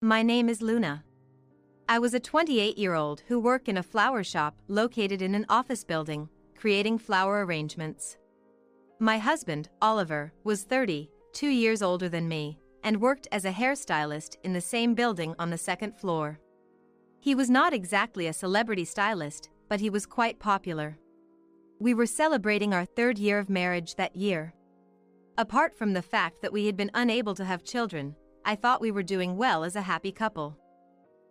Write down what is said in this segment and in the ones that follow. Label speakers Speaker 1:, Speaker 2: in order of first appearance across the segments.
Speaker 1: My name is Luna. I was a 28-year-old who worked in a flower shop located in an office building, creating flower arrangements. My husband, Oliver, was 32 years older than me, and worked as a hairstylist in the same building on the second floor. He was not exactly a celebrity stylist, but he was quite popular. We were celebrating our 3rd year of marriage that year. Apart from the fact that we had been unable to have children, I thought we were doing well as a happy couple.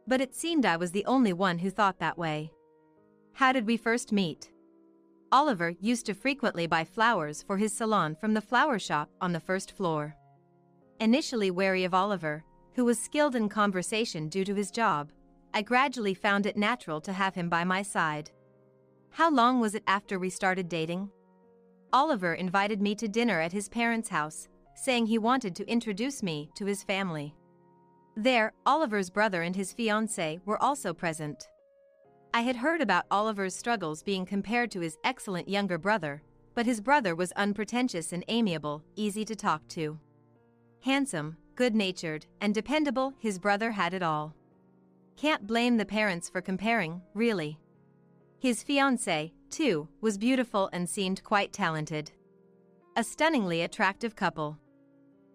Speaker 1: But it seemed I was the only one who thought that way. How did we first meet? Oliver used to frequently buy flowers for his salon from the flower shop on the first floor. Initially wary of Oliver, who was skilled in conversation due to his job, I gradually found it natural to have him by my side. How long was it after we started dating? Oliver invited me to dinner at his parents' house, saying he wanted to introduce me to his family. There, Oliver's brother and his fiancée were also present. I had heard about Oliver's struggles being compared to his excellent younger brother, but his brother was unpretentious and amiable, easy to talk to. Handsome, good-natured, and dependable, his brother had it all. Can't blame the parents for comparing, really. His fiancée, too, was beautiful and seemed quite talented. A stunningly attractive couple.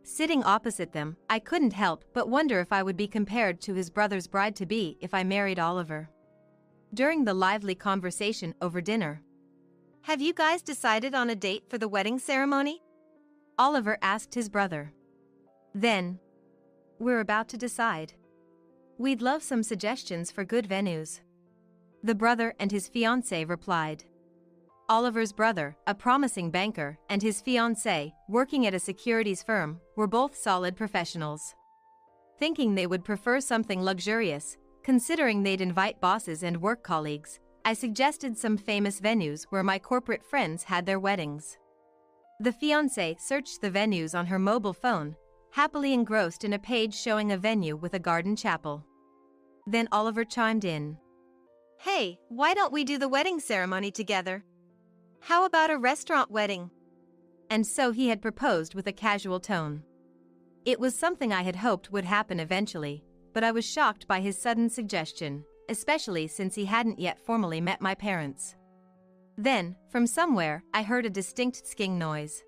Speaker 1: Sitting opposite them, I couldn't help but wonder if I would be compared to his brother's bride-to-be if I married Oliver. During the lively conversation over dinner, "Have you guys decided on a date for the wedding ceremony?" Oliver asked his brother. Then, "We're about to decide. We'd love some suggestions for good venues," the brother and his fiancée replied. Oliver's brother, a promising banker, and his fiancée, working at a securities firm, were both solid professionals. Thinking they would prefer something luxurious, considering they'd invite bosses and work colleagues, I suggested some famous venues where my corporate friends had their weddings. The fiancée searched the venues on her mobile phone, happily engrossed in a page showing a venue with a garden chapel. Then Oliver chimed in. "Hey, why don't we do the wedding ceremony together? How about a restaurant wedding?" And so he had proposed with a casual tone. It was something I had hoped would happen eventually, but I was shocked by his sudden suggestion, especially since he hadn't yet formally met my parents. Then, from somewhere, I heard a distinct sking noise.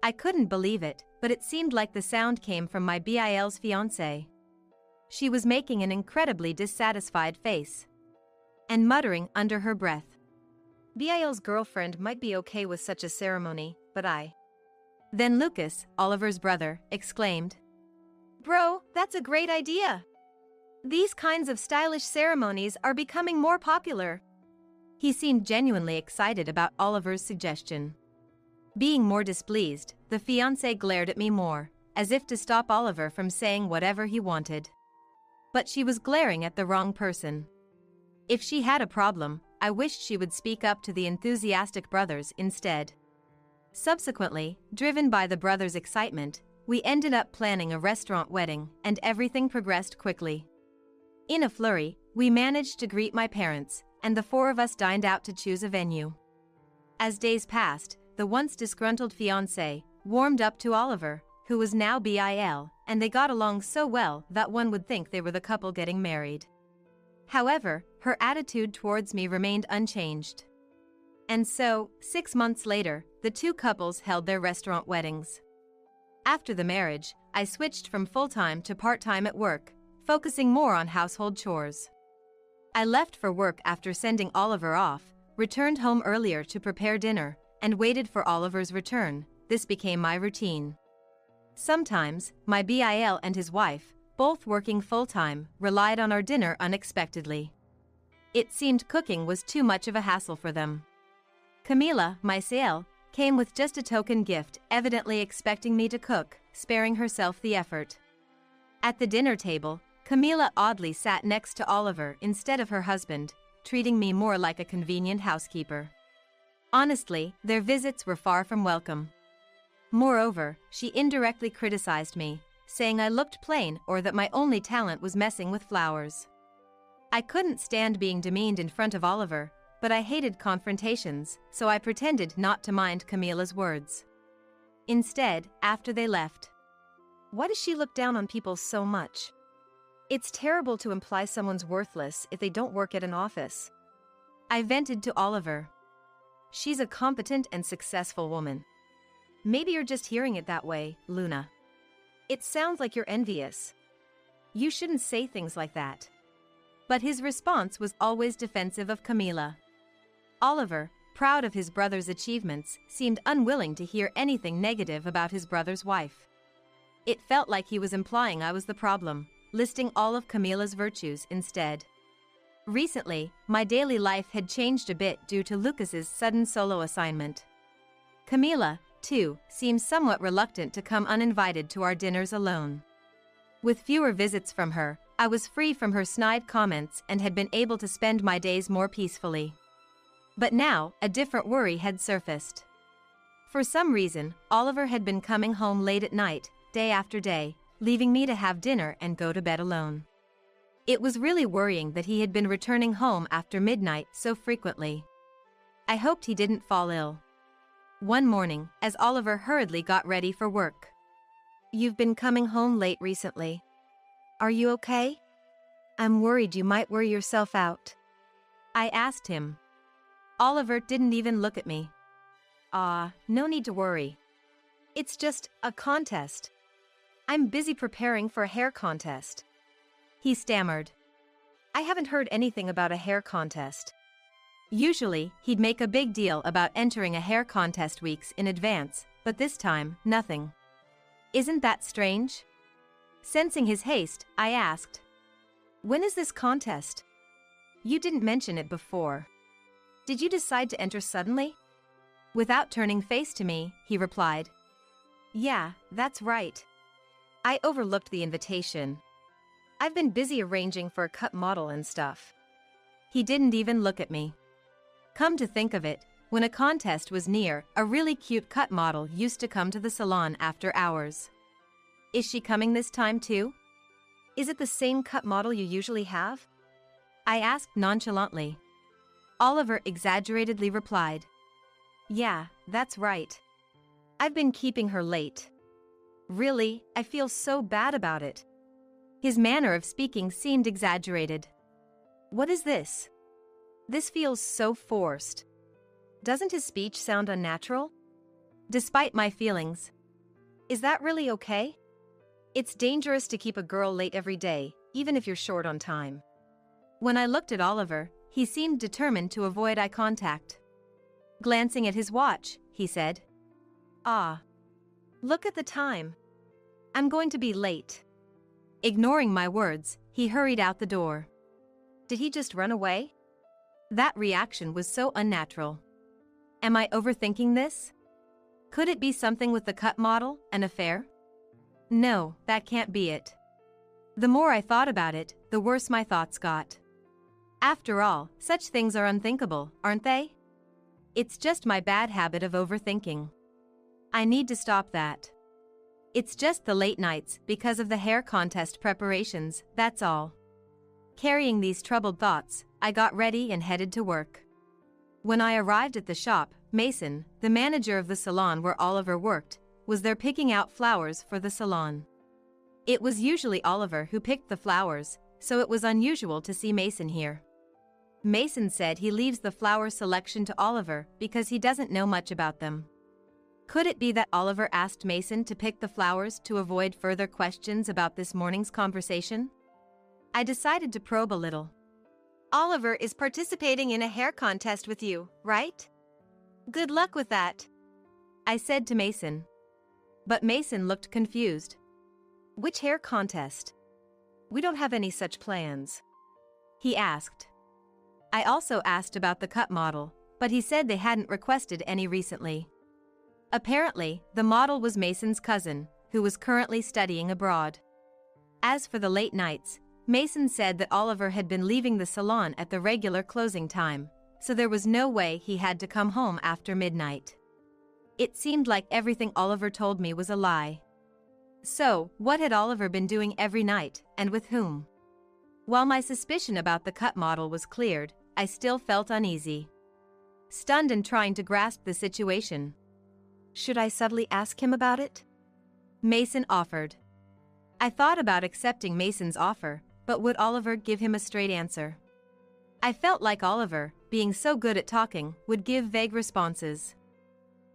Speaker 1: I couldn't believe it, but it seemed like the sound came from my BIL's fiancée. She was making an incredibly dissatisfied face and muttering under her breath. BIL's girlfriend might be okay with such a ceremony, but I. Then Lucas, Oliver's brother, exclaimed, "Bro, that's a great idea! These kinds of stylish ceremonies are becoming more popular." He seemed genuinely excited about Oliver's suggestion. Being more displeased, the fiancée glared at me more, as if to stop Oliver from saying whatever he wanted. But she was glaring at the wrong person. If she had a problem, I wished she would speak up to the enthusiastic brothers instead. Subsequently, driven by the brothers' excitement, we ended up planning a restaurant wedding, and everything progressed quickly. In a flurry, we managed to greet my parents, and the 4 of us dined out to choose a venue. As days passed, the once disgruntled fiancée warmed up to Oliver, who was now BIL, and they got along so well that one would think they were the couple getting married. However, her attitude towards me remained unchanged. And so, 6 months later, the 2 couples held their restaurant weddings. After the marriage, I switched from full-time to part-time at work, focusing more on household chores. I left for work after sending Oliver off, returned home earlier to prepare dinner, and waited for Oliver's return. This became my routine. Sometimes, my BIL and his wife, both working full-time, relied on our dinner unexpectedly. It seemed cooking was too much of a hassle for them. Camila, my CL, came with just a token gift, evidently expecting me to cook, sparing herself the effort. At the dinner table, Camila oddly sat next to Oliver instead of her husband, treating me more like a convenient housekeeper. Honestly, their visits were far from welcome. Moreover, she indirectly criticized me, saying I looked plain or that my only talent was messing with flowers. I couldn't stand being demeaned in front of Oliver, but I hated confrontations, so I pretended not to mind Camila's words. Instead, after they left, "Why does she look down on people so much?" It's terrible to imply someone's worthless if they don't work at an office. I vented to Oliver. She's a competent and successful woman. Maybe you're just hearing it that way, Luna. It sounds like you're envious. You shouldn't say things like that. But his response was always defensive of Camila. Oliver, proud of his brother's achievements, seemed unwilling to hear anything negative about his brother's wife. It felt like he was implying I was the problem, listing all of Camila's virtues instead. Recently, my daily life had changed a bit due to Lucas's sudden solo assignment. Camila, too, seems somewhat reluctant to come uninvited to our dinners alone. With fewer visits from her, I was free from her snide comments and had been able to spend my days more peacefully. But now, a different worry had surfaced. For some reason, Oliver had been coming home late at night, day after day, leaving me to have dinner and go to bed alone. It was really worrying that he had been returning home after midnight so frequently. I hoped he didn't fall ill. One morning, as Oliver hurriedly got ready for work. "You've been coming home late recently. Are you okay? I'm worried you might wear yourself out." I asked him. Oliver didn't even look at me. No need to worry. It's just a contest. I'm busy preparing for a hair contest." He stammered. I haven't heard anything about a hair contest. Usually, he'd make a big deal about entering a hair contest weeks in advance, but this time, nothing. Isn't that strange? Sensing his haste, I asked, "When is this contest? You didn't mention it before. Did you decide to enter suddenly?" Without turning face to me, he replied, "Yeah, that's right. I overlooked the invitation. I've been busy arranging for a cut model and stuff." He didn't even look at me. Come to think of it, when a contest was near, a really cute cut model used to come to the salon after hours. Is she coming this time too? Is it the same cut model you usually have? I asked nonchalantly. Oliver exaggeratedly replied, "Yeah, that's right. I've been keeping her late. Really, I feel so bad about it." His manner of speaking seemed exaggerated. What is this? This feels so forced. Doesn't his speech sound unnatural? Despite my feelings. Is that really okay? It's dangerous to keep a girl late every day, even if you're short on time. When I looked at Oliver, he seemed determined to avoid eye contact. Glancing at his watch, he said, Look at the time. I'm going to be late." Ignoring my words, he hurried out the door. Did he just run away? That reaction was so unnatural. Am I overthinking this? Could it be something with the cut model, an affair? No, that can't be it. The more I thought about it, the worse my thoughts got. After all, such things are unthinkable, aren't they? It's just my bad habit of overthinking. I need to stop that. It's just the late nights because of the hair contest preparations, that's all. Carrying these troubled thoughts, I got ready and headed to work. When I arrived at the shop, Mason, the manager of the salon where Oliver worked, was there picking out flowers for the salon. It was usually Oliver who picked the flowers, so it was unusual to see Mason here. Mason said he leaves the flower selection to Oliver because he doesn't know much about them. Could it be that Oliver asked Mason to pick the flowers to avoid further questions about this morning's conversation? I decided to probe a little. "Oliver is participating in a hair contest with you, right? Good luck with that," I said to Mason. But Mason looked confused. "Which hair contest? We don't have any such plans," he asked. I also asked about the cut model, but he said they hadn't requested any recently. Apparently, the model was Mason's cousin, who was currently studying abroad. As for the late nights, Mason said that Oliver had been leaving the salon at the regular closing time, so there was no way he had to come home after midnight. It seemed like everything Oliver told me was a lie. So, what had Oliver been doing every night, and with whom? While my suspicion about the cut model was cleared, I still felt uneasy. Stunned and trying to grasp the situation. Should I subtly ask him about it? Mason offered. I thought about accepting Mason's offer, but would Oliver give him a straight answer? I felt like Oliver, being so good at talking, would give vague responses.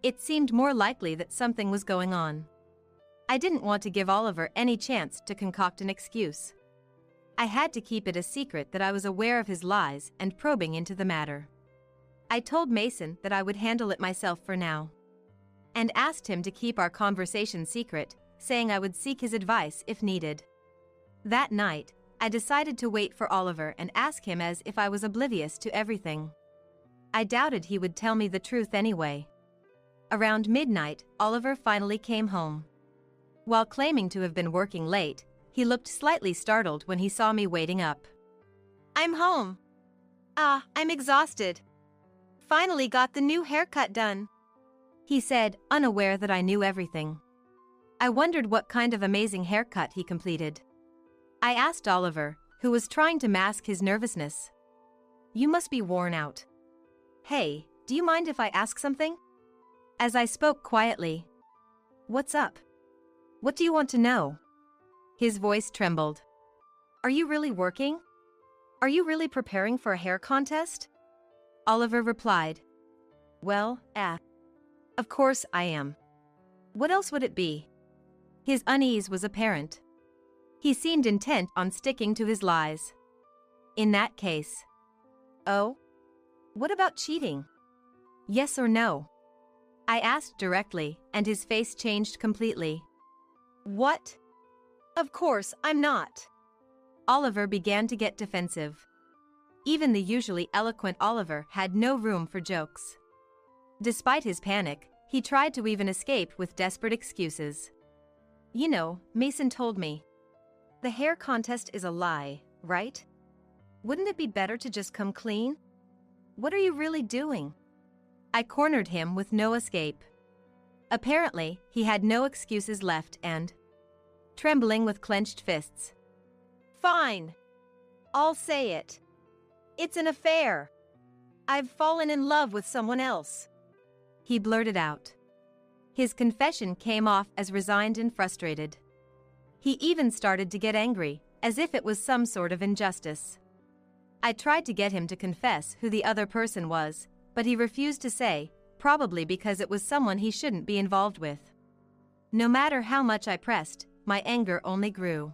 Speaker 1: It seemed more likely that something was going on. I didn't want to give Oliver any chance to concoct an excuse. I had to keep it a secret that I was aware of his lies and probing into the matter. I told Mason that I would handle it myself for now, and asked him to keep our conversation secret, saying I would seek his advice if needed. That night, I decided to wait for Oliver and ask him as if I was oblivious to everything. I doubted he would tell me the truth anyway. Around midnight, Oliver finally came home. While claiming to have been working late, he looked slightly startled when he saw me waiting up. "I'm home. I'm exhausted. Finally got the new haircut done," he said, unaware that I knew everything. I wondered what kind of amazing haircut he completed. I asked Oliver, who was trying to mask his nervousness. "You must be worn out. Hey, do you mind if I ask something?" As I spoke quietly. "What's up? What do you want to know?" His voice trembled. "Are you really working? Are you really preparing for a hair contest?" Oliver replied. "Well, of course I am. What else would it be?" His unease was apparent. He seemed intent on sticking to his lies. "In that case." "Oh? What about cheating? Yes or no?" I asked directly, and his face changed completely. "What? Of course I'm not." Oliver began to get defensive. Even the usually eloquent Oliver had no room for jokes. Despite his panic, he tried to weave an escape with desperate excuses. "You know, Mason told me. The hair contest is a lie, right? Wouldn't it be better to just come clean? What are you really doing?" I cornered him with no escape. Apparently, he had no excuses left and, trembling with clenched fists, "Fine. I'll say it. It's an affair. I've fallen in love with someone else," he blurted out. His confession came off as resigned and frustrated. He even started to get angry, as if it was some sort of injustice. I tried to get him to confess who the other person was, but he refused to say, probably because it was someone he shouldn't be involved with. No matter how much I pressed, my anger only grew.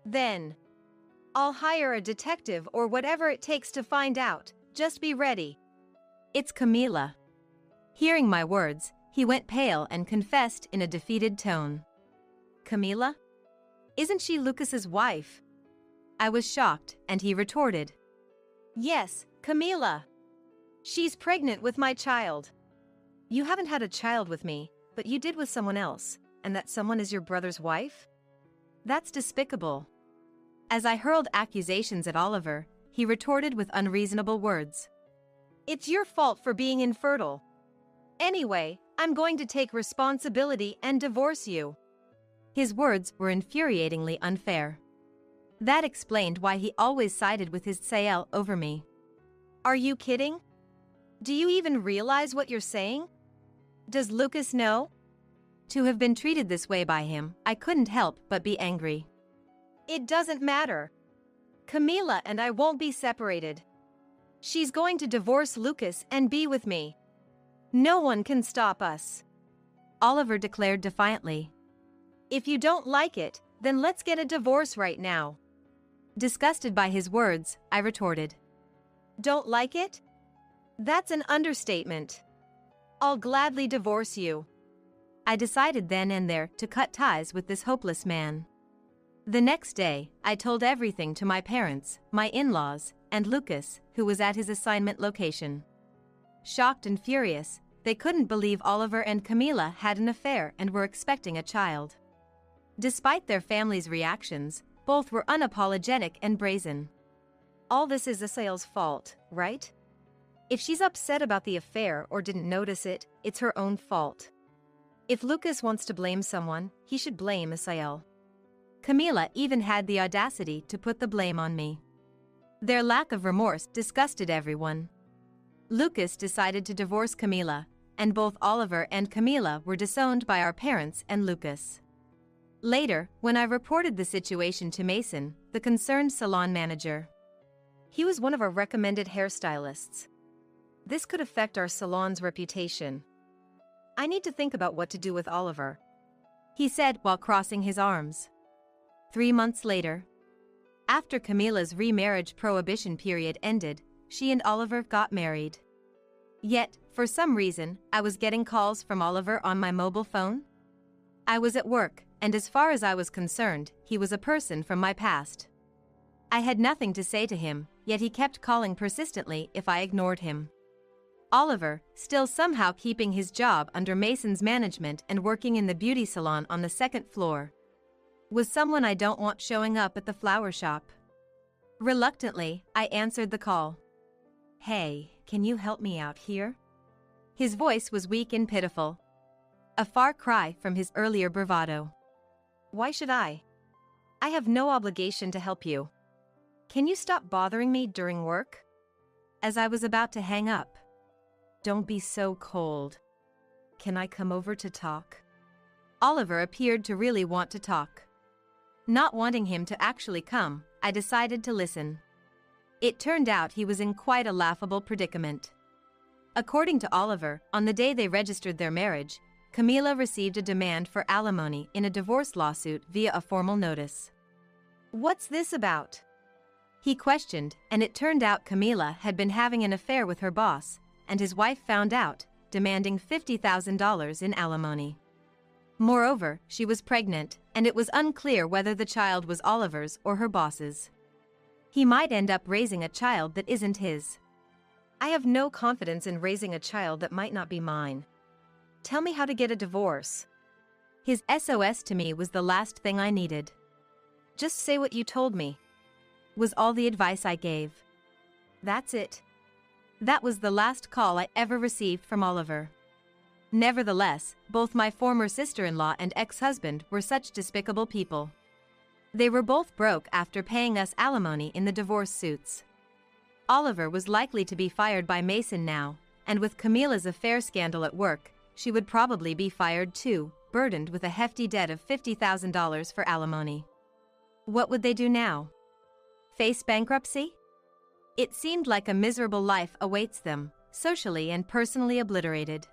Speaker 1: "Then I'll hire a detective or whatever it takes to find out. Just be ready." "It's Camila." Hearing my words, he went pale and confessed in a defeated tone. "Camila? Isn't she Lucas's wife?" I was shocked, and he retorted. "Yes, Camila. She's pregnant with my child." "You haven't had a child with me, but you did with someone else, and that someone is your brother's wife? That's despicable." As I hurled accusations at Oliver, he retorted with unreasonable words. "It's your fault for being infertile. Anyway, I'm going to take responsibility and divorce you." His words were infuriatingly unfair. That explained why he always sided with his Sael over me. "Are you kidding? Do you even realize what you're saying? Does Lucas know?" To have been treated this way by him, I couldn't help but be angry. "It doesn't matter. Camila and I won't be separated. She's going to divorce Lucas and be with me. No one can stop us," Oliver declared defiantly. "If you don't like it, then let's get a divorce right now." Disgusted by his words, I retorted. "Don't like it? That's an understatement. I'll gladly divorce you." I decided then and there to cut ties with this hopeless man. The next day, I told everything to my parents, my in-laws, and Lucas, who was at his assignment location. Shocked and furious, they couldn't believe Oliver and Camila had an affair and were expecting a child. Despite their family's reactions, both were unapologetic and brazen. "All this is Asael's fault, right? If she's upset about the affair or didn't notice it, it's her own fault. If Lucas wants to blame someone, he should blame Asael." Camila even had the audacity to put the blame on me. Their lack of remorse disgusted everyone. Lucas decided to divorce Camila, and both Oliver and Camila were disowned by our parents and Lucas. Later, when I reported the situation to Mason, the concerned salon manager. He was one of our recommended hairstylists. This could affect our salon's reputation. I need to think about what to do with Oliver, he said while crossing his arms. 3 months later, after Camila's remarriage prohibition period ended, she and Oliver got married. Yet, for some reason, I was getting calls from Oliver on my mobile phone. I was at work, and as far as I was concerned, he was a person from my past. I had nothing to say to him, yet he kept calling persistently if I ignored him. Oliver, still somehow keeping his job under Mason's management and working in the beauty salon on the 2nd floor, was someone I don't want showing up at the flower shop. Reluctantly, I answered the call. "Hey, can you help me out here?" His voice was weak and pitiful, a far cry from his earlier bravado. "Why should I? I have no obligation to help you. Can you stop bothering me during work?" As I was about to hang up. "Don't be so cold. Can I come over to talk?" Oliver appeared to really want to talk. Not wanting him to actually come, I decided to listen. It turned out he was in quite a laughable predicament. According to Oliver, on the day they registered their marriage, Camila received a demand for alimony in a divorce lawsuit via a formal notice. "What's this about?" he questioned, and it turned out Camila had been having an affair with her boss, and his wife found out, demanding $50,000 in alimony. Moreover, she was pregnant, and it was unclear whether the child was Oliver's or her boss's. He might end up raising a child that isn't his. I have no confidence in raising a child that might not be mine. Tell me how to get a divorce. His SOS to me was the last thing I needed. Just say what you told me, was all the advice I gave. That's it. That was the last call I ever received from Oliver. Nevertheless, both my former sister-in-law and ex-husband were such despicable people. They were both broke after paying us alimony in the divorce suits. Oliver was likely to be fired by Mason now, and with Camila's affair scandal at work, she would probably be fired too, burdened with a hefty debt of $50,000 for alimony. What would they do now? Face bankruptcy? It seemed like a miserable life awaits them, socially and personally obliterated.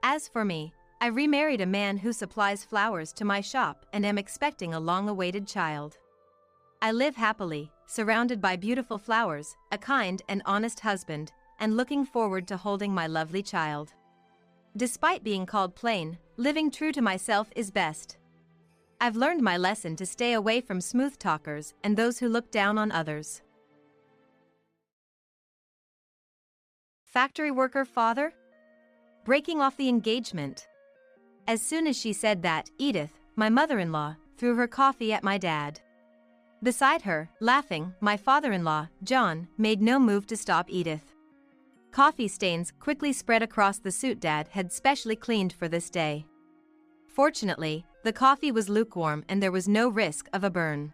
Speaker 1: As for me, I remarried a man who supplies flowers to my shop and am expecting a long-awaited child. I live happily, surrounded by beautiful flowers, a kind and honest husband, and looking forward to holding my lovely child. Despite being called plain, living true to myself is best. I've learned my lesson to stay away from smooth talkers and those who look down on others. Factory worker father? Breaking off the engagement. As soon as she said that, Edith, my mother-in-law, threw her coffee at my dad. Beside her, laughing, my father-in-law, John, made no move to stop Edith. Coffee stains quickly spread across the suit Dad had specially cleaned for this day. Fortunately, the coffee was lukewarm and there was no risk of a burn.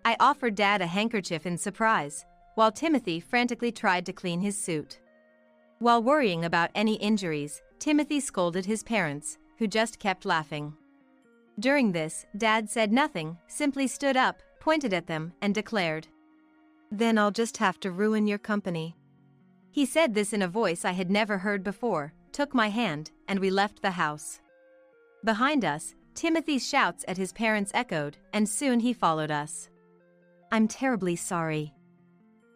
Speaker 1: I offered Dad a handkerchief in surprise, while Timothy frantically tried to clean his suit. While worrying about any injuries, Timothy scolded his parents, who just kept laughing. During this, Dad said nothing, simply stood up, pointed at them, and declared, "Then I'll just have to ruin your company." He said this in a voice I had never heard before, took my hand, and we left the house. Behind us, Timothy's shouts at his parents echoed, and soon he followed us. "I'm terribly sorry.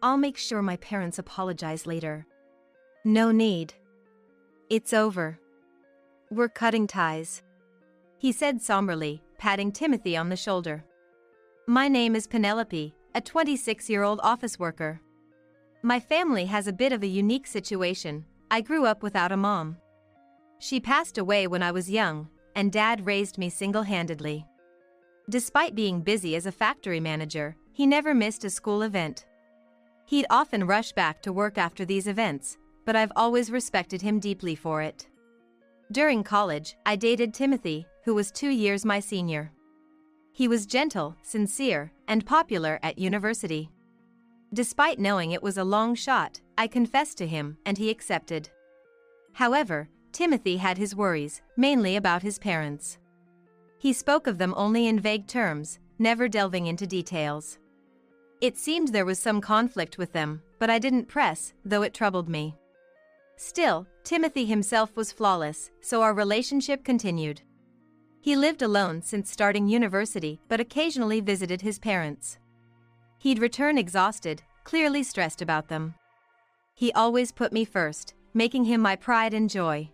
Speaker 1: I'll make sure my parents apologize later." "No need. It's over. We're cutting ties," he said somberly, patting Timothy on the shoulder. "My name is Penelope, a 26-year-old office worker. My family has a bit of a unique situation. I grew up without a mom. She passed away when I was young, and Dad raised me single-handedly. Despite being busy as a factory manager, he never missed a school event. He'd often rush back to work after these events, but I've always respected him deeply for it. During college, I dated Timothy, who was 2 years my senior. He was gentle, sincere, and popular at university. Despite knowing it was a long shot, I confessed to him, and he accepted. However, Timothy had his worries, mainly about his parents. He spoke of them only in vague terms, never delving into details. It seemed there was some conflict with them, but I didn't press, though it troubled me. Still, Timothy himself was flawless, so our relationship continued. He lived alone since starting university but occasionally visited his parents. He'd return exhausted, clearly stressed about them. He always put me first, making him my pride and joy.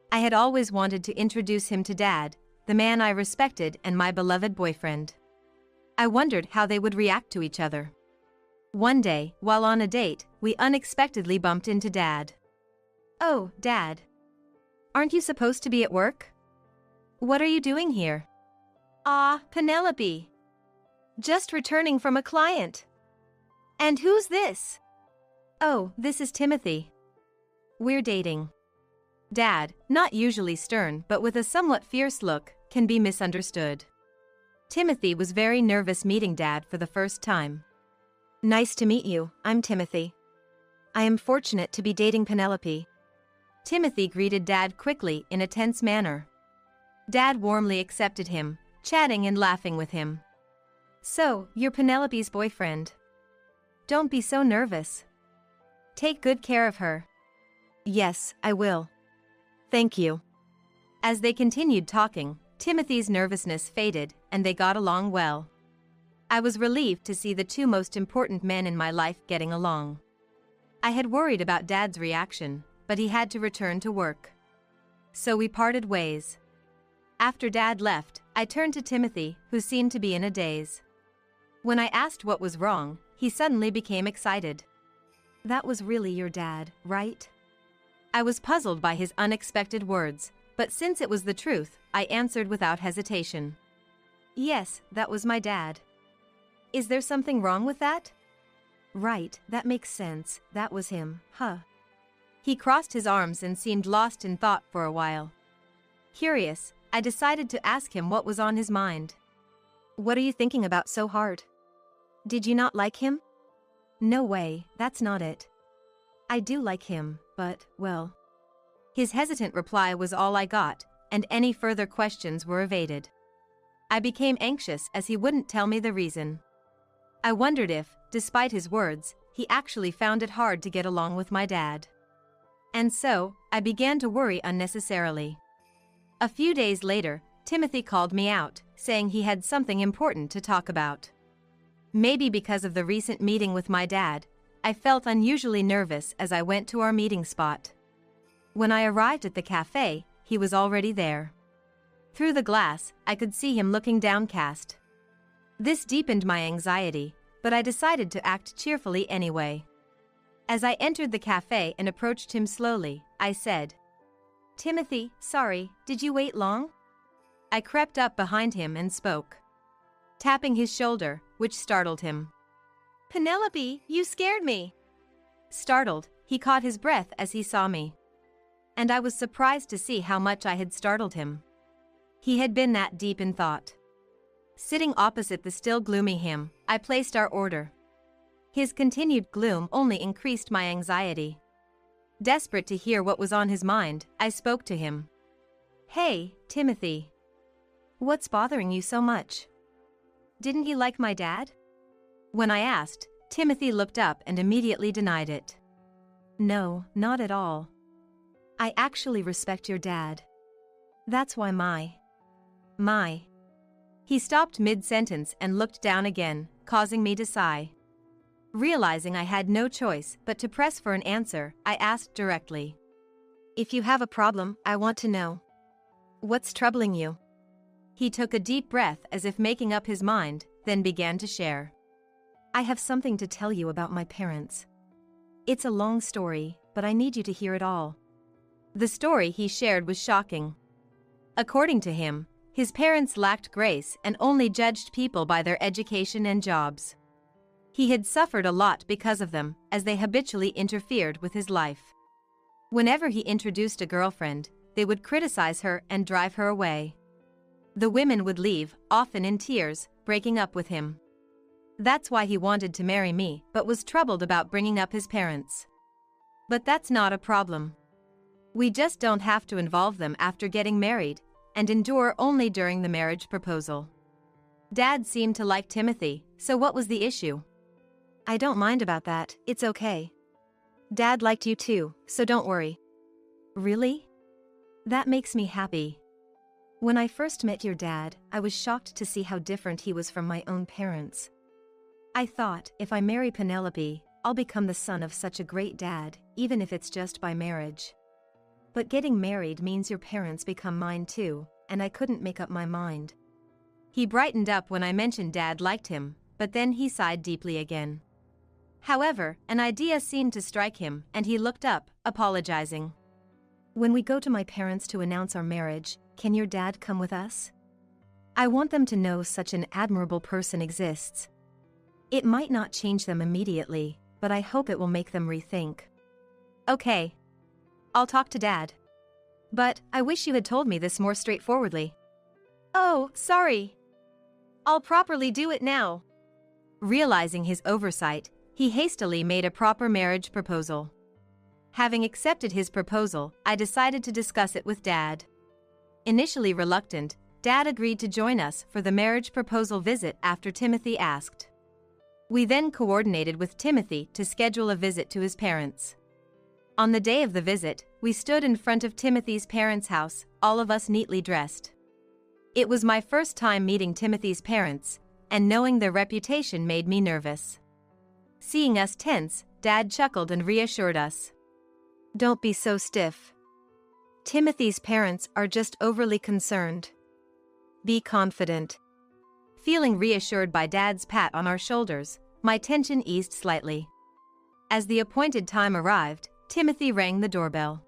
Speaker 1: I had always wanted to introduce him to Dad, the man I respected and my beloved boyfriend. I wondered how they would react to each other. One day, while on a date, we unexpectedly bumped into Dad. "Oh, Dad. Aren't you supposed to be at work? What are you doing here?" "Ah, Penelope. Just returning from a client." "And who's this?" "Oh, this is Timothy. We're dating." Dad, not usually stern but with a somewhat fierce look, can be misunderstood. Timothy was very nervous meeting Dad for the first time. "Nice to meet you, I'm Timothy. I am fortunate to be dating Penelope." Timothy greeted Dad quickly in a tense manner. Dad warmly accepted him, chatting and laughing with him. "So, you're Penelope's boyfriend. Don't be so nervous. Take good care of her." "Yes, I will. Thank you." As they continued talking, Timothy's nervousness faded, and they got along well. I was relieved to see the two most important men in my life getting along. I had worried about Dad's reaction, but he had to return to work. So we parted ways. After Dad left, I turned to Timothy, who seemed to be in a daze. When I asked what was wrong, he suddenly became excited. "That was really your dad, right?" I was puzzled by his unexpected words, but since it was the truth, I answered without hesitation. "Yes, that was my dad." "Is there something wrong with that?" "Right, that makes sense, that was him, huh?" He crossed his arms and seemed lost in thought for a while. Curious, I decided to ask him what was on his mind. "What are you thinking about so hard? Did you not like him?" "No way, that's not it. I do like him, but, well..." His hesitant reply was all I got, and any further questions were evaded. I became anxious as he wouldn't tell me the reason. I wondered if, despite his words, he actually found it hard to get along with my dad. And so, I began to worry unnecessarily. A few days later, Timothy called me out, saying he had something important to talk about. Maybe because of the recent meeting with my dad, I felt unusually nervous as I went to our meeting spot. When I arrived at the cafe, he was already there. Through the glass, I could see him looking downcast. This deepened my anxiety, but I decided to act cheerfully anyway. As I entered the cafe and approached him slowly, I said, "Timothy, sorry, did you wait long?" I crept up behind him and spoke, tapping his shoulder, which startled him. "Penelope, you scared me." Startled, he caught his breath as he saw me. And I was surprised to see how much I had startled him. He had been that deep in thought. Sitting opposite the still gloomy him, I placed our order. His continued gloom only increased my anxiety. Desperate to hear what was on his mind, I spoke to him. "Hey, Timothy. What's bothering you so much? Didn't you like my dad?" When I asked, Timothy looked up and immediately denied it. "No, not at all. I actually respect your dad. That's why my. He stopped mid-sentence and looked down again, causing me to sigh. Realizing I had no choice but to press for an answer, I asked directly. "If you have a problem, I want to know. What's troubling you?" He took a deep breath as if making up his mind, then began to share. "I have something to tell you about my parents. It's a long story, but I need you to hear it all." The story he shared was shocking. According to him, his parents lacked grace and only judged people by their education and jobs. He had suffered a lot because of them, as they habitually interfered with his life. Whenever he introduced a girlfriend, they would criticize her and drive her away. The women would leave, often in tears, breaking up with him. That's why he wanted to marry me, but was troubled about bringing up his parents. But that's not a problem. We just don't have to involve them after getting married, and endure only during the marriage proposal. Dad seemed to like Timothy, so what was the issue? I don't mind about that, it's okay. Dad liked you too, so don't worry. Really? That makes me happy. When I first met your dad, I was shocked to see how different he was from my own parents. I thought, if I marry Penelope, I'll become the son of such a great dad, even if it's just by marriage. But getting married means your parents become mine too, and I couldn't make up my mind. He brightened up when I mentioned Dad liked him, but then he sighed deeply again. However, an idea seemed to strike him, and he looked up, apologizing. When we go to my parents to announce our marriage, can your dad come with us? I want them to know such an admirable person exists. It might not change them immediately, but I hope it will make them rethink. Okay. I'll talk to Dad. But I wish you had told me this more straightforwardly. Oh, sorry. I'll properly do it now. Realizing his oversight, he hastily made a proper marriage proposal. Having accepted his proposal, I decided to discuss it with Dad. Initially reluctant, Dad agreed to join us for the marriage proposal visit after Timothy asked. We then coordinated with Timothy to schedule a visit to his parents. On the day of the visit, we stood in front of Timothy's parents' house, all of us neatly dressed. It was my first time meeting Timothy's parents, and knowing their reputation made me nervous. Seeing us tense, Dad chuckled and reassured us. Don't be so stiff. Timothy's parents are just overly concerned. Be confident. Feeling reassured by Dad's pat on our shoulders, my tension eased slightly. As the appointed time arrived, Timothy rang the doorbell.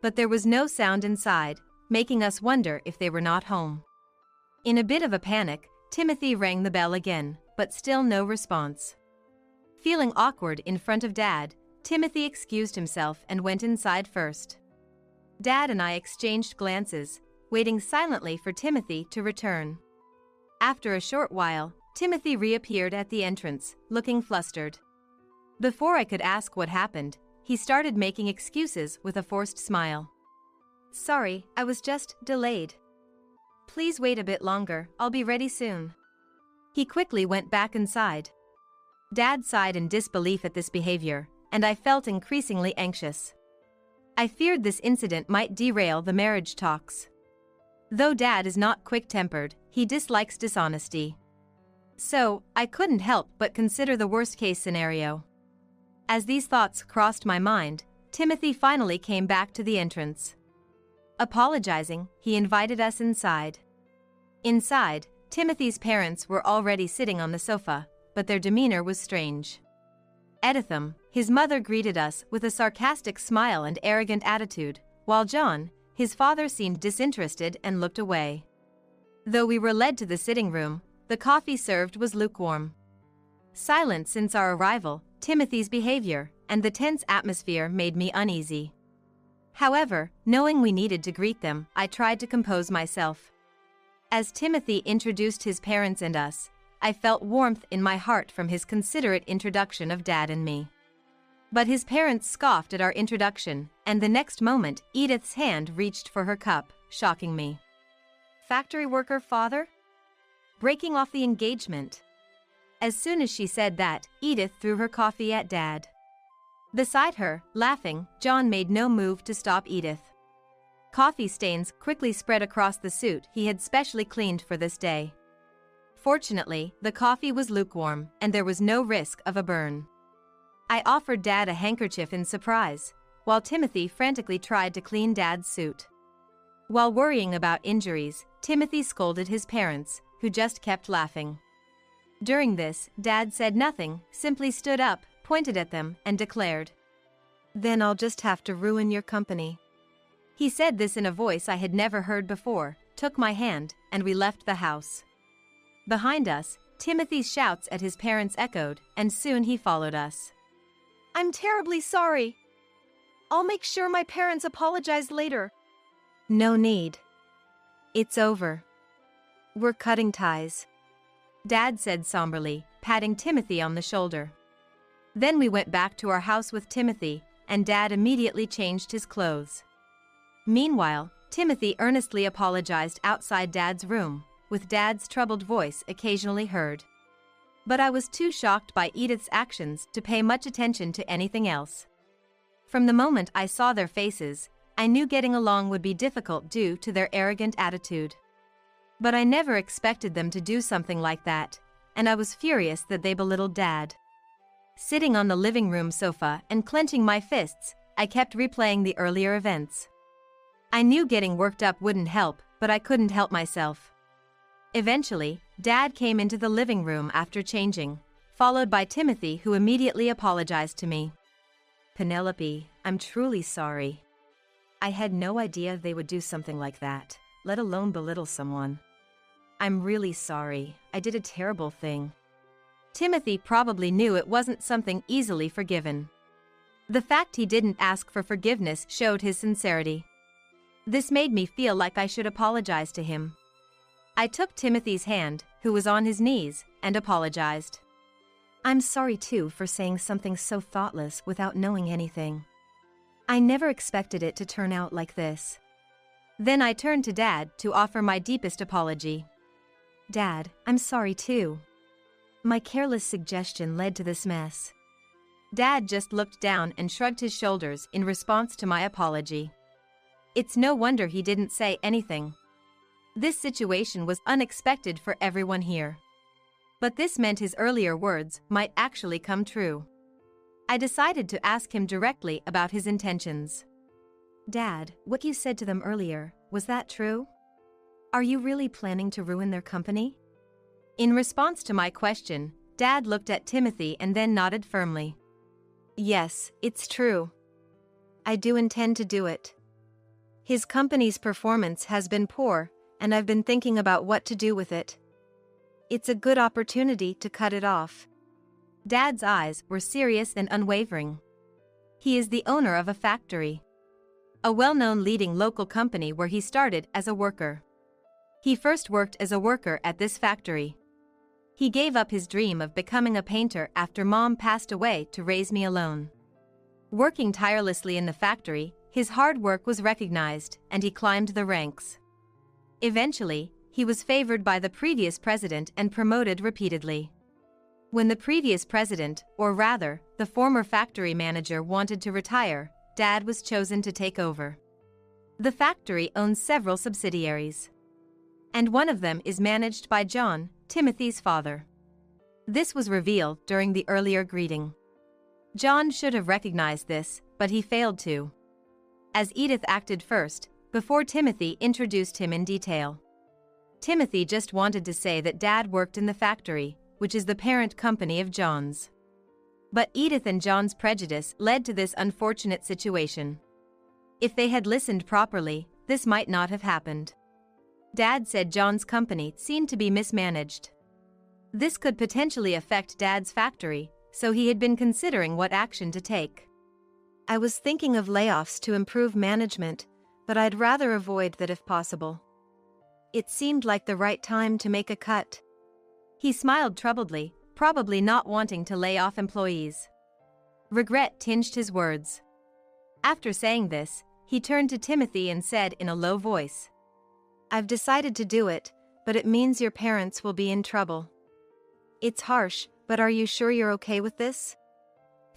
Speaker 1: But there was no sound inside, making us wonder if they were not home. In a bit of a panic, Timothy rang the bell again, but still no response. Feeling awkward in front of Dad, Timothy excused himself and went inside first. Dad and I exchanged glances, waiting silently for Timothy to return. After a short while, Timothy reappeared at the entrance, looking flustered. Before I could ask what happened, he started making excuses with a forced smile. Sorry, I was just delayed. Please wait a bit longer, I'll be ready soon. He quickly went back inside. Dad sighed in disbelief at this behavior, and I felt increasingly anxious. I feared this incident might derail the marriage talks. Though Dad is not quick-tempered, he dislikes dishonesty. So, I couldn't help but consider the worst-case scenario. As these thoughts crossed my mind, Timothy finally came back to the entrance. Apologizing, he invited us inside. Inside, Timothy's parents were already sitting on the sofa, but their demeanor was strange. Editham, his mother, greeted us with a sarcastic smile and arrogant attitude, while John, his father, seemed disinterested and looked away. Though we were led to the sitting room, the coffee served was lukewarm. Silent since our arrival, Timothy's behavior, and the tense atmosphere made me uneasy. However, knowing we needed to greet them, I tried to compose myself. As Timothy introduced his parents and us, I felt warmth in my heart from his considerate introduction of Dad and me. But his parents scoffed at our introduction, and the next moment, Edith's hand reached for her cup, shocking me. Factory worker father? Breaking off the engagement. As soon as she said that, Edith threw her coffee at Dad. Beside her, laughing, John made no move to stop Edith. Coffee stains quickly spread across the suit he had specially cleaned for this day. Fortunately, the coffee was lukewarm, and there was no risk of a burn. I offered Dad a handkerchief in surprise, while Timothy frantically tried to clean Dad's suit. While worrying about injuries, Timothy scolded his parents, who just kept laughing. During this, Dad said nothing, simply stood up, pointed at them, and declared, "Then I'll just have to ruin your company." He said this in a voice I had never heard before, took my hand, and we left the house. Behind us, Timothy's shouts at his parents echoed, and soon he followed us. "I'm terribly sorry. I'll make sure my parents apologize later." "No need. It's over. We're cutting ties," Dad said somberly, patting Timothy on the shoulder. Then we went back to our house with Timothy, and Dad immediately changed his clothes. Meanwhile, Timothy earnestly apologized outside Dad's room, with Dad's troubled voice occasionally heard. But I was too shocked by Edith's actions to pay much attention to anything else. From the moment I saw their faces, I knew getting along would be difficult due to their arrogant attitude. But I never expected them to do something like that, and I was furious that they belittled Dad. Sitting on the living room sofa and clenching my fists, I kept replaying the earlier events. I knew getting worked up wouldn't help, but I couldn't help myself. Eventually, Dad came into the living room after changing, followed by Timothy, who immediately apologized to me. "Penelope, I'm truly sorry. I had no idea they would do something like that, let alone belittle someone. I'm really sorry, I did a terrible thing." Timothy probably knew it wasn't something easily forgiven. The fact he didn't ask for forgiveness showed his sincerity. This made me feel like I should apologize to him. I took Timothy's hand, who was on his knees, and apologized. "I'm sorry too for saying something so thoughtless without knowing anything. I never expected it to turn out like this." Then I turned to Dad to offer my deepest apology. "Dad, I'm sorry too. My careless suggestion led to this mess." Dad just looked down and shrugged his shoulders in response to my apology. It's no wonder he didn't say anything. This situation was unexpected for everyone here. But this meant his earlier words might actually come true. I decided to ask him directly about his intentions. "Dad, what you said to them earlier, was that true? Are you really planning to ruin their company?" In response to my question, Dad looked at Timothy and then nodded firmly. "Yes, it's true. I do intend to do it. His company's performance has been poor, and I've been thinking about what to do with it. It's a good opportunity to cut it off." Dad's eyes were serious and unwavering. He is the owner of a factory, a well-known leading local company where he started as a worker. He first worked as a worker at this factory. He gave up his dream of becoming a painter after Mom passed away to raise me alone. Working tirelessly in the factory, his hard work was recognized, and he climbed the ranks. Eventually, he was favored by the previous president and promoted repeatedly. When the previous president, or rather, the former factory manager, wanted to retire, Dad was chosen to take over. The factory owns several subsidiaries, and one of them is managed by John, Timothy's father. This was revealed during the earlier greeting. John should have recognized this, but he failed to, as Edith acted first, before Timothy introduced him in detail. Timothy just wanted to say that Dad worked in the factory, which is the parent company of John's. But Edith and John's prejudice led to this unfortunate situation. If they had listened properly, this might not have happened. Dad said John's company seemed to be mismanaged. This could potentially affect Dad's factory, so he had been considering what action to take. "I was thinking of layoffs to improve management, but I'd rather avoid that if possible. It seemed like the right time to make a cut." He smiled troubledly, probably not wanting to lay off employees. Regret tinged his words. After saying this, he turned to Timothy and said in a low voice, "I've decided to do it, but it means your parents will be in trouble. It's harsh, but are you sure you're okay with this?"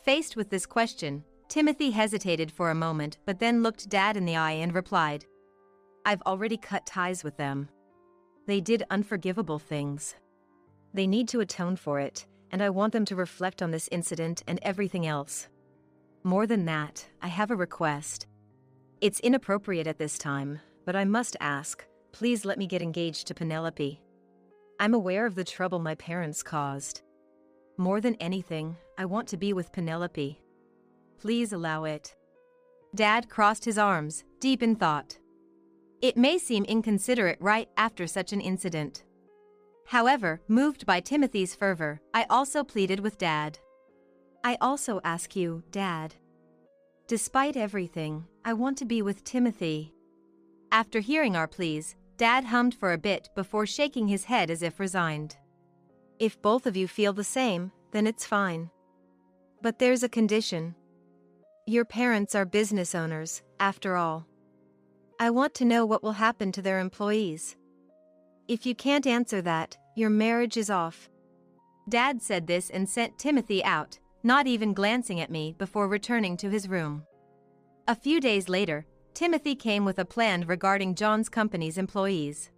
Speaker 1: Faced with this question, Timothy hesitated for a moment but then looked Dad in the eye and replied, "I've already cut ties with them. They did unforgivable things. They need to atone for it, and I want them to reflect on this incident and everything else. More than that, I have a request. It's inappropriate at this time, but I must ask, please let me get engaged to Penelope. I'm aware of the trouble my parents caused. More than anything, I want to be with Penelope. Please allow it." Dad crossed his arms, deep in thought. It may seem inconsiderate right after such an incident. However, moved by Timothy's fervor, I also pleaded with Dad. "I also ask you, Dad. Despite everything, I want to be with Timothy." After hearing our pleas, Dad hummed for a bit before shaking his head as if resigned. "If both of you feel the same, then it's fine. But there's a condition. Your parents are business owners, after all. I want to know what will happen to their employees. If you can't answer that, your marriage is off. Dad said this and sent Timothy out, not even glancing at me before returning to his room. A few days later, Timothy came with a plan regarding John's company's employees.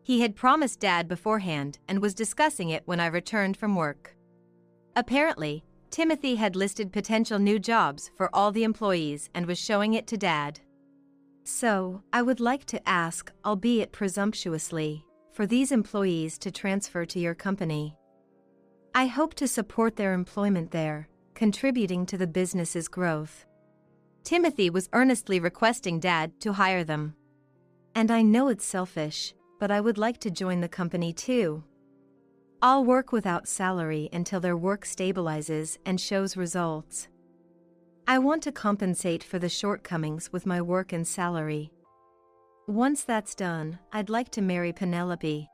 Speaker 1: He had promised Dad beforehand and was discussing it when I returned from work. Apparently, Timothy had listed potential new jobs for all the employees and was showing it to Dad. So, I would like to ask, albeit presumptuously, for these employees to transfer to your company. I hope to support their employment there, contributing to the business's growth. Timothy was earnestly requesting Dad to hire them. And I know it's selfish, but I would like to join the company too. I'll work without salary until their work stabilizes and shows results. I want to compensate for the shortcomings with my work and salary. Once that's done, I'd like to marry Penelope.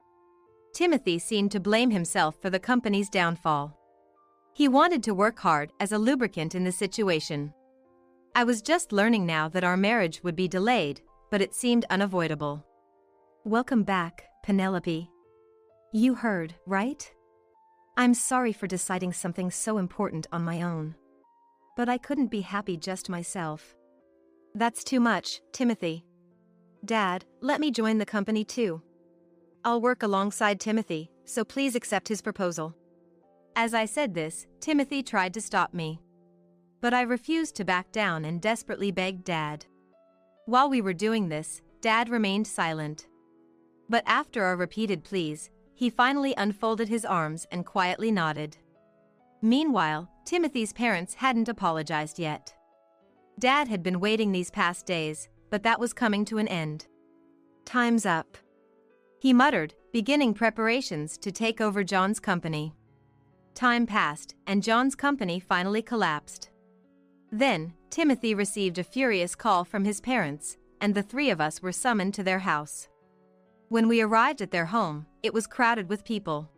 Speaker 1: Timothy seemed to blame himself for the company's downfall. He wanted to work hard as a lubricant in the situation. I was just learning now that our marriage would be delayed, but it seemed unavoidable. Welcome back, Penelope. You heard, right? I'm sorry for deciding something so important on my own. But I couldn't be happy just myself. That's too much, Timothy. Dad, let me join the company too. I'll work alongside Timothy, so please accept his proposal. As I said this, Timothy tried to stop me. But I refused to back down and desperately begged Dad. While we were doing this, Dad remained silent. But after our repeated pleas, he finally unfolded his arms and quietly nodded. Meanwhile, Timothy's parents hadn't apologized yet. Dad had been waiting these past days, but that was coming to an end. Time's up. He muttered, beginning preparations to take over John's company. Time passed, and John's company finally collapsed. Then, Timothy received a furious call from his parents, and the three of us were summoned to their house. When we arrived at their home, it was crowded with people.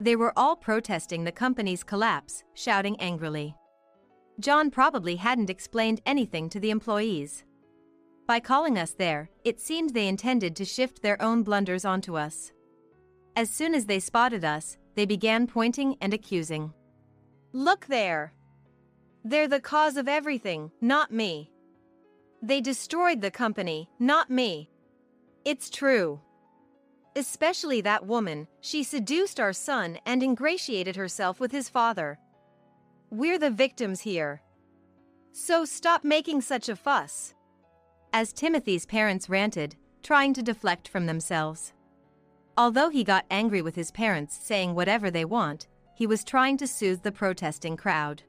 Speaker 1: They were all protesting the company's collapse, shouting angrily. John probably hadn't explained anything to the employees. By calling us there, it seemed they intended to shift their own blunders onto us. As soon as they spotted us, they began pointing and accusing. Look there! They're the cause of everything, not me. They destroyed the company, not me. It's true. Especially that woman, she seduced our son and ingratiated herself with his father. We're the victims here. So stop making such a fuss. As Timothy's parents ranted, trying to deflect from themselves. Although he got angry with his parents saying whatever they want, he was trying to soothe the protesting crowd.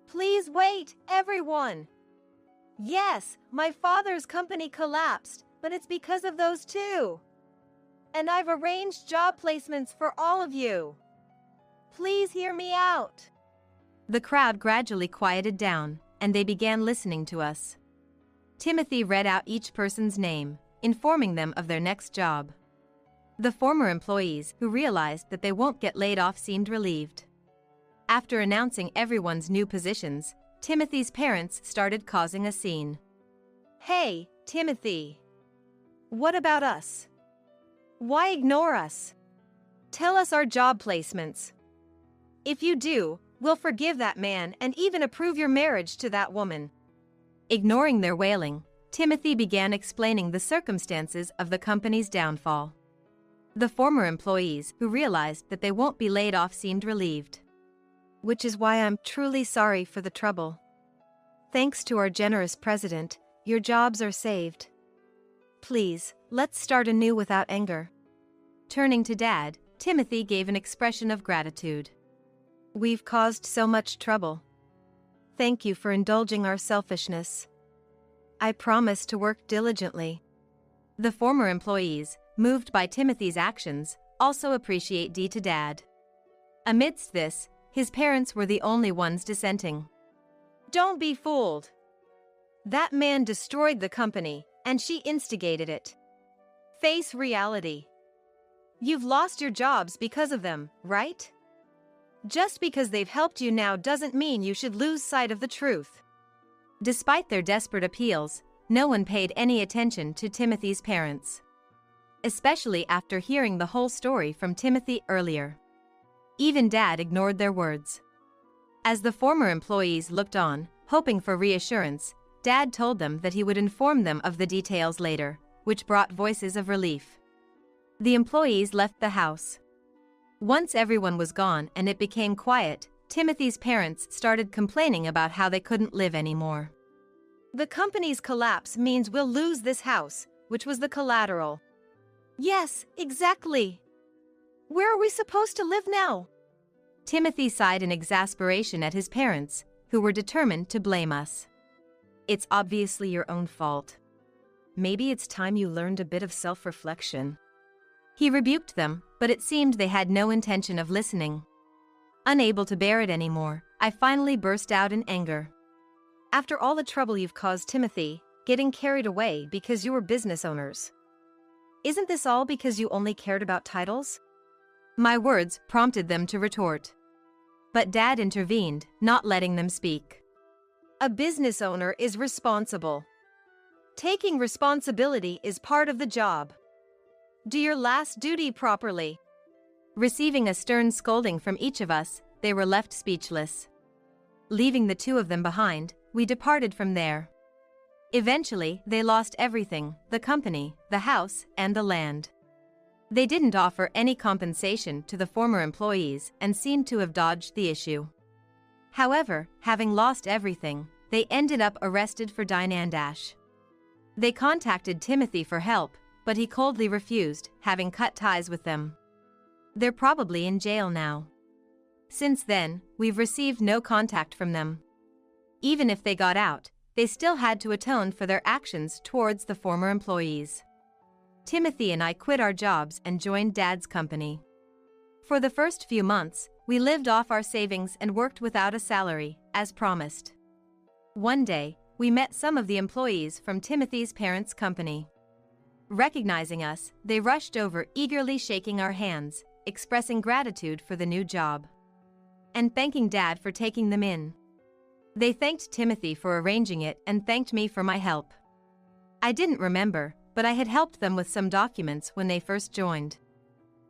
Speaker 1: Please wait, everyone! Yes, my father's company collapsed, but it's because of those two. And I've arranged job placements for all of you. Please hear me out. The crowd gradually quieted down, and they began listening to us. Timothy read out each person's name, informing them of their next job. The former employees who realized that they won't get laid off seemed relieved. After announcing everyone's new positions, Timothy's parents started causing a scene. Hey, Timothy. What about us? Why ignore us? Tell us our job placements. If you do, we'll forgive that man and even approve your marriage to that woman. Ignoring their wailing, Timothy began explaining the circumstances of the company's downfall. The former employees who realized that they won't be laid off seemed relieved. Which is why I'm truly sorry for the trouble. Thanks to our generous president, your jobs are saved. Please, let's start anew without anger. Turning to Dad, Timothy gave an expression of gratitude. We've caused so much trouble. Thank you for indulging our selfishness. I promise to work diligently. The former employees, moved by Timothy's actions, also appreciate to Dad. Amidst this, his parents were the only ones dissenting. Don't be fooled. That man destroyed the company, and she instigated it. Face reality. You've lost your jobs because of them, right? Just because they've helped you now doesn't mean you should lose sight of the truth. Despite their desperate appeals, no one paid any attention to Timothy's parents. Especially after hearing the whole story from Timothy earlier. Even Dad ignored their words. As the former employees looked on, hoping for reassurance, Dad told them that he would inform them of the details later, which brought voices of relief. The employees left the house. Once everyone was gone and it became quiet, Timothy's parents started complaining about how they couldn't live anymore. "The company's collapse means we'll lose this house, which was the collateral." "Yes, exactly. Where are we supposed to live now?" Timothy sighed in exasperation at his parents, who were determined to blame us. "It's obviously your own fault. Maybe it's time you learned a bit of self-reflection." He rebuked them, but it seemed they had no intention of listening. Unable to bear it anymore, I finally burst out in anger. "After all the trouble you've caused Timothy, getting carried away because you were business owners. Isn't this all because you only cared about titles?" My words prompted them to retort. But Dad intervened, not letting them speak. "A business owner is responsible. Taking responsibility is part of the job. Do your last duty properly." Receiving a stern scolding from each of us, they were left speechless. Leaving the two of them behind, we departed from there. Eventually, they lost everything: the company, the house, and the land. They didn't offer any compensation to the former employees and seemed to have dodged the issue. However, having lost everything, they ended up arrested for dine and dash. They contacted Timothy for help, but he coldly refused, having cut ties with them. They're probably in jail now. Since then, we've received no contact from them. Even if they got out, they still had to atone for their actions towards the former employees. Timothy and I quit our jobs and joined Dad's company. For the first few months, we lived off our savings and worked without a salary, as promised. One day, we met some of the employees from Timothy's parents' company. Recognizing us, they rushed over, eagerly shaking our hands, expressing gratitude for the new job, and thanking Dad for taking them in. They thanked Timothy for arranging it and thanked me for my help. I didn't remember, but I had helped them with some documents when they first joined.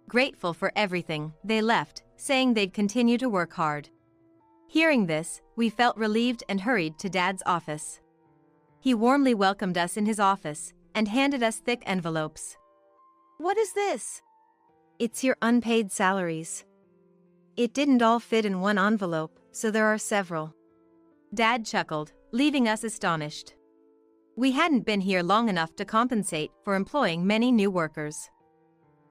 Speaker 1: Grateful for everything, they left, saying they'd continue to work hard. Hearing this, we felt relieved and hurried to Dad's office. He warmly welcomed us in his office and handed us thick envelopes. "What is this?" "It's your unpaid salaries. It didn't all fit in one envelope, so there are several." Dad chuckled, leaving us astonished. We hadn't been here long enough to compensate for employing many new workers.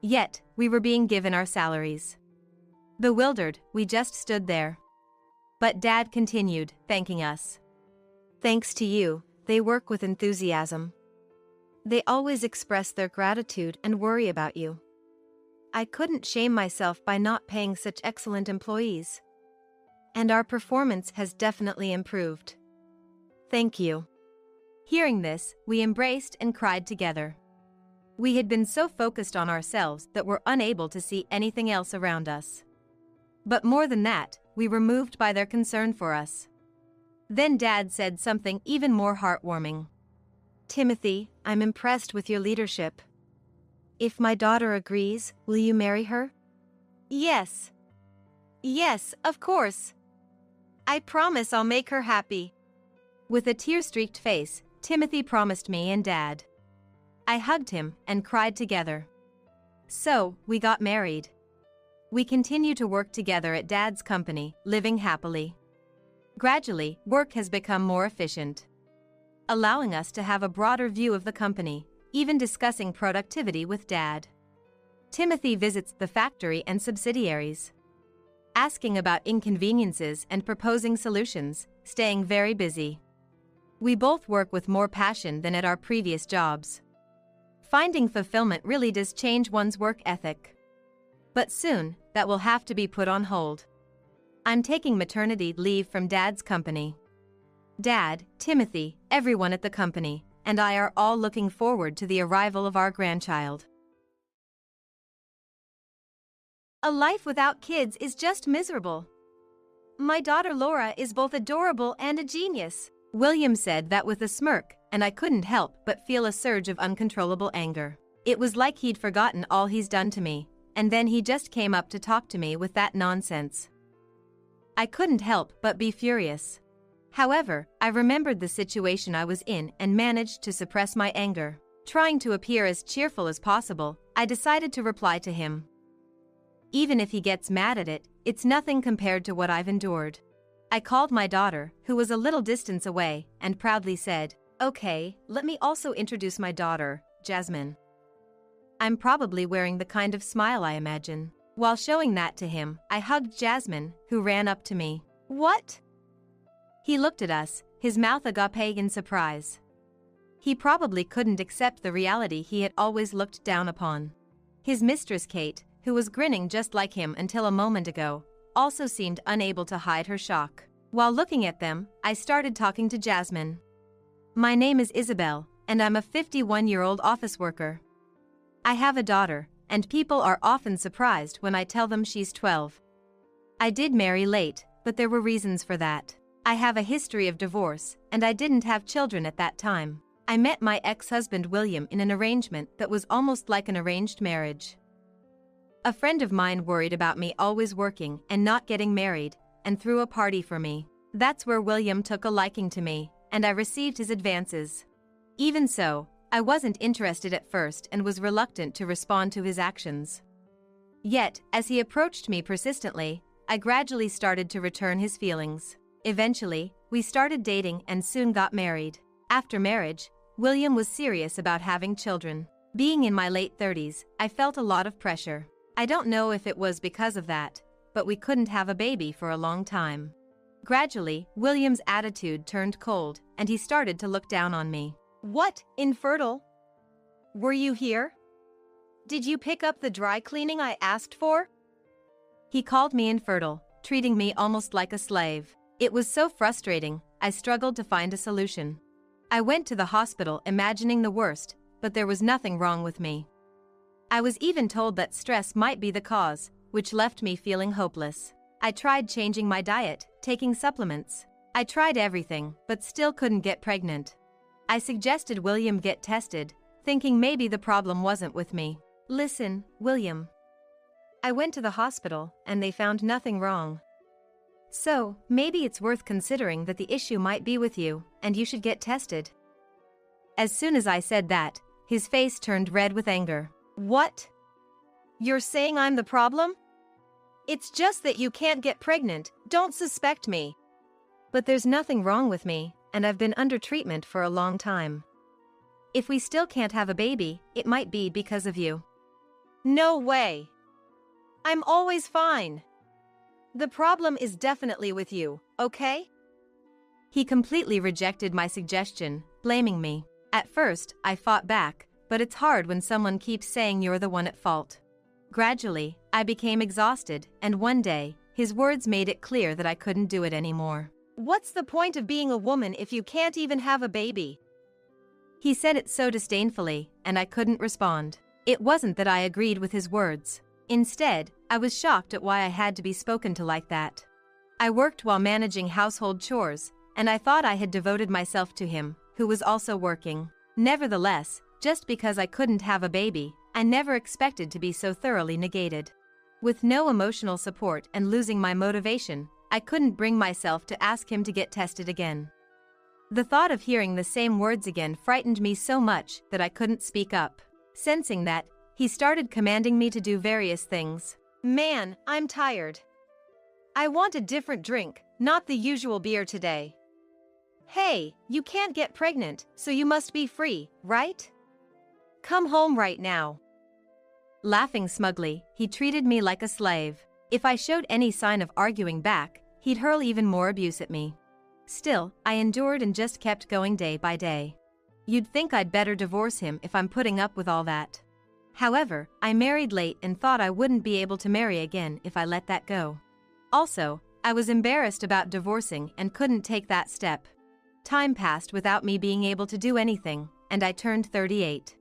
Speaker 1: Yet, we were being given our salaries. Bewildered, we just stood there. But Dad continued, thanking us. "Thanks to you, they work with enthusiasm. They always express their gratitude and worry about you. I couldn't shame myself by not paying such excellent employees. And our performance has definitely improved. Thank you." Hearing this, we embraced and cried together. We had been so focused on ourselves that we're unable to see anything else around us. But more than that, we were moved by their concern for us. Then Dad said something even more heartwarming. "Timothy, I'm impressed with your leadership. If my daughter agrees, will you marry her?" "Yes. Yes, of course. I promise I'll make her happy." With a tear-streaked face, Timothy promised me and Dad. I hugged him and cried together. So, we got married. We continue to work together at Dad's company, living happily. Gradually, work has become more efficient, allowing us to have a broader view of the company, even discussing productivity with Dad. Timothy visits the factory and subsidiaries, asking about inconveniences and proposing solutions, staying very busy. We both work with more passion than at our previous jobs. Finding fulfillment really does change one's work ethic. But soon, that will have to be put on hold. I'm taking maternity leave from Dad's company. Dad, Timothy, everyone at the company, and I are all looking forward to the arrival of our grandchild. A life without kids is just miserable. My daughter Laura is both adorable and a genius. William said that with a smirk, and I couldn't help but feel a surge of uncontrollable anger. It was like he'd forgotten all he's done to me, and then he just came up to talk to me with that nonsense. I couldn't help but be furious. However, I remembered the situation I was in and managed to suppress my anger. Trying to appear as cheerful as possible, I decided to reply to him. Even if he gets mad at it, it's nothing compared to what I've endured. I called my daughter, who was a little distance away, and proudly said, "Okay, let me also introduce my daughter, Jasmine." I'm probably wearing the kind of smile I imagine. While showing that to him, I hugged Jasmine, who ran up to me. "What?" He looked at us, his mouth agape in surprise. He probably couldn't accept the reality he had always looked down upon. His mistress Kate, who was grinning just like him until a moment ago, also seemed unable to hide her shock. While looking at them, I started talking to Jasmine. "My name is Isabel, and I'm a 51-year-old office worker. I have a daughter, and people are often surprised when I tell them she's 12. I did marry late, but there were reasons for that. I have a history of divorce, and I didn't have children at that time. I met my ex-husband William in an arrangement that was almost like an arranged marriage. A friend of mine worried about me always working and not getting married, and threw a party for me. That's where William took a liking to me, and I received his advances. Even so, I wasn't interested at first and was reluctant to respond to his actions. Yet, as he approached me persistently, I gradually started to return his feelings. Eventually, we started dating and soon got married. After marriage, William was serious about having children. Being in my late 30s, I felt a lot of pressure. I don't know if it was because of that, but we couldn't have a baby for a long time. Gradually, William's attitude turned cold, and he started to look down on me. "What, infertile? Were you here? Did you pick up the dry cleaning I asked for?" He called me infertile, treating me almost like a slave. It was so frustrating, I struggled to find a solution. I went to the hospital imagining the worst, but there was nothing wrong with me. I was even told that stress might be the cause, which left me feeling hopeless. I tried changing my diet, taking supplements. I tried everything, but still couldn't get pregnant. I suggested William get tested, thinking maybe the problem wasn't with me. "Listen, William. I went to the hospital, and they found nothing wrong. So, maybe it's worth considering that the issue might be with you, and you should get tested." As soon as I said that, his face turned red with anger. "What? You're saying I'm the problem? It's just that you can't get pregnant, don't suspect me." "But there's nothing wrong with me, and I've been under treatment for a long time. If we still can't have a baby, it might be because of you." "No way. I'm always fine. The problem is definitely with you, okay?" He completely rejected my suggestion, blaming me. At first, I fought back, but it's hard when someone keeps saying you're the one at fault. Gradually, I became exhausted, and one day, his words made it clear that I couldn't do it anymore. "What's the point of being a woman if you can't even have a baby?" He said it so disdainfully, and I couldn't respond. It wasn't that I agreed with his words. Instead, I was shocked at why I had to be spoken to like that. I worked while managing household chores, and I thought I had devoted myself to him, who was also working. Nevertheless, just because I couldn't have a baby, I never expected to be so thoroughly negated. With no emotional support and losing my motivation, I couldn't bring myself to ask him to get tested again. The thought of hearing the same words again frightened me so much that I couldn't speak up. Sensing that, he started commanding me to do various things. "Man, I'm tired. I want a different drink, not the usual beer today. Hey, you can't get pregnant, so you must be free, right? Come home right now." Laughing smugly, he treated me like a slave. If I showed any sign of arguing back, he'd hurl even more abuse at me. Still, I endured and just kept going day by day. You'd think I'd better divorce him if I'm putting up with all that. However, I married late and thought I wouldn't be able to marry again if I let that go. Also, I was embarrassed about divorcing and couldn't take that step. Time passed without me being able to do anything, and I turned 38.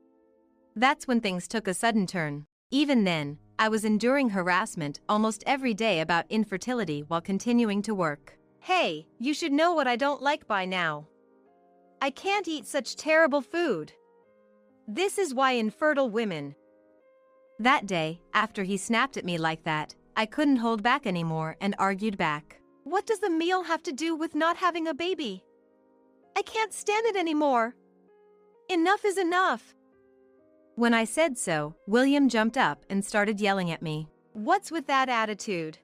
Speaker 1: That's when things took a sudden turn. Even then, I was enduring harassment almost every day about infertility while continuing to work. "Hey, you should know what I don't like by now. I can't eat such terrible food. This is why infertile women. That day, after he snapped at me like that, I couldn't hold back anymore and argued back. What does the meal have to do with not having a baby? I can't stand it anymore. Enough is enough. When I said so, William jumped up and started yelling at me. What's with that attitude?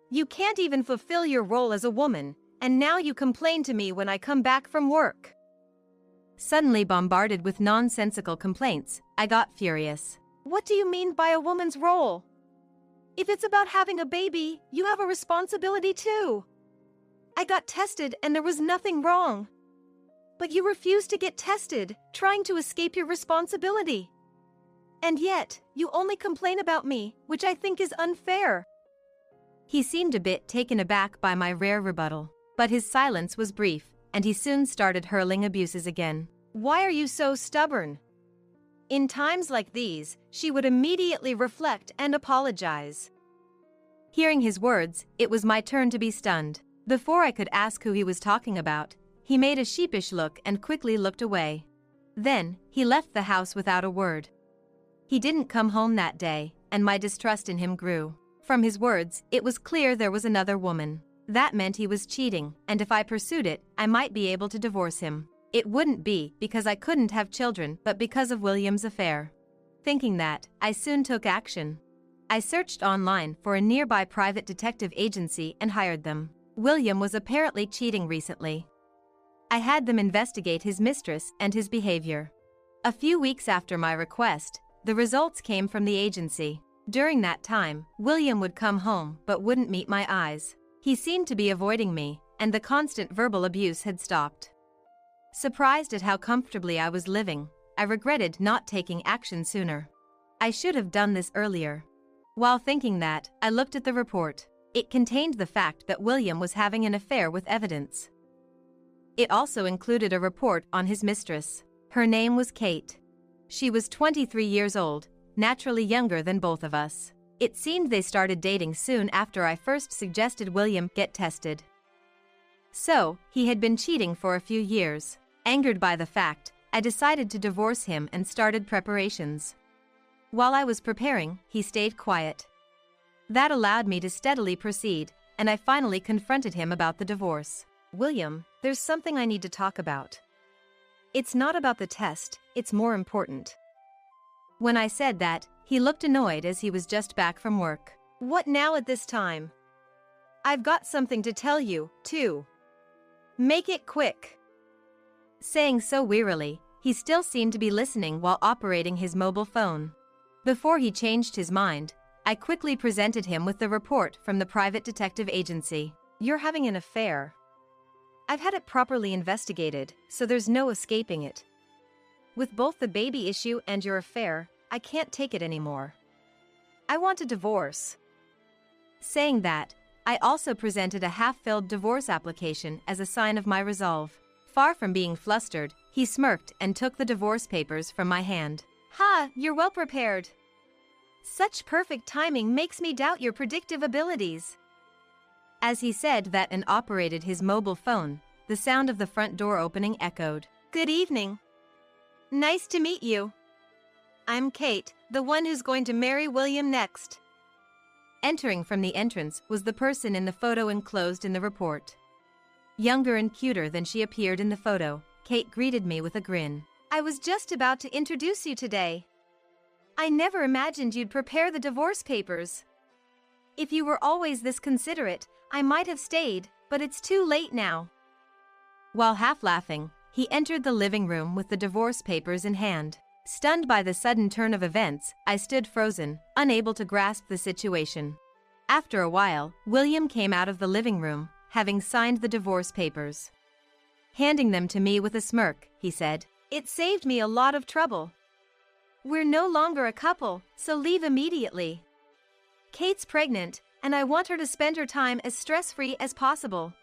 Speaker 1: You can't even fulfill your role as a woman, and now you complain to me when I come back from work. Suddenly bombarded with nonsensical complaints, I got furious. What do you mean by a woman's role? If it's about having a baby, you have a responsibility too. I got tested and there was nothing wrong. But you refused to get tested, trying to escape your responsibility. And yet, you only complain about me, which I think is unfair. He seemed a bit taken aback by my rare rebuttal, but his silence was brief, and he soon started hurling abuses again. Why are you so stubborn? In times like these, she would immediately reflect and apologize. Hearing his words, it was my turn to be stunned. Before I could ask who he was talking about, he made a sheepish look and quickly looked away. Then, he left the house without a word. He didn't come home that day, and my distrust in him grew. From his words, it was clear there was another woman. That meant he was cheating, and if I pursued it, I might be able to divorce him. It wouldn't be because I couldn't have children, but because of William's affair. Thinking that, I soon took action. I searched online for a nearby private detective agency and hired them. William was apparently cheating recently. I had them investigate his mistress and his behavior. A few weeks after my request, the results came from the agency. During that time, William would come home but wouldn't meet my eyes. He seemed to be avoiding me, and the constant verbal abuse had stopped. Surprised at how comfortably I was living, I regretted not taking action sooner. I should have done this earlier. While thinking that, I looked at the report. It contained the fact that William was having an affair with evidence. It also included a report on his mistress. Her name was Kate. She was 23 years old, naturally younger than both of us. It seemed they started dating soon after I first suggested William get tested. So, he had been cheating for a few years. Angered by the fact, I decided to divorce him and started preparations. While I was preparing, he stayed quiet. That allowed me to steadily proceed, and I finally confronted him about the divorce. William, there's something I need to talk about. It's not about the test, it's more important. When I said that, he looked annoyed as he was just back from work. What now at this time? I've got something to tell you, too. Make it quick. Saying so wearily, he still seemed to be listening while operating his mobile phone. Before he changed his mind, I quickly presented him with the report from the private detective agency. You're having an affair. I've had it properly investigated, so there's no escaping it. With both the baby issue and your affair, I can't take it anymore. I want a divorce. Saying that, I also presented a half-filled divorce application as a sign of my resolve. Far from being flustered, he smirked and took the divorce papers from my hand. Ha, you're well prepared. Such perfect timing makes me doubt your predictive abilities. As he said that and operated his mobile phone, the sound of the front door opening echoed. Good evening. Nice to meet you. I'm Kate, the one who's going to marry William next. Entering from the entrance was the person in the photo enclosed in the report. Younger and cuter than she appeared in the photo, Kate greeted me with a grin. I was just about to introduce you today. I never imagined you'd prepare the divorce papers. If you were always this considerate, I might have stayed, but it's too late now. While half laughing, he entered the living room with the divorce papers in hand. Stunned by the sudden turn of events, I stood frozen, unable to grasp the situation. After a while, William came out of the living room, having signed the divorce papers. Handing them to me with a smirk, he said, "It saved me a lot of trouble. We're no longer a couple, so leave immediately. Kate's pregnant, and I want her to spend her time as stress-free as possible."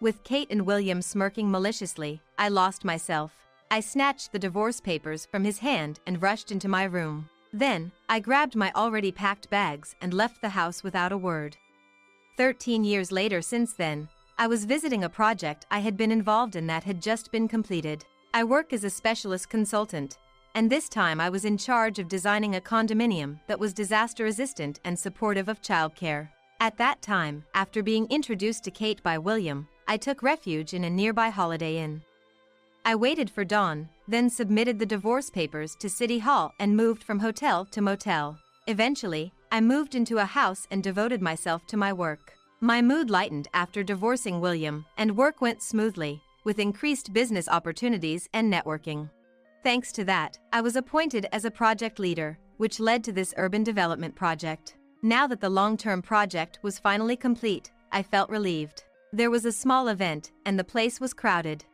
Speaker 1: With Kate and William smirking maliciously, I lost myself. I snatched the divorce papers from his hand and rushed into my room. Then, I grabbed my already packed bags and left the house without a word. 13 years later since then, I was visiting a project I had been involved in that had just been completed. I work as a specialist consultant, and this time I was in charge of designing a condominium that was disaster-resistant and supportive of childcare. At that time, after being introduced to Kate by William, I took refuge in a nearby Holiday Inn. I waited for dawn, then submitted the divorce papers to City Hall and moved from hotel to motel. Eventually, I moved into a house and devoted myself to my work. My mood lightened after divorcing William, and work went smoothly, with increased business opportunities and networking. Thanks to that, I was appointed as a project leader, which led to this urban development project. Now that the long-term project was finally complete, I felt relieved. There was a small event, and the place was crowded.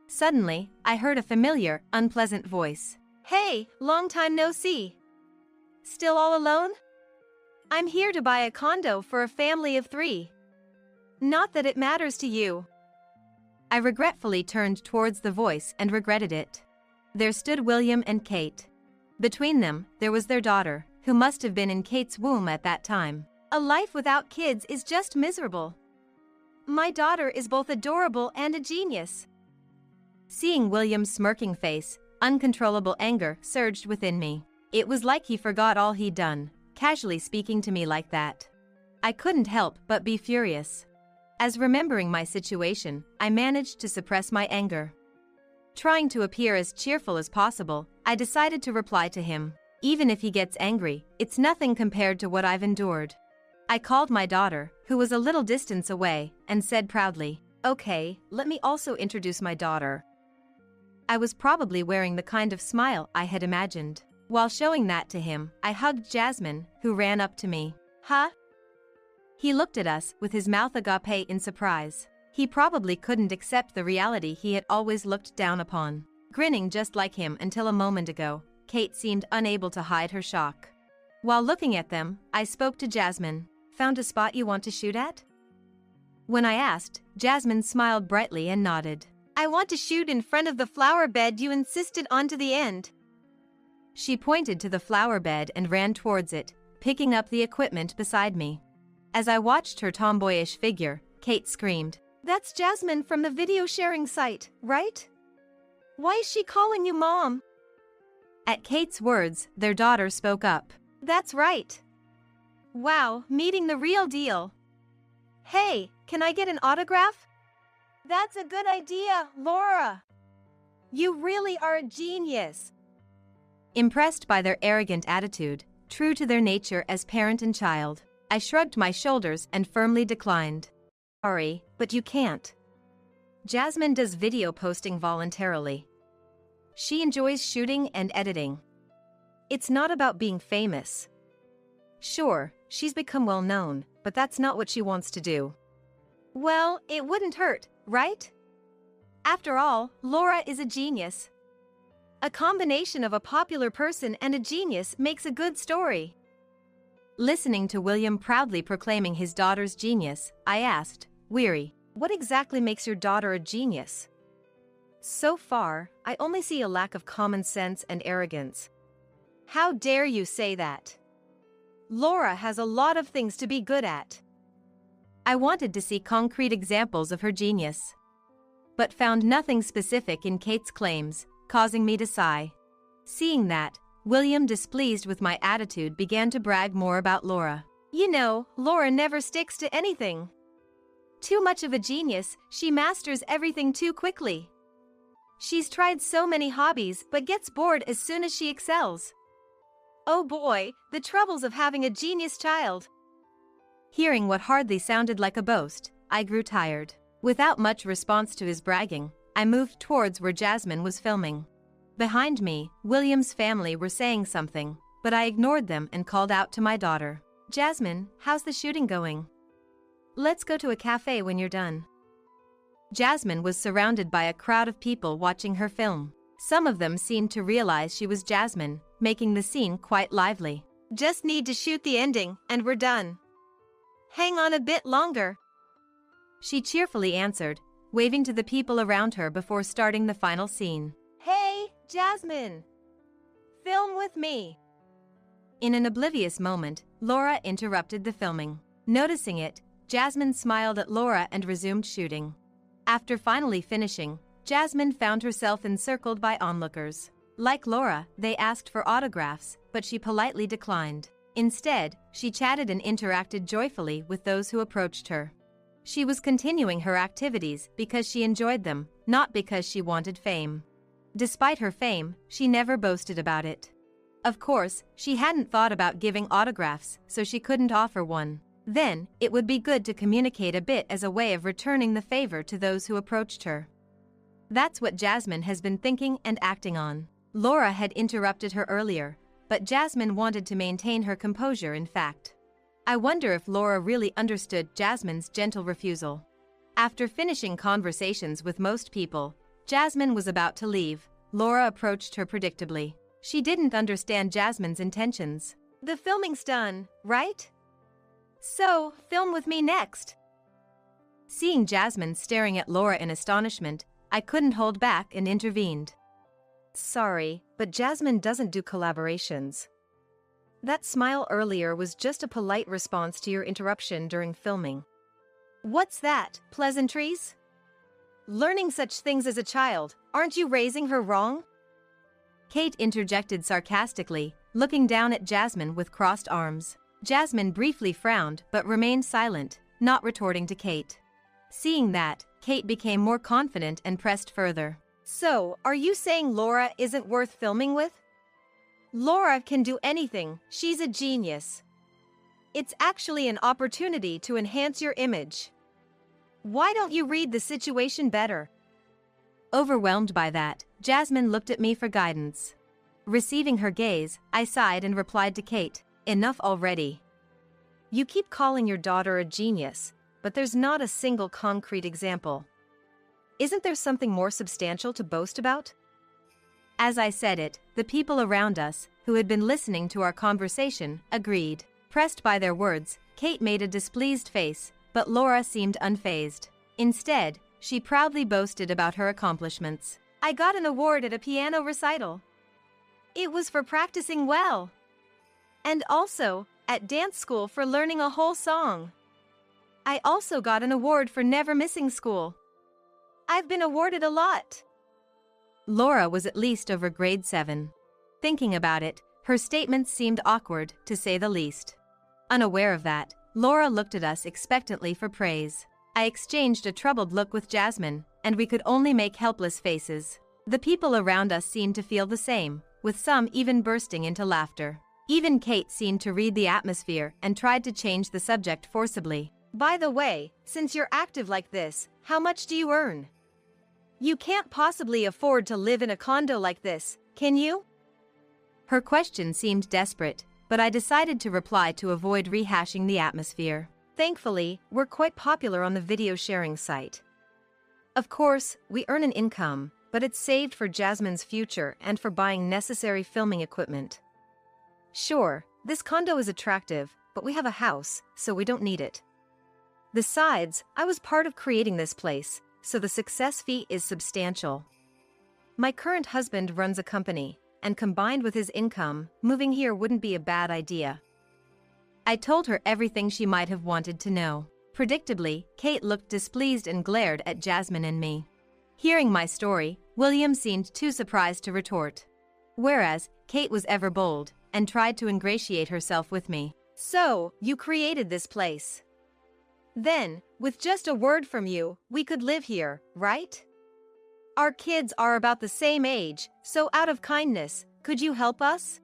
Speaker 1: Suddenly, I heard a familiar, unpleasant voice. "Hey, long time no see. Still all alone? I'm here to buy a condo for a family of 3. Not that it matters to you." I regretfully turned towards the voice and regretted it. There stood William and Kate. Between them, there was their daughter, who must have been in Kate's womb at that time. A life without kids is just miserable. My daughter is both adorable and a genius. Seeing William's smirking face, uncontrollable anger surged within me. It was like he forgot all he'd done, casually speaking to me like that. I couldn't help but be furious. As remembering my situation, I managed to suppress my anger. Trying to appear as cheerful as possible, I decided to reply to him. Even if he gets angry, it's nothing compared to what I've endured. I called my daughter, who was a little distance away, and said proudly, "Okay, let me also introduce my daughter." I was probably wearing the kind of smile I had imagined. While showing that to him, I hugged Jasmine, who ran up to me. "Huh?" He looked at us with his mouth agape in surprise. He probably couldn't accept the reality he had always looked down upon. Grinning just like him until a moment ago, Kate seemed unable to hide her shock. While looking at them, I spoke to Jasmine. "Found a spot you want to shoot at?" When I asked, Jasmine smiled brightly and nodded. "I want to shoot in front of the flower bed you insisted on to the end." She pointed to the flower bed and ran towards it, picking up the equipment beside me. As I watched her tomboyish figure, Kate screamed, "That's Jasmine from the video sharing site, right? Why is she calling you Mom?" At Kate's words, their daughter spoke up. "That's right. Wow, meeting the real deal. Hey, can I get an autograph?" "That's a good idea, Laura. You really are a genius." Impressed by their arrogant attitude, true to their nature as parent and child, I shrugged my shoulders and firmly declined. "Sorry, but you can't. Jasmine does video posting voluntarily. She enjoys shooting and editing. It's not about being famous. Sure, she's become well known, but that's not what she wants to do." "Well, it wouldn't hurt, right? After all, Laura is a genius. A combination of a popular person and a genius makes a good story." Listening to William proudly proclaiming his daughter's genius, I asked, weary, "What exactly makes your daughter a genius?" "So far, I only see a lack of common sense and arrogance." "How dare you say that? Laura has a lot of things to be good at." I wanted to see concrete examples of her genius, but found nothing specific in Kate's claims, causing me to sigh. Seeing that, William, displeased with my attitude, began to brag more about Laura. "You know, Laura never sticks to anything. Too much of a genius, she masters everything too quickly. She's tried so many hobbies but gets bored as soon as she excels. Oh boy, the troubles of having a genius child." Hearing what hardly sounded like a boast, I grew tired. Without much response to his bragging, I moved towards where Jasmine was filming. Behind me, William's family were saying something, but I ignored them and called out to my daughter. "Jasmine, how's the shooting going? Let's go to a cafe when you're done." Jasmine was surrounded by a crowd of people watching her film. Some of them seemed to realize she was Jasmine, making the scene quite lively. "Just need to shoot the ending, and we're done. Hang on a bit longer," she cheerfully answered, waving to the people around her before starting the final scene. "Hey, Jasmine! Film with me!" In an oblivious moment, Laura interrupted the filming. Noticing it, Jasmine smiled at Laura and resumed shooting. After finally finishing, Jasmine found herself encircled by onlookers. Like Laura, they asked for autographs, but she politely declined. Instead, she chatted and interacted joyfully with those who approached her. She was continuing her activities because she enjoyed them, not because she wanted fame. Despite her fame, she never boasted about it. Of course, she hadn't thought about giving autographs, so she couldn't offer one. Then, it would be good to communicate a bit as a way of returning the favor to those who approached her. That's what Jasmine has been thinking and acting on. Laura had interrupted her earlier, but Jasmine wanted to maintain her composure in fact. I wonder if Laura really understood Jasmine's gentle refusal. After finishing conversations with most people, Jasmine was about to leave. Laura approached her predictably. She didn't understand Jasmine's intentions. "The filming's done, right? So, film with me next." Seeing Jasmine staring at Laura in astonishment, I couldn't hold back and intervened. "Sorry, but Jasmine doesn't do collaborations. That smile earlier was just a polite response to your interruption during filming." "What's that, pleasantries? Learning such things as a child, aren't you raising her wrong?" Kate interjected sarcastically, looking down at Jasmine with crossed arms. Jasmine briefly frowned but remained silent, not retorting to Kate. Seeing that, Kate became more confident and pressed further. "So, are you saying Laura isn't worth filming with? Laura can do anything, she's a genius. It's actually an opportunity to enhance your image. Why don't you read the situation better?" Overwhelmed by that, Jasmine looked at me for guidance. Receiving her gaze, I sighed and replied to Kate, "Enough already. You keep calling your daughter a genius, but there's not a single concrete example. Isn't there something more substantial to boast about?" As I said it, the people around us, who had been listening to our conversation, agreed. Pressed by their words, Kate made a displeased face, but Laura seemed unfazed. Instead, she proudly boasted about her accomplishments. "I got an award at a piano recital. It was for practicing well. And also, at dance school for learning a whole song. I also got an award for never missing school. I've been awarded a lot." Laura was at least over grade 7. Thinking about it, her statements seemed awkward, to say the least. Unaware of that, Laura looked at us expectantly for praise. I exchanged a troubled look with Jasmine, and we could only make helpless faces. The people around us seemed to feel the same, with some even bursting into laughter. Even Kate seemed to read the atmosphere and tried to change the subject forcibly. "By the way, since you're active like this, how much do you earn? You can't possibly afford to live in a condo like this, can you?" Her question seemed desperate, but I decided to reply to avoid rehashing the atmosphere. "Thankfully, we're quite popular on the video sharing site. Of course, we earn an income, but it's saved for Jasmine's future and for buying necessary filming equipment. Sure, this condo is attractive, but we have a house, so we don't need it. Besides, I was part of creating this place, so the success fee is substantial. My current husband runs a company, and combined with his income, moving here wouldn't be a bad idea." I told her everything she might have wanted to know. Predictably, Kate looked displeased and glared at Jasmine and me. Hearing my story, William seemed too surprised to retort. Whereas, Kate was ever bold, and tried to ingratiate herself with me. "So, you created this place. Then, with just a word from you, we could live here, right? Our kids are about the same age, so out of kindness, could you help us?"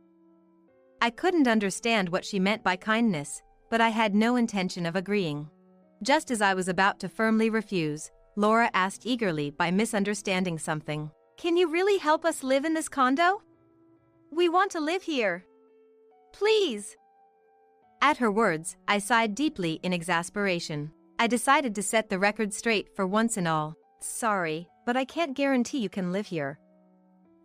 Speaker 1: I couldn't understand what she meant by kindness, but I had no intention of agreeing. Just as I was about to firmly refuse, Laura asked eagerly by misunderstanding something. "Can you really help us live in this condo? We want to live here. Please." At her words, I sighed deeply in exasperation. I decided to set the record straight for once and all. "Sorry, but I can't guarantee you can live here.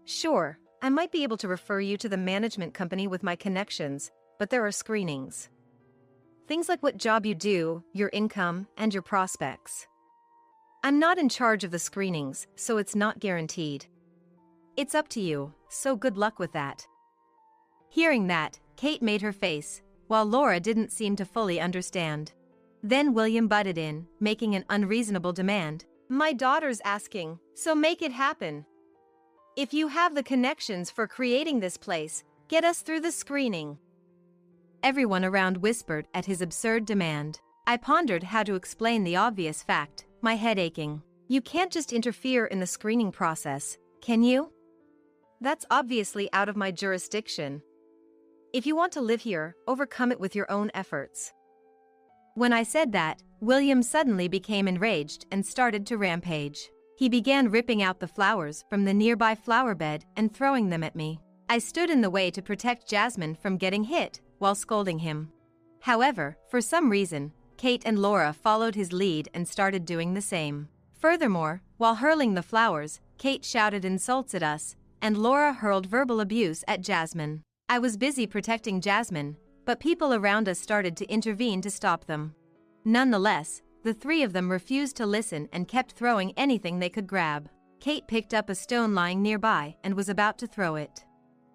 Speaker 1: Sure, I might be able to refer you to the management company with my connections, but there are screenings. Things like what job you do, your income, and your prospects. I'm not in charge of the screenings, so it's not guaranteed. It's up to you, so good luck with that." Hearing that, Kate made her face, while Laura didn't seem to fully understand. Then William butted in, making an unreasonable demand. "My daughter's asking, so make it happen. If you have the connections for creating this place, get us through the screening." Everyone around whispered at his absurd demand. I pondered how to explain the obvious fact, my head aching. "You can't just interfere in the screening process, can you? That's obviously out of my jurisdiction. If you want to live here, overcome it with your own efforts." When I said that, William suddenly became enraged and started to rampage. He began ripping out the flowers from the nearby flower bed and throwing them at me. I stood in the way to protect Jasmine from getting hit while scolding him. However, for some reason, Kate and Laura followed his lead and started doing the same. Furthermore, while hurling the flowers, Kate shouted insults at us, and Laura hurled verbal abuse at Jasmine. I was busy protecting Jasmine, but people around us started to intervene to stop them. Nonetheless, the three of them refused to listen and kept throwing anything they could grab. Kate picked up a stone lying nearby and was about to throw it.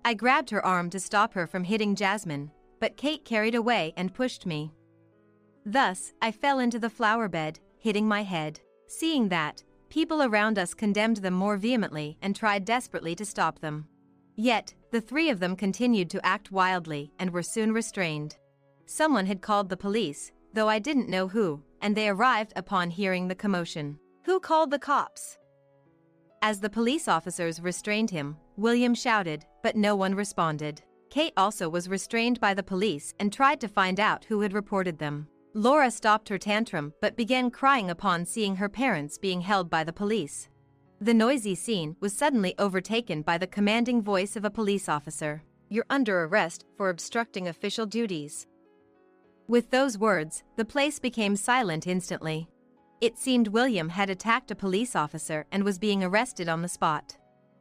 Speaker 1: I grabbed her arm to stop her from hitting Jasmine, but Kate carried away and pushed me. Thus, I fell into the flower bed, hitting my head. Seeing that, people around us condemned them more vehemently and tried desperately to stop them. Yet, the three of them continued to act wildly and were soon restrained. Someone had called the police, though I didn't know who, and they arrived upon hearing the commotion. "Who called the cops?" As the police officers restrained him, William shouted, but no one responded. Kate also was restrained by the police and tried to find out who had reported them. Laura stopped her tantrum but began crying upon seeing her parents being held by the police. The noisy scene was suddenly overtaken by the commanding voice of a police officer. "You're under arrest for obstructing official duties." With those words, the place became silent instantly. It seemed William had attacked a police officer and was being arrested on the spot.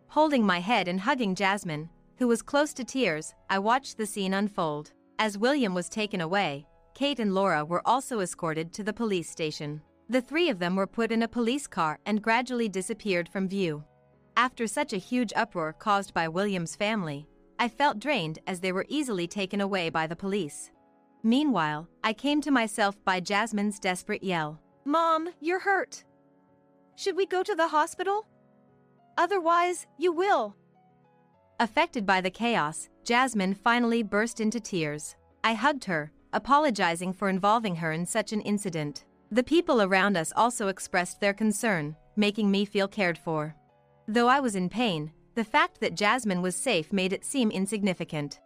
Speaker 1: Holding my head and hugging Jasmine, who was close to tears, I watched the scene unfold. As William was taken away, Kate and Laura were also escorted to the police station. The three of them were put in a police car and gradually disappeared from view. After such a huge uproar caused by William's family, I felt drained as they were easily taken away by the police. Meanwhile, I came to myself by Jasmine's desperate yell. "Mom, you're hurt. Should we go to the hospital? Otherwise, you will." Affected by the chaos, Jasmine finally burst into tears. I hugged her, apologizing for involving her in such an incident. The people around us also expressed their concern, making me feel cared for. Though I was in pain, the fact that Jasmine was safe made it seem insignificant.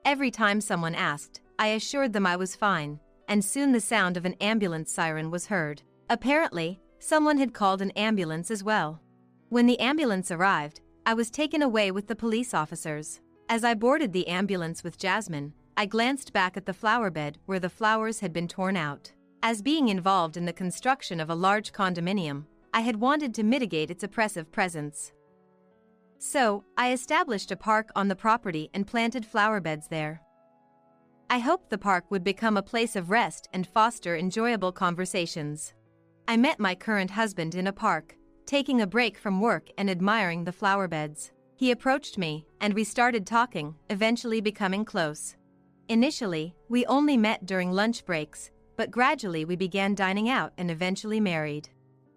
Speaker 1: Every time someone asked, I assured them I was fine, and soon the sound of an ambulance siren was heard. Apparently, someone had called an ambulance as well. When the ambulance arrived, I was taken away with the police officers. As I boarded the ambulance with Jasmine, I glanced back at the flower bed where the flowers had been torn out. As being involved in the construction of a large condominium, I had wanted to mitigate its oppressive presence. So, I established a park on the property and planted flower beds there. I hoped the park would become a place of rest and foster enjoyable conversations. I met my current husband in a park, taking a break from work and admiring the flower beds. He approached me, and we started talking, eventually becoming close. Initially, we only met during lunch breaks, but gradually we began dining out and eventually married.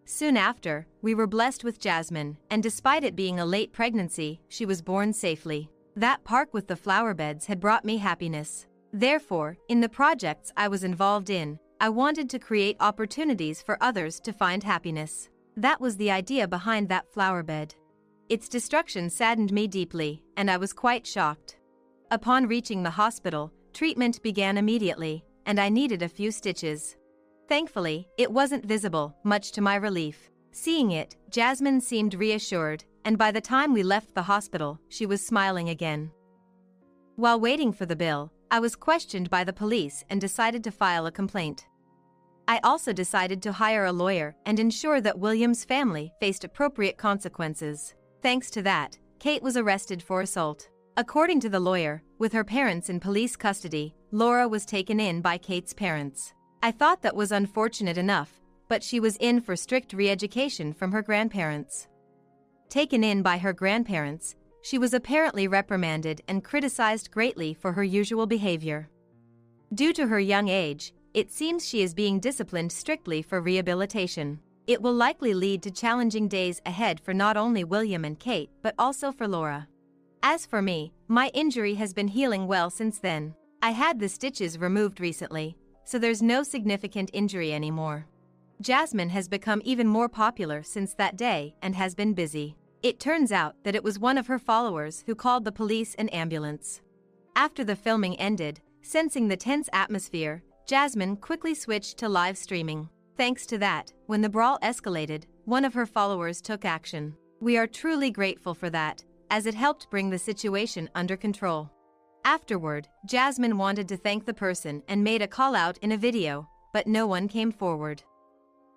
Speaker 1: Soon after, we were blessed with Jasmine, and despite it being a late pregnancy, she was born safely. That park with the flower beds had brought me happiness. Therefore, in the projects I was involved in, I wanted to create opportunities for others to find happiness. That was the idea behind that flower bed. Its destruction saddened me deeply, and I was quite shocked. Upon reaching the hospital, treatment began immediately, and I needed a few stitches. Thankfully, it wasn't visible, much to my relief. Seeing it, Jasmine seemed reassured, and by the time we left the hospital, she was smiling again. While waiting for the bill, I was questioned by the police and decided to file a complaint. I also decided to hire a lawyer and ensure that William's family faced appropriate consequences. Thanks to that, Kate was arrested for assault. According to the lawyer, with her parents in police custody, Laura was taken in by Kate's parents. I thought that was unfortunate enough, but she was in for strict re-education from her grandparents. Taken in by her grandparents, she was apparently reprimanded and criticized greatly for her usual behavior. Due to her young age, It seems she is being disciplined strictly for rehabilitation. It will likely lead to challenging days ahead for not only William and Kate but also for Laura. As for me, my injury has been healing well since then. I had the stitches removed recently, so there's no significant injury anymore. Jasmine has become even more popular since that day and has been busy. It turns out that it was one of her followers who called the police and ambulance. After the filming ended, sensing the tense atmosphere, Jasmine quickly switched to live streaming. Thanks to that, when the brawl escalated, one of her followers took action. We are truly grateful for that, as it helped bring the situation under control. Afterward, Jasmine wanted to thank the person and made a call out in a video, but no one came forward.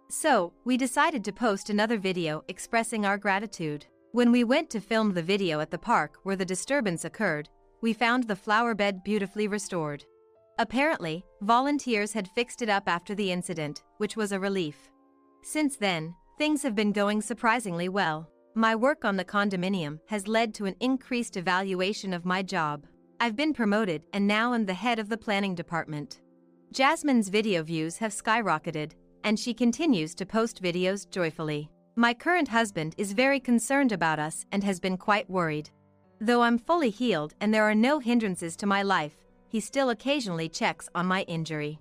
Speaker 1: So, we decided to post another video expressing our gratitude. When we went to film the video at the park where the disturbance occurred, we found the flower bed beautifully restored. Apparently, volunteers had fixed it up after the incident, which was a relief. Since then, things have been going surprisingly well. My work on the condominium has led to an increased evaluation of my job. I've been promoted and now am the head of the planning department. Jasmine's video views have skyrocketed, and she continues to post videos joyfully. My current husband is very concerned about us and has been quite worried. Though I'm fully healed and there are no hindrances to my life, he still occasionally checks on my injury.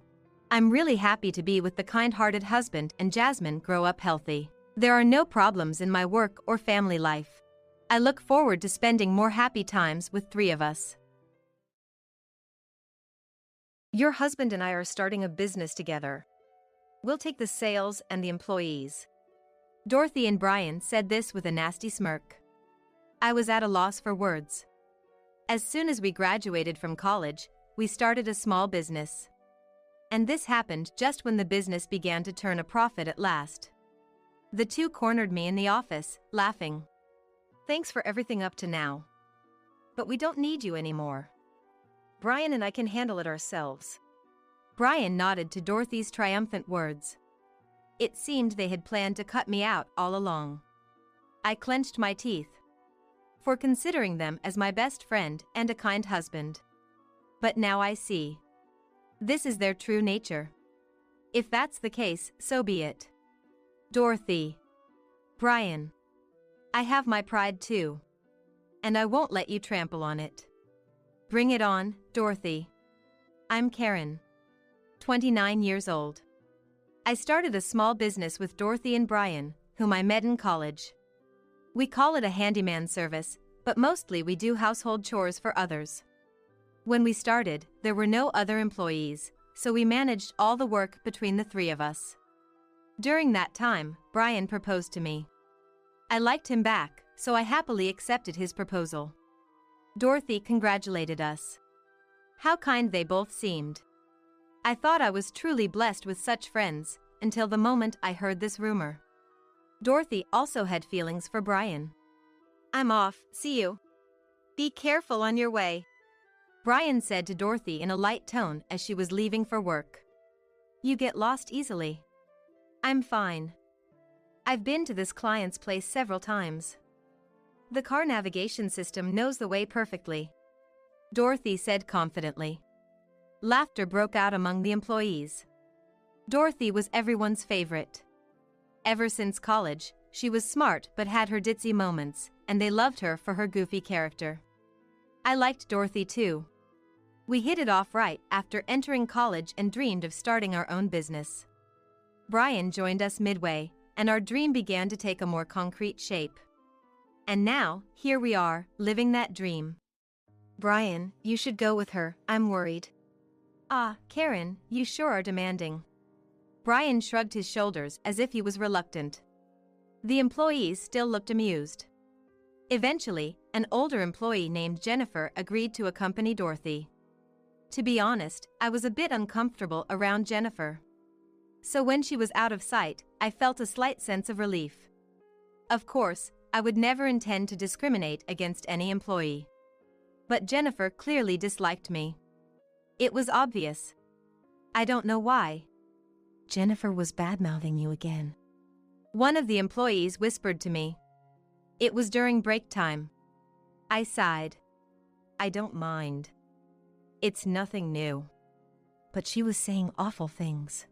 Speaker 1: I'm really happy to be with the kind-hearted husband and Jasmine grow up healthy. There are no problems in my work or family life. I look forward to spending more happy times with three of us. Your husband and I are starting a business together. We'll take the sales and the employees. Dorothy and Brian said this with a nasty smirk. I was at a loss for words. As soon as we graduated from college, we started a small business. And this happened just when the business began to turn a profit at last. The two cornered me in the office, laughing. Thanks for everything up to now. But we don't need you anymore. Brian and I can handle it ourselves. Brian nodded to Dorothy's triumphant words. It seemed they had planned to cut me out all along. I clenched my teeth. For considering them as my best friend and a kind husband. But now I see. This is their true nature. If that's the case, so be it. Dorothy. Brian. I have my pride too. And I won't let you trample on it. Bring it on, Dorothy. I'm Karen. 29 years old. I started a small business with Dorothy and Brian, whom I met in college. We call it a handyman service, but mostly we do household chores for others. When we started, there were no other employees, so we managed all the work between the three of us. During that time, Brian proposed to me. I liked him back, so I happily accepted his proposal. Dorothy congratulated us. How kind they both seemed. I thought I was truly blessed with such friends, until the moment I heard this rumor. Dorothy also had feelings for Brian. I'm off, see you. Be careful on your way. Brian said to Dorothy in a light tone as she was leaving for work. You get lost easily. I'm fine. I've been to this client's place several times. The car navigation system knows the way perfectly. Dorothy said confidently. Laughter broke out among the employees. Dorothy was everyone's favorite. Ever since college, she was smart but had her ditzy moments, and they loved her for her goofy character. I liked Dorothy too. We hit it off right after entering college and dreamed of starting our own business. Brian joined us midway, and our dream began to take a more concrete shape. And now, here we are, living that dream. Brian, you should go with her, I'm worried. Ah, Karen, you sure are demanding. Brian shrugged his shoulders as if he was reluctant. The employees still looked amused. Eventually, an older employee named Jennifer agreed to accompany Dorothy. To be honest, I was a bit uncomfortable around Jennifer. So when she was out of sight, I felt a slight sense of relief. Of course, I would never intend to discriminate against any employee. But Jennifer clearly disliked me. It was obvious. I don't know why. Jennifer was bad-mouthing you again. One of the employees whispered to me. It was during break time. I sighed. I don't mind. It's nothing new. but she was saying awful things.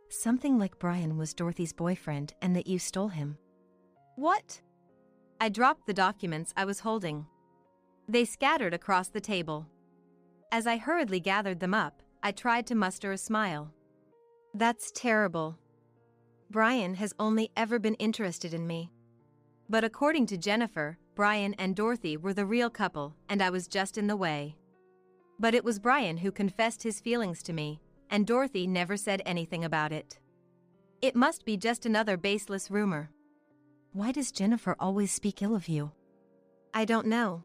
Speaker 1: Something like Brian was Dorothy's boyfriend and that you stole him. What? I dropped the documents I was holding. They scattered across the table. As I hurriedly gathered them up, I tried to muster a smile. That's terrible. Brian has only ever been interested in me. But according to Jennifer, Brian and Dorothy were the real couple, and I was just in the way. But it was Brian who confessed his feelings to me, and Dorothy never said anything about it. It must be just another baseless rumor. Why does Jennifer always speak ill of you? I don't know.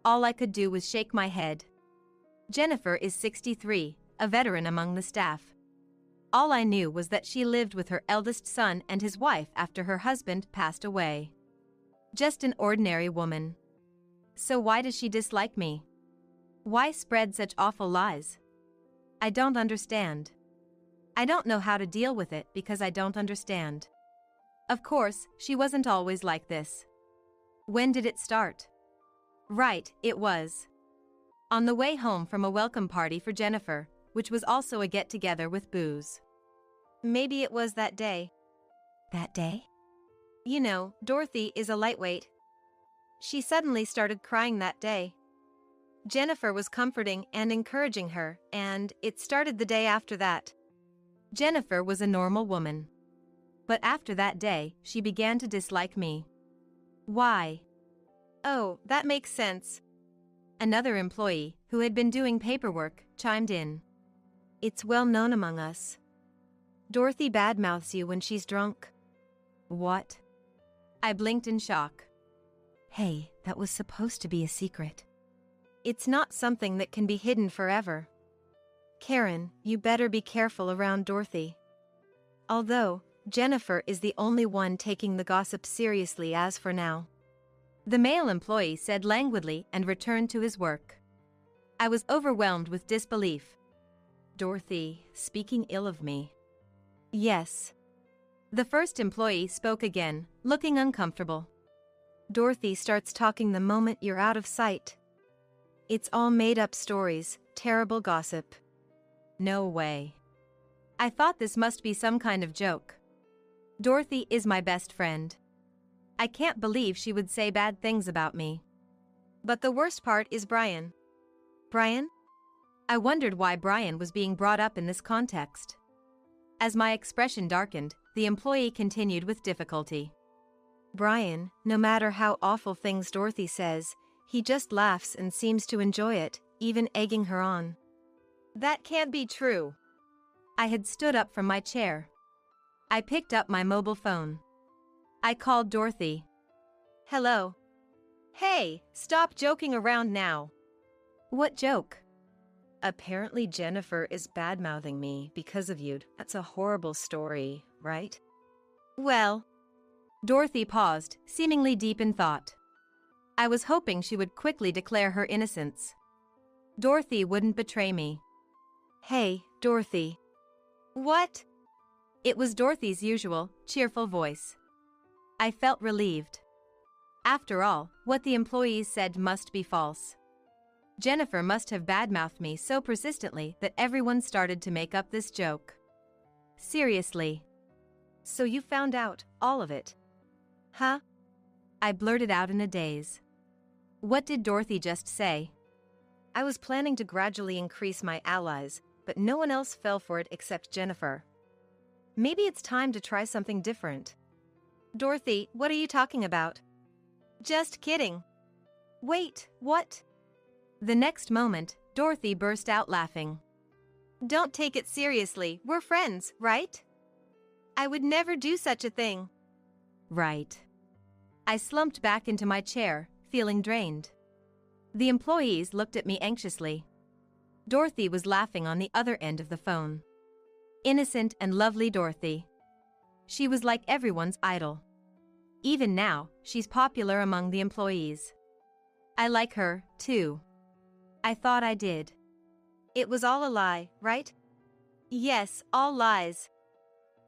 Speaker 1: All I could do was shake my head. Jennifer is 63, a veteran among the staff. All I knew was that she lived with her eldest son and his wife after her husband passed away. Just an ordinary woman. So why does she dislike me? Why spread such awful lies? I don't understand. I don't know how to deal with it because I don't understand. Of course, she wasn't always like this. When did it start? Right, it was. On the way home from a welcome party for Jennifer, which was also a get-together with booze. Maybe it was that day. That day? You know, Dorothy is a lightweight. She suddenly started crying that day. Jennifer was comforting and encouraging her, and it started the day after that. Jennifer was a normal woman. But after that day, she began to dislike me. Why? Oh, that makes sense. Another employee, who had been doing paperwork, chimed in. It's well known among us. Dorothy badmouths you when she's drunk. What? I blinked in shock. Hey, that was supposed to be a secret. It's not something that can be hidden forever. Karen, you better be careful around Dorothy. Although, Jennifer is the only one taking the gossip seriously as for now. The male employee said languidly and returned to his work. I was overwhelmed with disbelief. Dorothy, speaking ill of me. Yes. The first employee spoke again, looking uncomfortable. Dorothy starts talking the moment you're out of sight. It's all made-up stories, terrible gossip. No way. I thought this must be some kind of joke. Dorothy is my best friend. I can't believe she would say bad things about me. But the worst part is Brian. Brian? I wondered why Brian was being brought up in this context. As my expression darkened, the employee continued with difficulty. Brian, no matter how awful things Dorothy says, he just laughs and seems to enjoy it, even egging her on. That can't be true. I had stood up from my chair. I picked up my mobile phone. I called Dorothy. Hello. Hey, stop joking around now. What joke? Apparently Jennifer is badmouthing me because of you. That's a horrible story, right? Well. Dorothy paused, seemingly deep in thought. I was hoping she would quickly declare her innocence. Dorothy wouldn't betray me. Hey, Dorothy. What? It was Dorothy's usual, cheerful voice. I felt relieved. After all, what the employees said must be false. Jennifer must have badmouthed me so persistently that everyone started to make up this joke. Seriously. So you found out all of it? Huh? I blurted out in a daze. What did Dorothy just say? I was planning to gradually increase my allies, but no one else fell for it except Jennifer. Maybe it's time to try something different. Dorothy, what are you talking about? Just kidding. Wait, what? The next moment, Dorothy burst out laughing. Don't take it seriously, we're friends, right? I would never do such a thing. Right. I slumped back into my chair, feeling drained. The employees looked at me anxiously. Dorothy was laughing on the other end of the phone. Innocent and lovely Dorothy. She was like everyone's idol. Even now, she's popular among the employees. I like her, too. I thought I did. It was all a lie, right? Yes, all lies.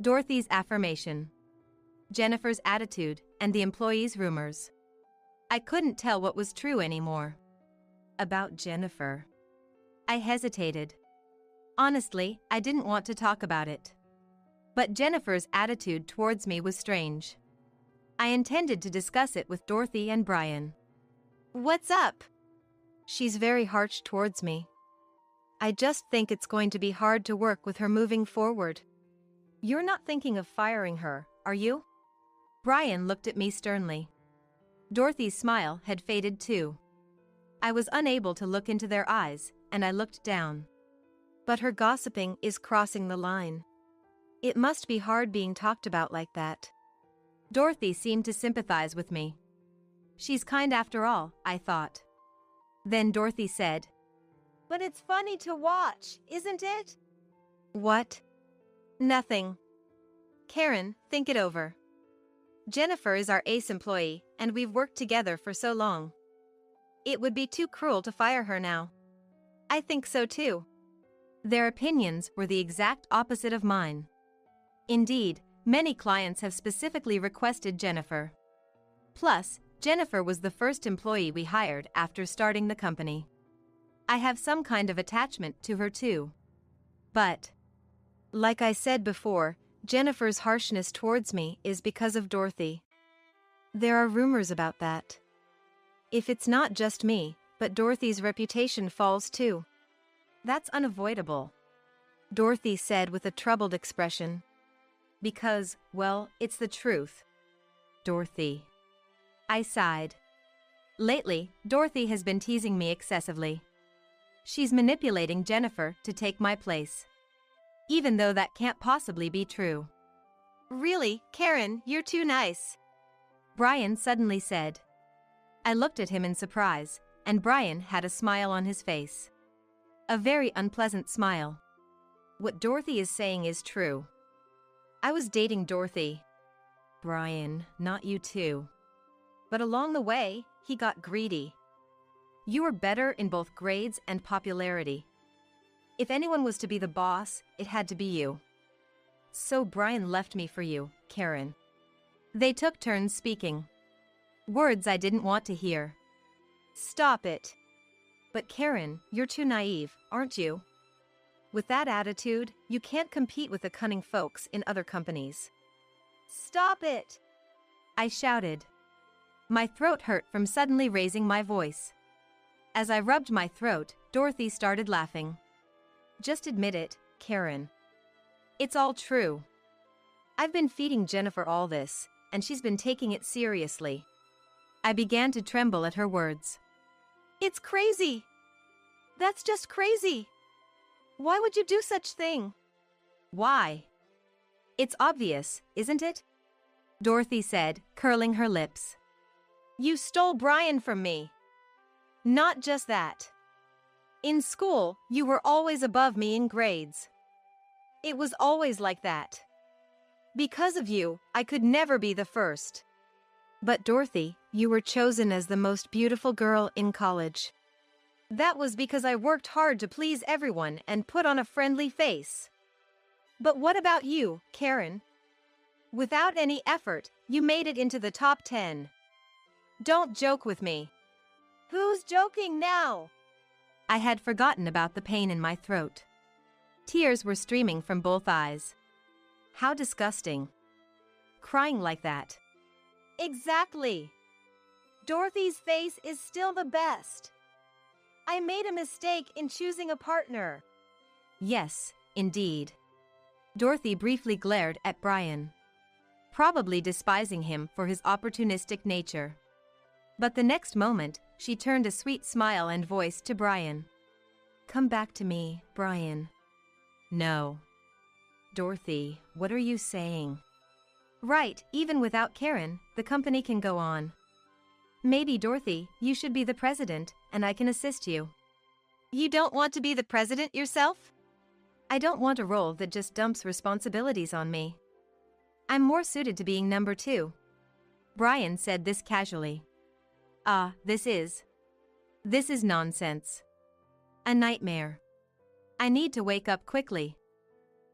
Speaker 1: Dorothy's affirmation. Jennifer's attitude, and the employees' rumors. I couldn't tell what was true anymore. About Jennifer. I hesitated. Honestly, I didn't want to talk about it. But Jennifer's attitude towards me was strange. I intended to discuss it with Dorothy and Brian. What's up? She's very harsh towards me. I just think it's going to be hard to work with her moving forward. You're not thinking of firing her, are you? Brian looked at me sternly. Dorothy's smile had faded too. I was unable to look into their eyes, and I looked down. But her gossiping is crossing the line. It must be hard being talked about like that. Dorothy seemed to sympathize with me. She's kind after all, I thought. Then Dorothy said, "But it's funny to watch, isn't it?" What? Nothing. Karen, think it over. Jennifer is our ace employee, and we've worked together for so long. It would be too cruel to fire her now. I think so too. Their opinions were the exact opposite of mine. Indeed, many clients have specifically requested Jennifer. Plus, Jennifer was the first employee we hired after starting the company. I have some kind of attachment to her too. But, like I said before, Jennifer's harshness towards me is because of Dorothy. There are rumors about that. If it's not just me, but Dorothy's reputation falls too. That's unavoidable, Dorothy said with a troubled expression. Because, well, it's the truth. Dorothy. I sighed. Lately, Dorothy has been teasing me excessively. She's manipulating Jennifer to take my place. Even though that can't possibly be true. Really, Karen, you're too nice, Brian suddenly said. I looked at him in surprise, and Brian had a smile on his face. A very unpleasant smile. What Dorothy is saying is true. I was dating Dorothy. Brian, not you too. But along the way, he got greedy. You were better in both grades and popularity. If anyone was to be the boss, it had to be you. So Brian left me for you, Karen. They took turns speaking. Words I didn't want to hear. Stop it. But Karen, you're too naive, aren't you? With that attitude, you can't compete with the cunning folks in other companies. Stop it! I shouted. My throat hurt from suddenly raising my voice. As I rubbed my throat, Dorothy started laughing. Just admit it, Karen. It's all true. I've been feeding Jennifer all this, and she's been taking it seriously. I began to tremble at her words. It's crazy. That's just crazy. Why would you do such thing? Why? It's obvious, isn't it? Dorothy said, curling her lips. You stole Brian from me. Not just that. In school, you were always above me in grades. It was always like that. Because of you, I could never be the first. But Dorothy, you were chosen as the most beautiful girl in college. That was because I worked hard to please everyone and put on a friendly face. But what about you, Karen? Without any effort, you made it into the top 10. Don't joke with me. Who's joking now? I had forgotten about the pain in my throat. Tears were streaming from both eyes. How disgusting. Crying like that. Exactly. Dorothy's face is still the best. I made a mistake in choosing a partner. Yes, indeed. Dorothy briefly glared at Brian, probably despising him for his opportunistic nature. But the next moment, she turned a sweet smile and voice to Brian. Come back to me, Brian. No. Dorothy, what are you saying? Right, even without Karen, the company can go on. Maybe, Dorothy, you should be the president, and I can assist you. You don't want to be the president yourself? I don't want a role that just dumps responsibilities on me. I'm more suited to being number 2. Brian said this casually. This is nonsense. A nightmare. I need to wake up quickly.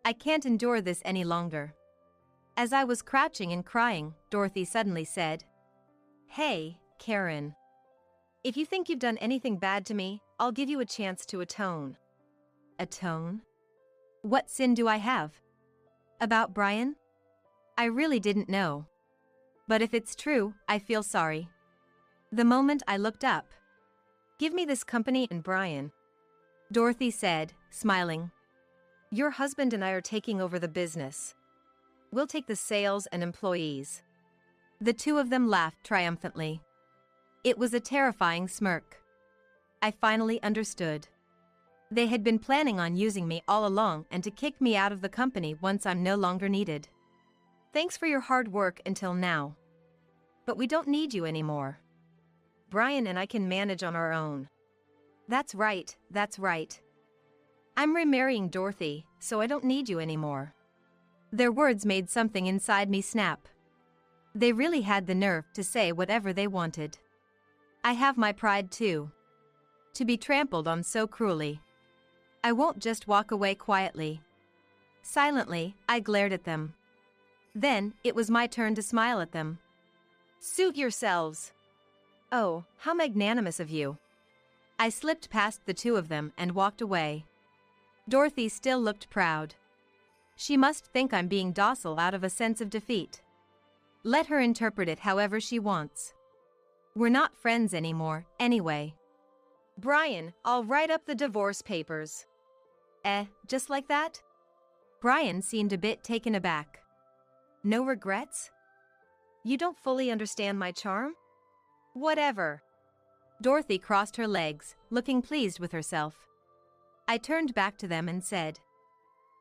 Speaker 1: I can't endure this any longer. As I was crouching and crying, Dorothy suddenly said, Hey, Karen. If you think you've done anything bad to me, I'll give you a chance to atone. Atone? What sin do I have? About Brian? I really didn't know. But if it's true, I feel sorry. The moment I looked up. Give me this company and Brian, Dorothy said, smiling. Your husband and I are taking over the business. We'll take the sales and employees. The two of them laughed triumphantly. It was a terrifying smirk. I finally understood. They had been planning on using me all along and to kick me out of the company once I'm no longer needed. Thanks for your hard work until now. But we don't need you anymore. Brian and I can manage on our own. That's right, that's right. I'm remarrying Dorothy, so I don't need you anymore. Their words made something inside me snap. They really had the nerve to say whatever they wanted. I have my pride too. To be trampled on so cruelly. I won't just walk away quietly. Silently, I glared at them. Then, it was my turn to smile at them. Suit yourselves. Oh, how magnanimous of you. I slipped past the two of them and walked away. Dorothy still looked proud. She must think I'm being docile out of a sense of defeat. Let her interpret it however she wants. We're not friends anymore, anyway. Brian, I'll write up the divorce papers. Just like that? Brian seemed a bit taken aback. No regrets? You don't fully understand my charm? Whatever. Dorothy crossed her legs, looking pleased with herself. I turned back to them and said,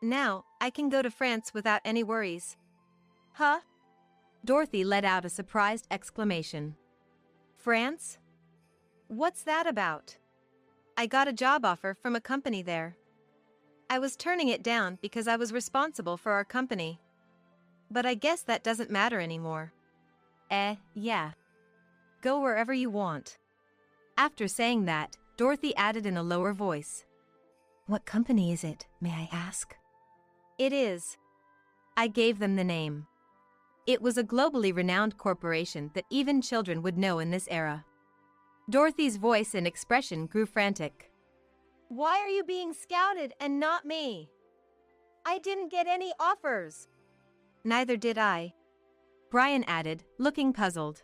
Speaker 1: Now, I can go to France without any worries. Huh? Dorothy let out a surprised exclamation. France? What's that about? I got a job offer from a company there. I was turning it down because I was responsible for our company. But I guess that doesn't matter anymore. Yeah. Go wherever you want. After saying that, Dorothy added in a lower voice. What company is it, may I ask? It is. I gave them the name. It was a globally renowned corporation that even children would know in this era. Dorothy's voice and expression grew frantic. Why are you being scouted and not me? I didn't get any offers. Neither did I. Brian added, looking puzzled.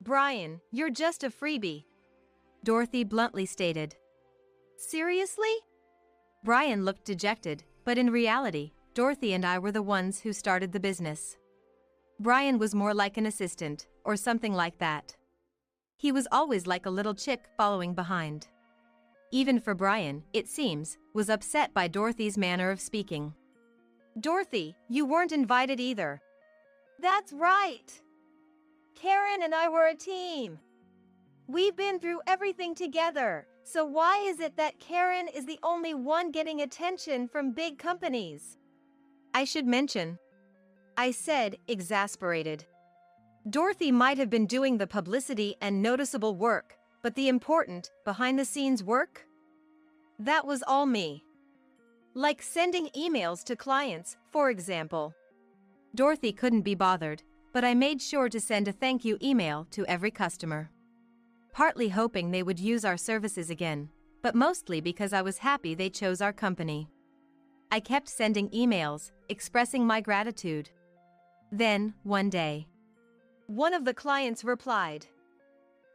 Speaker 1: Brian, you're just a freebie. Dorothy bluntly stated. Seriously? Brian looked dejected, but in reality, Dorothy and I were the ones who started the business. Brian was more like an assistant, or something like that. He was always like a little chick following behind. Even for Brian, it seems, was upset by Dorothy's manner of speaking. Dorothy, you weren't invited either. That's right. Karen and I were a team. We've been through everything together, so why is it that Karen is the only one getting attention from big companies? I should mention. I said, exasperated. Dorothy might have been doing the publicity and noticeable work, but the important, behind-the-scenes work? That was all me. Like sending emails to clients, for example. Dorothy couldn't be bothered, but I made sure to send a thank you email to every customer. Partly hoping they would use our services again, but mostly because I was happy they chose our company. I kept sending emails, expressing my gratitude. Then, one day, one of the clients replied.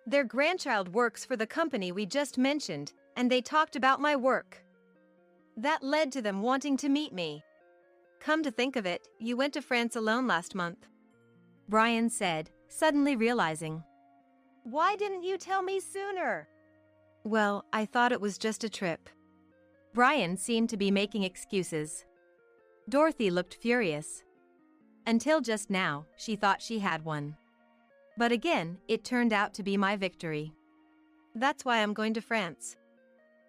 Speaker 1: Their grandchild works for the company we just mentioned, and they talked about my work. That led to them wanting to meet me. Come to think of it, you went to France alone last month. Brian said, suddenly realizing. Why didn't you tell me sooner? Well, I thought it was just a trip. Brian seemed to be making excuses. Dorothy looked furious. Until just now, she thought she had one. But again, it turned out to be my victory. That's why I'm going to France.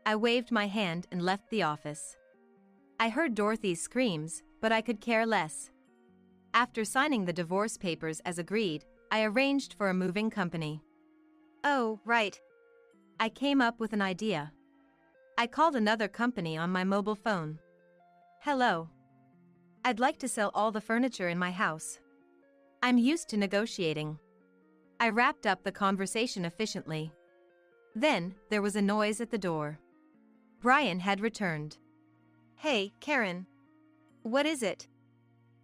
Speaker 1: I waved my hand and left the office. I heard Dorothy's screams, but I could care less. After signing the divorce papers as agreed, I arranged for a moving company. Oh, right. I came up with an idea. I called another company on my mobile phone. Hello. I'd like to sell all the furniture in my house. I'm used to negotiating. I wrapped up the conversation efficiently. Then, there was a noise at the door. Brian had returned. Hey, Karen. What is it?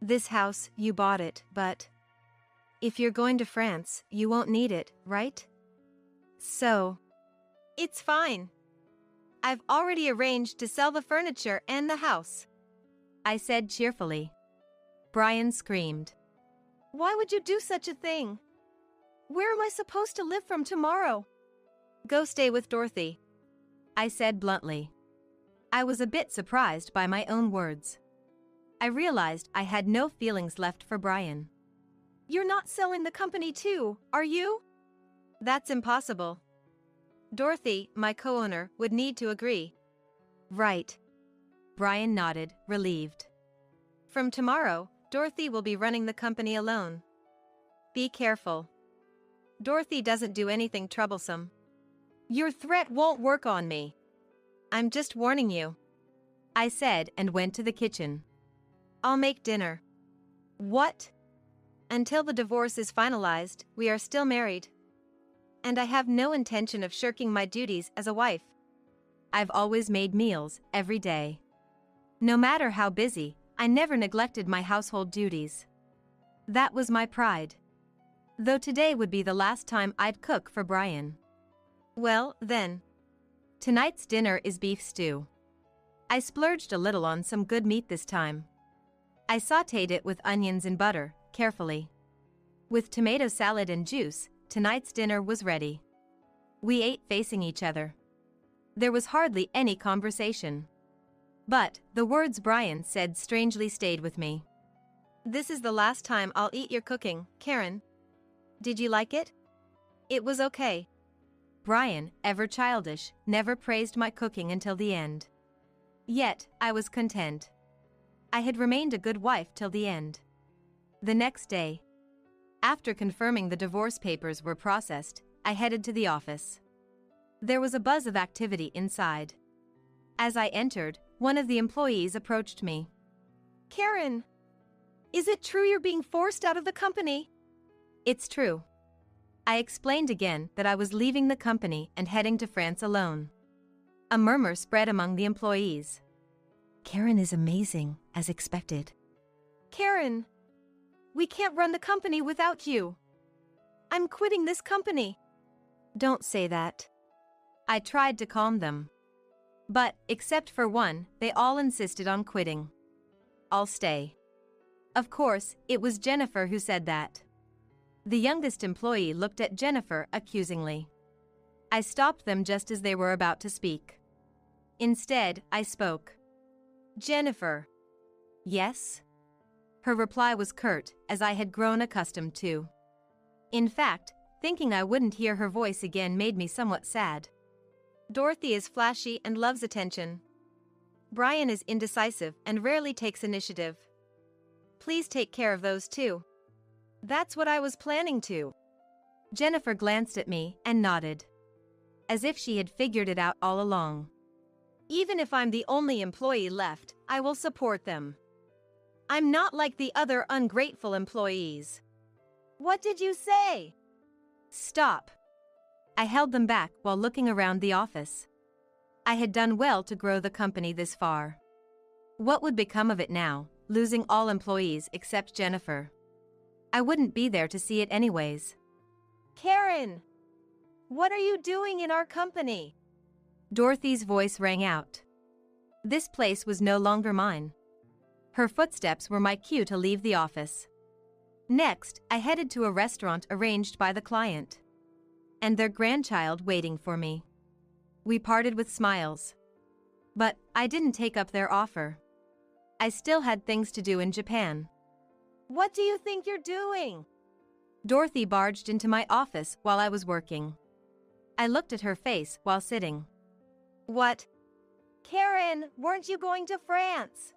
Speaker 1: This house, you bought it, but if you're going to France, you won't need it, right? So, it's fine. I've already arranged to sell the furniture and the house, I said cheerfully. Brian screamed. Why would you do such a thing? Where am I supposed to live from tomorrow? Go stay with Dorothy, I said bluntly. I was a bit surprised by my own words. I realized I had no feelings left for Brian. You're not selling the company too, are you? That's impossible. Dorothy, my co-owner, would need to agree. Right. Brian nodded, relieved. From tomorrow, Dorothy will be running the company alone. Be careful. Dorothy doesn't do anything troublesome. Your threat won't work on me. I'm just warning you, I said and went to the kitchen. I'll make dinner. What? Until the divorce is finalized, we are still married. And I have no intention of shirking my duties as a wife. I've always made meals every day. No matter how busy, I never neglected my household duties. That was my pride. Though today would be the last time I'd cook for Brian. Well, then. Tonight's dinner is beef stew. I splurged a little on some good meat this time. I sautéed it with onions and butter, carefully. With tomato salad and juice, tonight's dinner was ready. We ate facing each other. There was hardly any conversation. But the words Brian said strangely stayed with me. This is the last time I'll eat your cooking, Karen. Did you like it? It was okay. Brian, ever childish, never praised my cooking until the end. Yet, I was content. I had remained a good wife till the end. The next day, after confirming the divorce papers were processed, I headed to the office. There was a buzz of activity inside. As I entered, one of the employees approached me. Karen, is it true you're being forced out of the company? It's true. I explained again that I was leaving the company and heading to France alone. A murmur spread among the employees. Karen is amazing, as expected. Karen, we can't run the company without you. I'm quitting this company. Don't say that. I tried to calm them. But, except for one, they all insisted on quitting. I'll stay. Of course, it was Jennifer who said that. The youngest employee looked at Jennifer accusingly. I stopped them just as they were about to speak. Instead, I spoke. Jennifer. Yes? Her reply was curt, as I had grown accustomed to. In fact, thinking I wouldn't hear her voice again made me somewhat sad. Dorothy is flashy and loves attention. Brian is indecisive and rarely takes initiative. Please take care of those two. That's what I was planning to. Jennifer glanced at me and nodded. As if she had figured it out all along. Even if I'm the only employee left, I will support them. I'm not like the other ungrateful employees. What did you say? Stop. I held them back while looking around the office. I had done well to grow the company this far. What would become of it now, losing all employees except Jennifer? I wouldn't be there to see it anyways. Karen! What are you doing in our company? Dorothy's voice rang out. This place was no longer mine. Her footsteps were my cue to leave the office. Next, I headed to a restaurant arranged by the client. And their grandchild waiting for me. We parted with smiles. But I didn't take up their offer. I still had things to do in Japan. What do you think you're doing? Dorothy barged into my office while I was working. I looked at her face while sitting. What? Karen, weren't you going to France?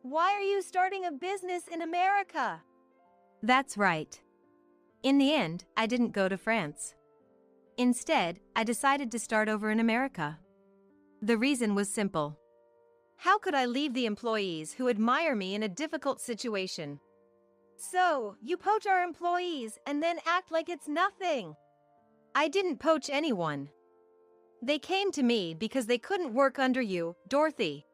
Speaker 1: Why are you starting a business in America? That's right. In the end, I didn't go to France. Instead, I decided to start over in America. The reason was simple. How could I leave the employees who admire me in a difficult situation? So, you poach our employees and then act like it's nothing. I didn't poach anyone. They came to me because they couldn't work under you, Dorothy.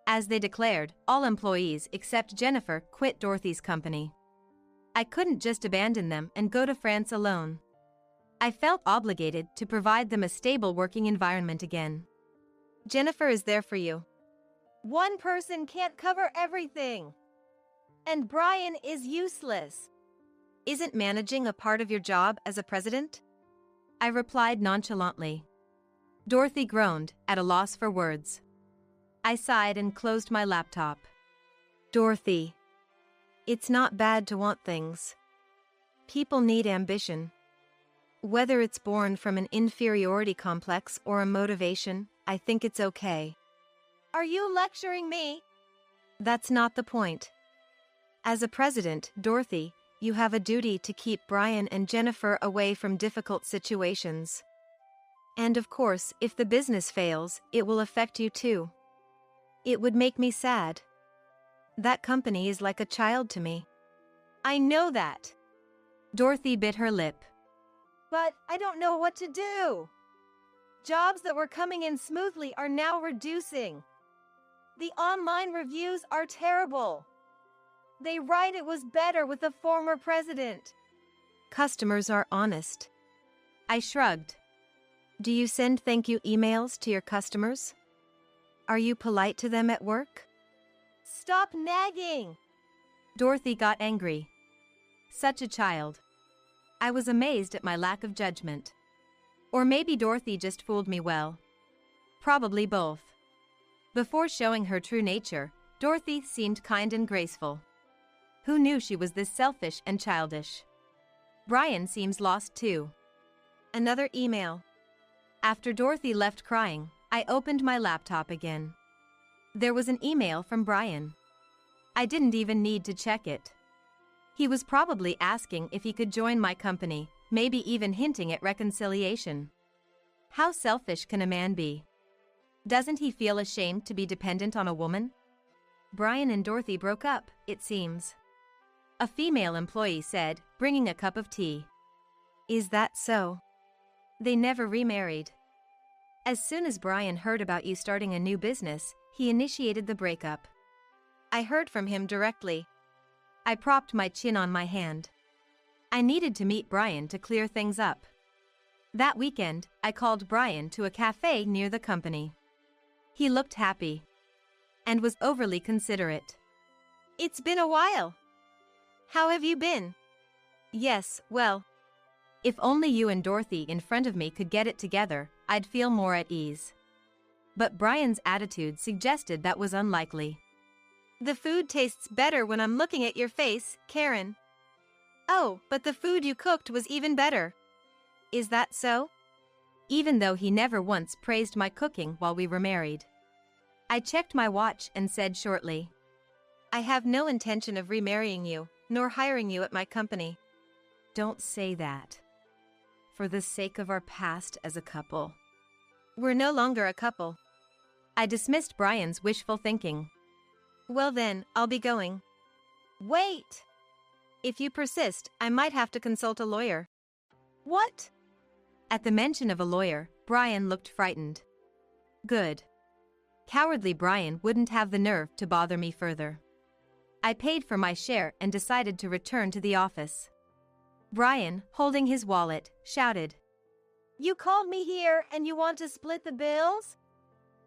Speaker 1: As they declared, all employees except Jennifer quit Dorothy's company. I couldn't just abandon them and go to France alone. I felt obligated to provide them a stable working environment again. Jennifer is there for you. One person can't cover everything. And Brian is useless. Isn't managing a part of your job as a president? I replied nonchalantly. Dorothy groaned, at a loss for words. I sighed and closed my laptop. Dorothy. It's not bad to want things. People need ambition. Whether it's born from an inferiority complex or a motivation, I think it's okay. Are you lecturing me? That's not the point. As a president, Dorothy, you have a duty to keep Brian and Jennifer away from difficult situations. And of course, if the business fails, it will affect you too. It would make me sad. That company is like a child to me. I know that. Dorothy bit her lip. But I don't know what to do. Jobs that were coming in smoothly are now reducing. The online reviews are terrible. They write it was better with a former president. Customers are honest. I shrugged. Do you send thank you emails to your customers? Are you polite to them at work? Stop nagging! Dorothy got angry. Such a child. I was amazed at my lack of judgment. Or maybe Dorothy just fooled me well. Probably both. Before showing her true nature, Dorothy seemed kind and graceful. Who knew she was this selfish and childish? Brian seems lost too. Another email. After Dorothy left crying, I opened my laptop again. There was an email from Brian. I didn't even need to check it. He was probably asking if he could join my company, maybe even hinting at reconciliation. How selfish can a man be? Doesn't he feel ashamed to be dependent on a woman? Brian and Dorothy broke up, it seems. A female employee said, bringing a cup of tea. Is that so? They never remarried. As soon as Brian heard about you starting a new business, he initiated the breakup. I heard from him directly. I propped my chin on my hand. I needed to meet Brian to clear things up. That weekend, I called Brian to a cafe near the company. He looked happy and was overly considerate. It's been a while. How have you been? Yes, well. If only you and Dorothy in front of me could get it together, I'd feel more at ease. But Brian's attitude suggested that was unlikely. The food tastes better when I'm looking at your face, Karen. Oh, but the food you cooked was even better. Is that so? Even though he never once praised my cooking while we were married. I checked my watch and said shortly, I have no intention of remarrying you, nor hiring you at my company. Don't say that. For the sake of our past as a couple. We're no longer a couple. I dismissed Brian's wishful thinking. Well then, I'll be going. Wait! If you persist, I might have to consult a lawyer. What? At the mention of a lawyer, Brian looked frightened. Good. Cowardly Brian wouldn't have the nerve to bother me further. I paid for my share and decided to return to the office. Brian, holding his wallet, shouted, You called me here and you want to split the bills?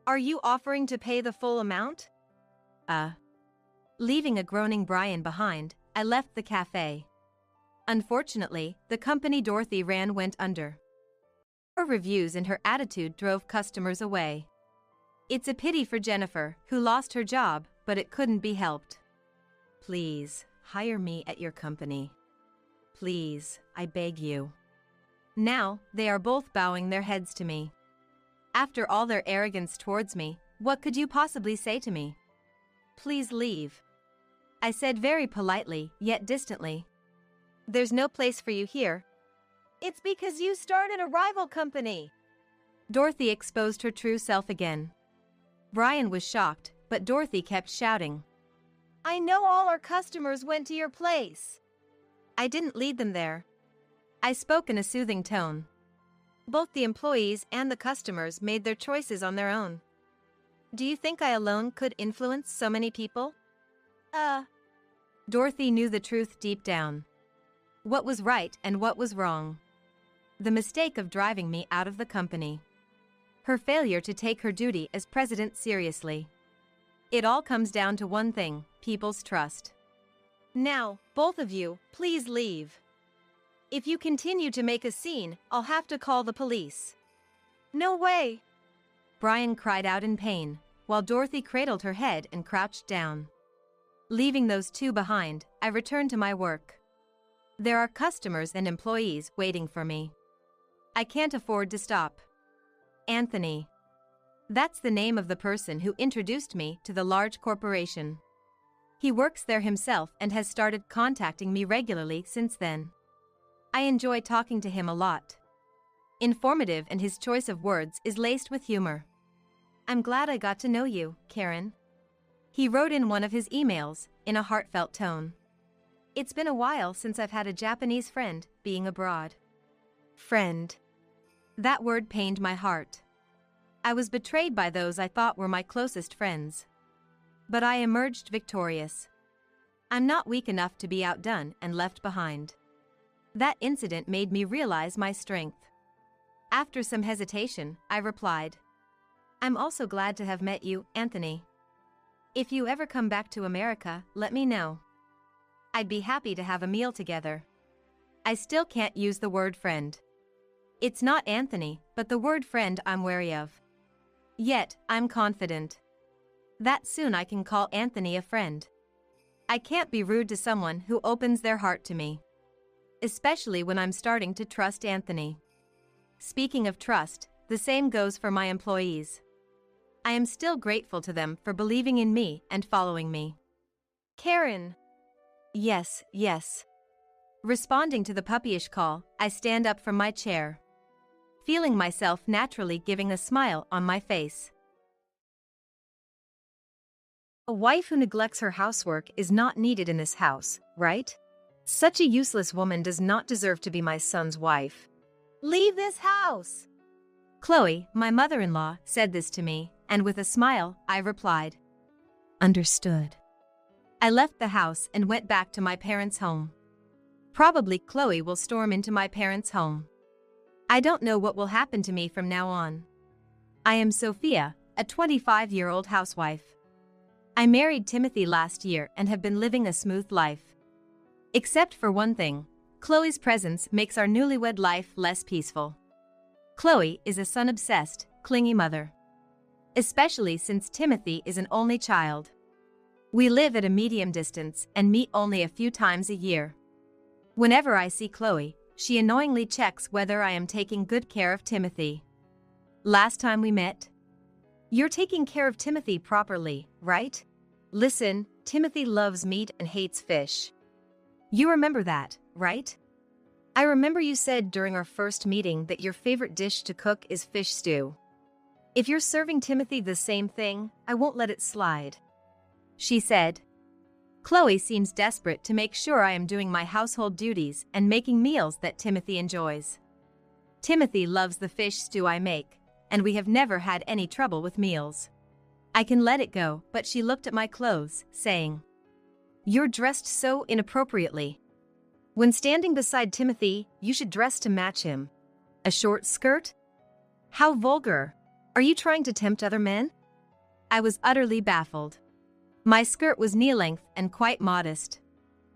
Speaker 1: Are you offering to pay the full amount? Leaving a groaning Brian behind, I left the cafe. Unfortunately, the company Dorothy ran went under. Her reviews and her attitude drove customers away. It's a pity for Jennifer, who lost her job, but it couldn't be helped. Please, hire me at your company. Please, I beg you. Now, they are both bowing their heads to me. After all their arrogance towards me, what could you possibly say to me? Please leave. I said very politely, yet distantly. There's no place for you here. It's because you started a rival company. Dorothy exposed her true self again. Brian was shocked, but Dorothy kept shouting. I know all our customers went to your place. I didn't lead them there. I spoke in a soothing tone. Both the employees and the customers made their choices on their own. Do you think I alone could influence so many people? Dorothy knew the truth deep down. What was right and what was wrong. The mistake of driving me out of the company. Her failure to take her duty as president seriously. It all comes down to one thing: people's trust. Now, both of you, please leave. If you continue to make a scene, I'll have to call the police. No way! Brian cried out in pain, while Dorothy cradled her head and crouched down. Leaving those two behind, I returned to my work. There are customers and employees waiting for me. I can't afford to stop. Anthony. That's the name of the person who introduced me to the large corporation. He works there himself and has started contacting me regularly since then. I enjoy talking to him a lot. Informative, and his choice of words is laced with humor. I'm glad I got to know you, Karen. He wrote in one of his emails, in a heartfelt tone. It's been a while since I've had a Japanese friend, being abroad. Friend. That word pained my heart. I was betrayed by those I thought were my closest friends. But I emerged victorious. I'm not weak enough to be outdone and left behind. That incident made me realize my strength. After some hesitation, I replied, I'm also glad to have met you, Anthony. If you ever come back to America, let me know. I'd be happy to have a meal together. I still can't use the word friend. It's not Anthony, but the word friend I'm wary of. Yet, I'm confident that soon I can call Anthony a friend. I can't be rude to someone who opens their heart to me, especially when I'm starting to trust Anthony. Speaking of trust, the same goes for my employees. I am still grateful to them for believing in me and following me. Karen. Yes, yes. Responding to the puppyish call, I stand up from my chair, feeling myself naturally giving a smile on my face. A wife who neglects her housework is not needed in this house, right? Such a useless woman does not deserve to be my son's wife. Leave this house! Chloe, my mother-in-law, said this to me, and with a smile, I replied, Understood. I left the house and went back to my parents' home. Probably Chloe will storm into my parents' home. I don't know what will happen to me from now on. I am Sophia, a 25-year-old housewife. I married Timothy last year and have been living a smooth life. Except for one thing, Chloe's presence makes our newlywed life less peaceful. Chloe is a son-obsessed, clingy mother. Especially since Timothy is an only child. We live at a medium distance and meet only a few times a year. Whenever I see Chloe, she annoyingly checks whether I am taking good care of Timothy. Last time we met, you're taking care of Timothy properly, right? Listen, Timothy loves meat and hates fish. You remember that, right? I remember you said during our first meeting that your favorite dish to cook is fish stew. If you're serving Timothy the same thing, I won't let it slide. She said. Chloe seems desperate to make sure I am doing my household duties and making meals that Timothy enjoys. Timothy loves the fish stew I make, and we have never had any trouble with meals. I can let it go, but she looked at my clothes, saying, You're dressed so inappropriately. When standing beside Timothy, you should dress to match him. A short skirt? How vulgar. Are you trying to tempt other men? I was utterly baffled. My skirt was knee-length and quite modest.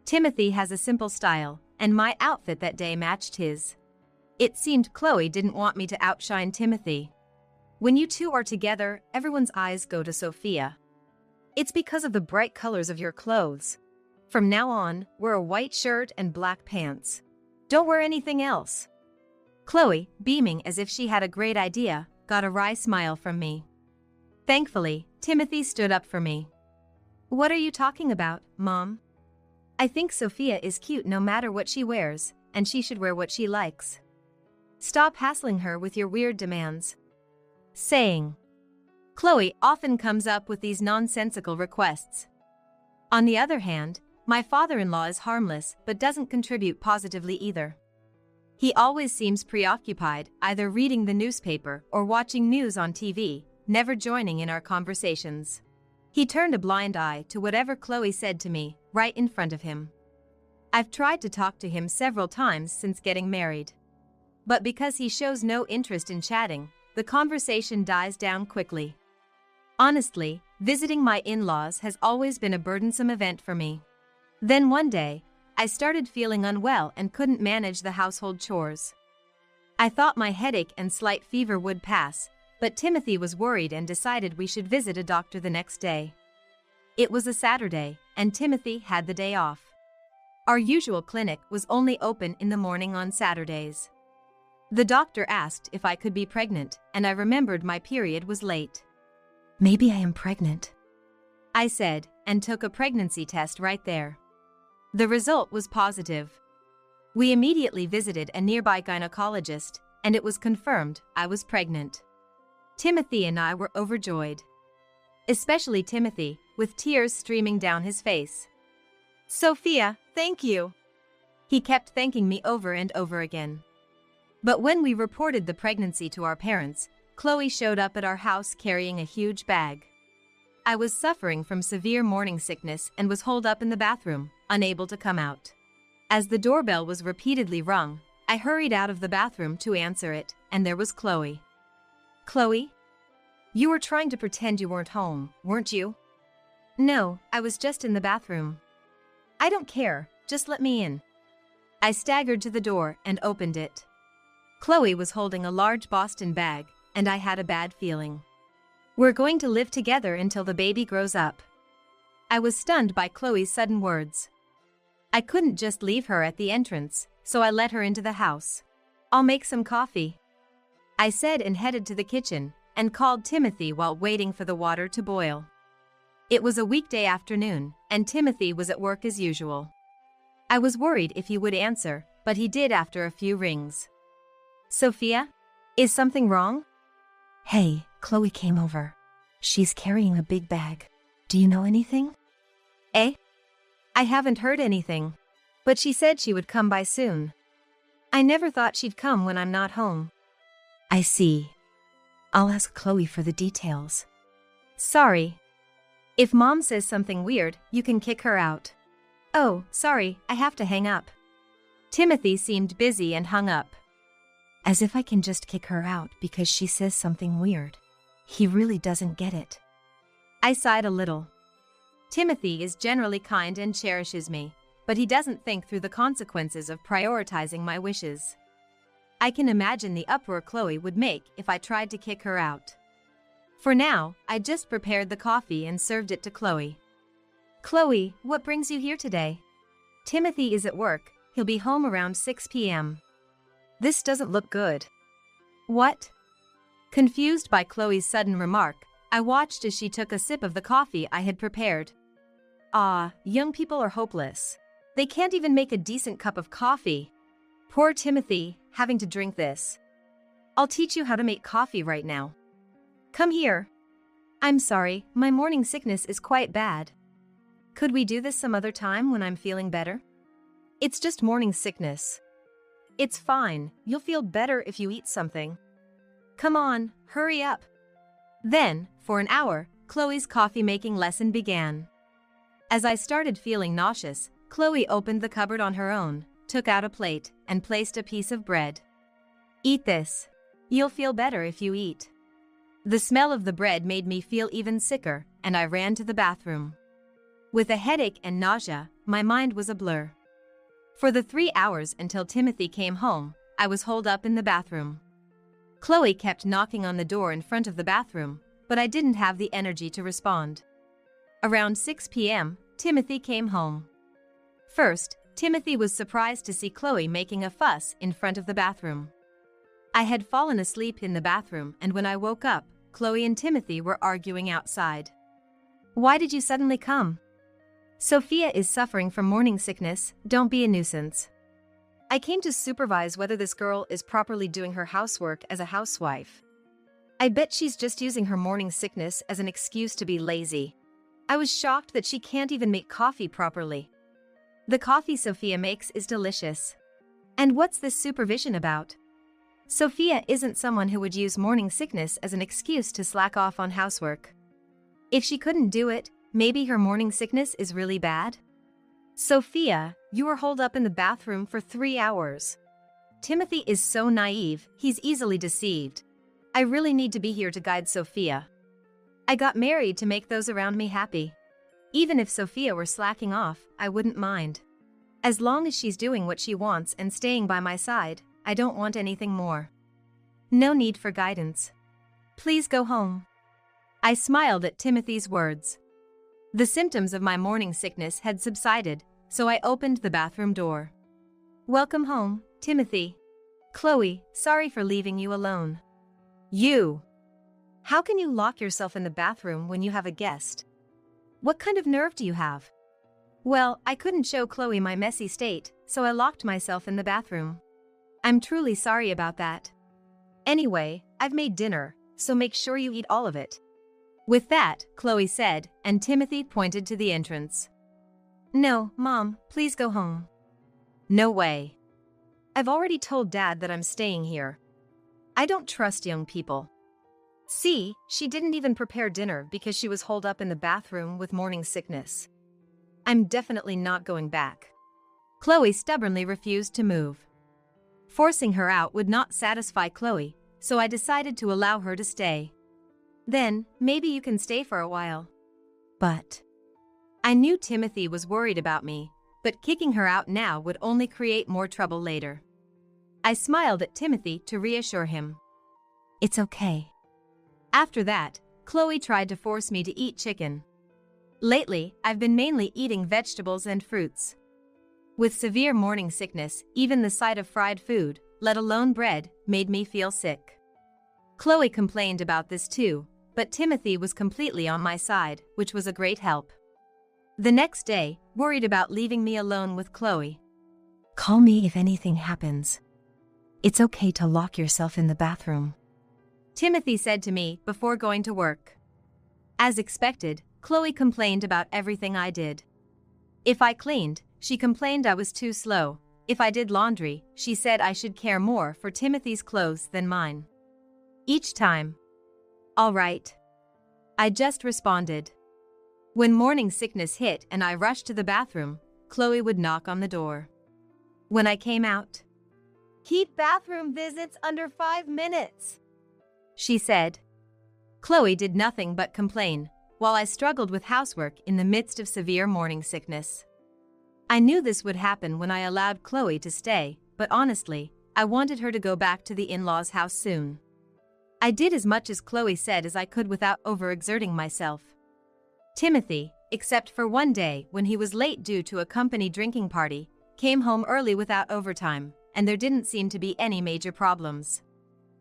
Speaker 1: Timothy has a simple style, and my outfit that day matched his. It seemed Chloe didn't want me to outshine Timothy. When you two are together, everyone's eyes go to Sophia. It's because of the bright colors of your clothes. From now on, wear a white shirt and black pants. Don't wear anything else. Chloe, beaming as if she had a great idea, got a wry smile from me. Thankfully, Timothy stood up for me. What are you talking about, Mom? I think Sophia is cute no matter what she wears, and she should wear what she likes. Stop hassling her with your weird demands. Saying. Chloe often comes up with these nonsensical requests. On the other hand, my father-in-law is harmless but doesn't contribute positively either. He always seems preoccupied, either reading the newspaper or watching news on TV, never joining in our conversations. He turned a blind eye to whatever Chloe said to me, right in front of him. I've tried to talk to him several times since getting married. But because he shows no interest in chatting, the conversation dies down quickly. Honestly, visiting my in-laws has always been a burdensome event for me. Then one day, I started feeling unwell and couldn't manage the household chores. I thought my headache and slight fever would pass, but Timothy was worried and decided we should visit a doctor the next day. It was a Saturday, and Timothy had the day off. Our usual clinic was only open in the morning on Saturdays. The doctor asked if I could be pregnant, and I remembered my period was late. "Maybe I am pregnant," I said, and took a pregnancy test right there. The result was positive. We immediately visited a nearby gynecologist, and it was confirmed I was pregnant. Timothy and I were overjoyed. Especially Timothy, with tears streaming down his face. "Sophia, thank you." He kept thanking me over and over again. But when we reported the pregnancy to our parents, Chloe showed up at our house carrying a huge bag. I was suffering from severe morning sickness and was holed up in the bathroom, unable to come out. As the doorbell was repeatedly rung, I hurried out of the bathroom to answer it, and there was Chloe. "Chloe? You were trying to pretend you weren't home, weren't you?" "No, I was just in the bathroom." "I don't care, just let me in." I staggered to the door and opened it. Chloe was holding a large Boston bag, and I had a bad feeling. "We're going to live together until the baby grows up." I was stunned by Chloe's sudden words. I couldn't just leave her at the entrance, so I let her into the house. "I'll make some coffee," I said, and headed to the kitchen, and called Timothy while waiting for the water to boil. It was a weekday afternoon, and Timothy was at work as usual. I was worried if he would answer, but he did after a few rings. "Sophia? Is something wrong?"
Speaker 2: "Hey, Chloe came over. She's carrying a big bag. Do you know anything?"
Speaker 1: "Eh? I haven't heard anything. But she said she would come by soon. I never thought she'd come when I'm not home."
Speaker 2: "I see. I'll ask Chloe for the details."
Speaker 1: "Sorry. If Mom says something weird, you can kick her out." "Oh, sorry, I have to hang up." Timothy seemed busy and hung up.
Speaker 2: As if I can just kick her out because she says something weird. He really doesn't get it.
Speaker 1: I sighed a little. Timothy is generally kind and cherishes me, but he doesn't think through the consequences of prioritizing my wishes. I can imagine the uproar Chloe would make if I tried to kick her out. For now, I just prepared the coffee and served it to Chloe. "Chloe, what brings you here today?" "Timothy is at work. He'll be home around 6 p.m. "This doesn't look good." "What?" Confused by Chloe's sudden remark, I watched as she took a sip of the coffee I had prepared. Young people are hopeless. They can't even make a decent cup of coffee. Poor Timothy, having to drink this. "I'll teach you how to make coffee right now. Come here." "I'm sorry, my morning sickness is quite bad. Could we do this some other time when I'm feeling better?" "It's just morning sickness. It's fine, you'll feel better if you eat something. Come on, hurry up." Then, for an hour, Chloe's coffee-making lesson began. As I started feeling nauseous, Chloe opened the cupboard on her own, took out a plate, and placed a piece of bread. "Eat this. You'll feel better if you eat." The smell of the bread made me feel even sicker, and I ran to the bathroom. With a headache and nausea, my mind was a blur. For the 3 hours until Timothy came home, I was holed up in the bathroom. Chloe kept knocking on the door in front of the bathroom, but I didn't have the energy to respond. Around 6 p.m., Timothy came home. First, Timothy was surprised to see Chloe making a fuss in front of the bathroom. I had fallen asleep in the bathroom, and when I woke up, Chloe and Timothy were arguing outside. "Why did you suddenly come?" "Sophia is suffering from morning sickness, don't be a nuisance. I came to supervise whether this girl is properly doing her housework as a housewife. I bet she's just using her morning sickness as an excuse to be lazy. I was shocked that she can't even make coffee properly. The coffee Sophia makes is delicious. And what's this supervision about?" Sophia isn't someone who would use morning sickness as an excuse to slack off on housework. If she couldn't do it, maybe her morning sickness is really bad? Sophia, you were holed up in the bathroom for 3 hours. Timothy is so naive, he's easily deceived. I really need to be here to guide Sophia. I got married to make those around me happy. Even if Sophia were slacking off, I wouldn't mind. As long as she's doing what she wants and staying by my side, I don't want anything more. No need for guidance. Please go home. I smiled at Timothy's words. The symptoms of my morning sickness had subsided, so I opened the bathroom door. Welcome home, Timothy. Chloe, sorry for leaving you alone. You! How can you lock yourself in the bathroom when you have a guest? What kind of nerve do you have? Well, I couldn't show Chloe my messy state, so I locked myself in the bathroom. I'm truly sorry about that. Anyway, I've made dinner, so make sure you eat all of it. With that, Chloe said, and Timothy pointed to the entrance. No, Mom, please go home. No way. I've already told Dad that I'm staying here. I don't trust young people. See, she didn't even prepare dinner because she was holed up in the bathroom with morning sickness. I'm definitely not going back. Chloe stubbornly refused to move. Forcing her out would not satisfy Chloe, so I decided to allow her to stay. Then, maybe you can stay for a while. But I knew Timothy was worried about me, but kicking her out now would only create more trouble later. I smiled at Timothy to reassure him. It's okay. After that, Chloe tried to force me to eat chicken. Lately, I've been mainly eating vegetables and fruits. With severe morning sickness, even the sight of fried food, let alone bread, made me feel sick. Chloe complained about this too, but Timothy was completely on my side, which was a great help. The next day, worried about leaving me alone with Chloe.
Speaker 2: Call me if anything happens. It's okay to lock yourself in the bathroom,
Speaker 1: Timothy said to me before going to work. As expected, Chloe complained about everything I did. If I cleaned, she complained I was too slow. If I did laundry, she said I should care more for Timothy's clothes than mine. Each time. All right. I just responded. When morning sickness hit and I rushed to the bathroom, Chloe would knock on the door. When I came out, keep bathroom visits under 5 minutes, she said. Chloe did nothing but complain, while I struggled with housework in the midst of severe morning sickness. I knew this would happen when I allowed Chloe to stay, but honestly, I wanted her to go back to the in-laws' house soon. I did as much as Chloe said as I could without overexerting myself. Timothy, except for one day when he was late due to a company drinking party, came home early without overtime, and there didn't seem to be any major problems.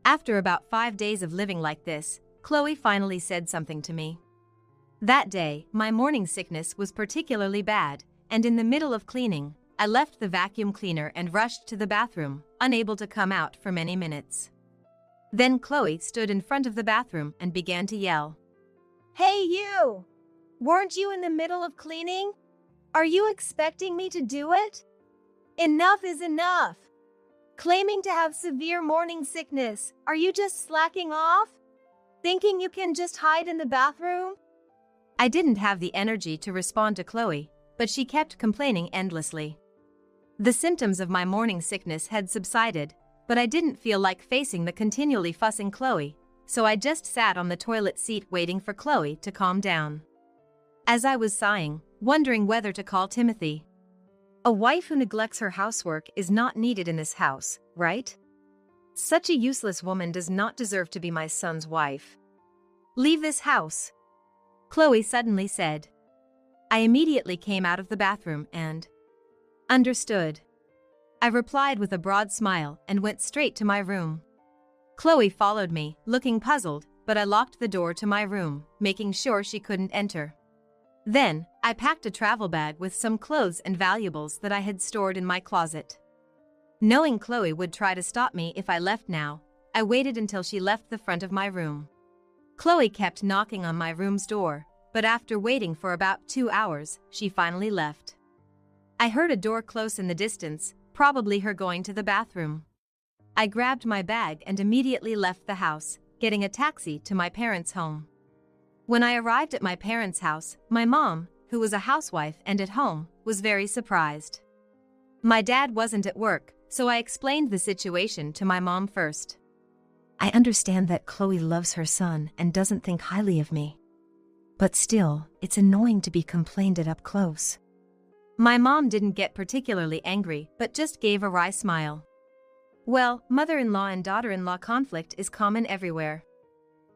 Speaker 1: After about 5 days of living like this, Chloe finally said something to me. That day, my morning sickness was particularly bad, and in the middle of cleaning, I left the vacuum cleaner and rushed to the bathroom, unable to come out for many minutes. Then Chloe stood in front of the bathroom and began to yell. Hey you! Weren't you in the middle of cleaning? Are you expecting me to do it? Enough is enough! Claiming to have severe morning sickness, are you just slacking off? Thinking you can just hide in the bathroom? I didn't have the energy to respond to Chloe, but she kept complaining endlessly. The symptoms of my morning sickness had subsided, but I didn't feel like facing the continually fussing Chloe, so I just sat on the toilet seat waiting for Chloe to calm down. As I was sighing, wondering whether to call Timothy. A wife who neglects her housework is not needed in this house, right? Such a useless woman does not deserve to be my son's wife. Leave this house, Chloe suddenly said. I immediately came out of the bathroom and understood. I replied with a broad smile and went straight to my room. Chloe followed me, looking puzzled, but I locked the door to my room, making sure she couldn't enter. Then, I packed a travel bag with some clothes and valuables that I had stored in my closet. Knowing Chloe would try to stop me if I left now, I waited until she left the front of my room. Chloe kept knocking on my room's door, but after waiting for about 2 hours, she finally left. I heard a door close in the distance, probably her going to the bathroom. I grabbed my bag and immediately left the house, getting a taxi to my parents' home. When I arrived at my parents' house, my mom, who was a housewife and at home, was very surprised. My dad wasn't at work, so I explained the situation to my mom first.
Speaker 2: I understand that Chloe loves her son and doesn't think highly of me. But still, it's annoying to be complained at up close.
Speaker 1: My mom didn't get particularly angry, but just gave a wry smile. Well, mother-in-law and daughter-in-law conflict is common everywhere.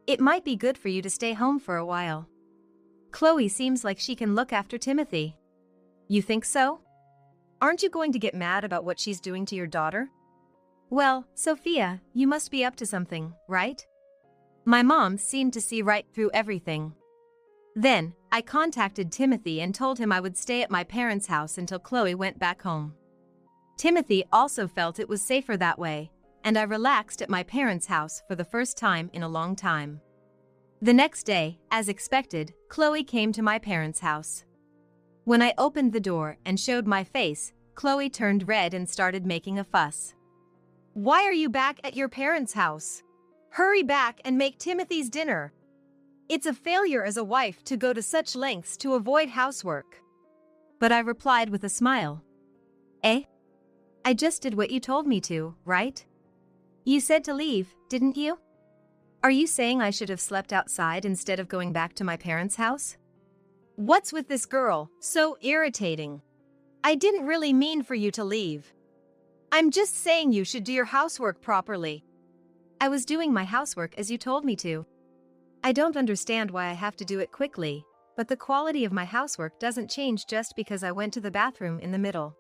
Speaker 1: It might be good for you to stay home for a while. Chloe seems like she can look after Timothy. You think so? Aren't you going to get mad about what she's doing to your daughter? Well, Sophia, you must be up to something, right? My mom seemed to see right through everything. Then, I contacted Timothy and told him I would stay at my parents' house until Chloe went back home. Timothy also felt it was safer that way, and I relaxed at my parents' house for the first time in a long time. The next day, as expected, Chloe came to my parents' house. When I opened the door and showed my face, Chloe turned red and started making a fuss. Why are you back at your parents' house? Hurry back and make Timothy's dinner. It's a failure as a wife to go to such lengths to avoid housework. But I replied with a smile. Eh? I just did what you told me to, right? You said to leave, didn't you? Are you saying I should have slept outside instead of going back to my parents' house? What's with this girl? So irritating. I didn't really mean for you to leave. I'm just saying you should do your housework properly. I was doing my housework as you told me to. I don't understand why I have to do it quickly, but the quality of my housework doesn't change just because I went to the bathroom in the middle.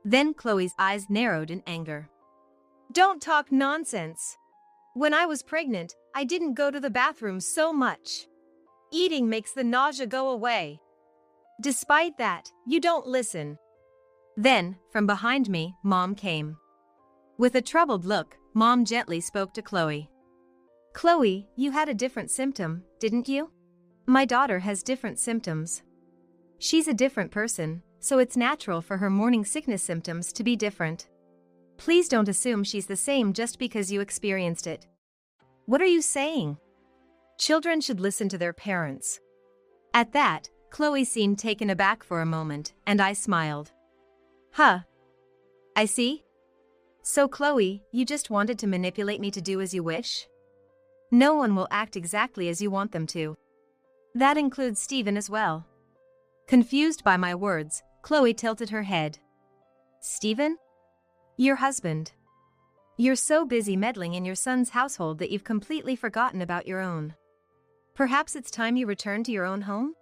Speaker 1: Then Chloe's eyes narrowed in anger. Don't talk nonsense. When I was pregnant, I didn't go to the bathroom so much. Eating makes the nausea go away. Despite that, you don't listen. Then, from behind me, Mom came. With a troubled look, Mom gently spoke to Chloe. Chloe, you had a different symptom, didn't you? My daughter has different symptoms. She's a different person, so it's natural for her morning sickness symptoms to be different. Please don't assume she's the same just because you experienced it. What are you saying? Children should listen to their parents. At that, Chloe seemed taken aback for a moment, and I smiled. Huh. I see. So Chloe, you just wanted to manipulate me to do as you wish? No one will act exactly as you want them to. That includes Stephen as well. Confused by my words, Chloe tilted her head. Stephen? Your husband. You're so busy meddling in your son's household that you've completely forgotten about your own. Perhaps it's time you return to your own home?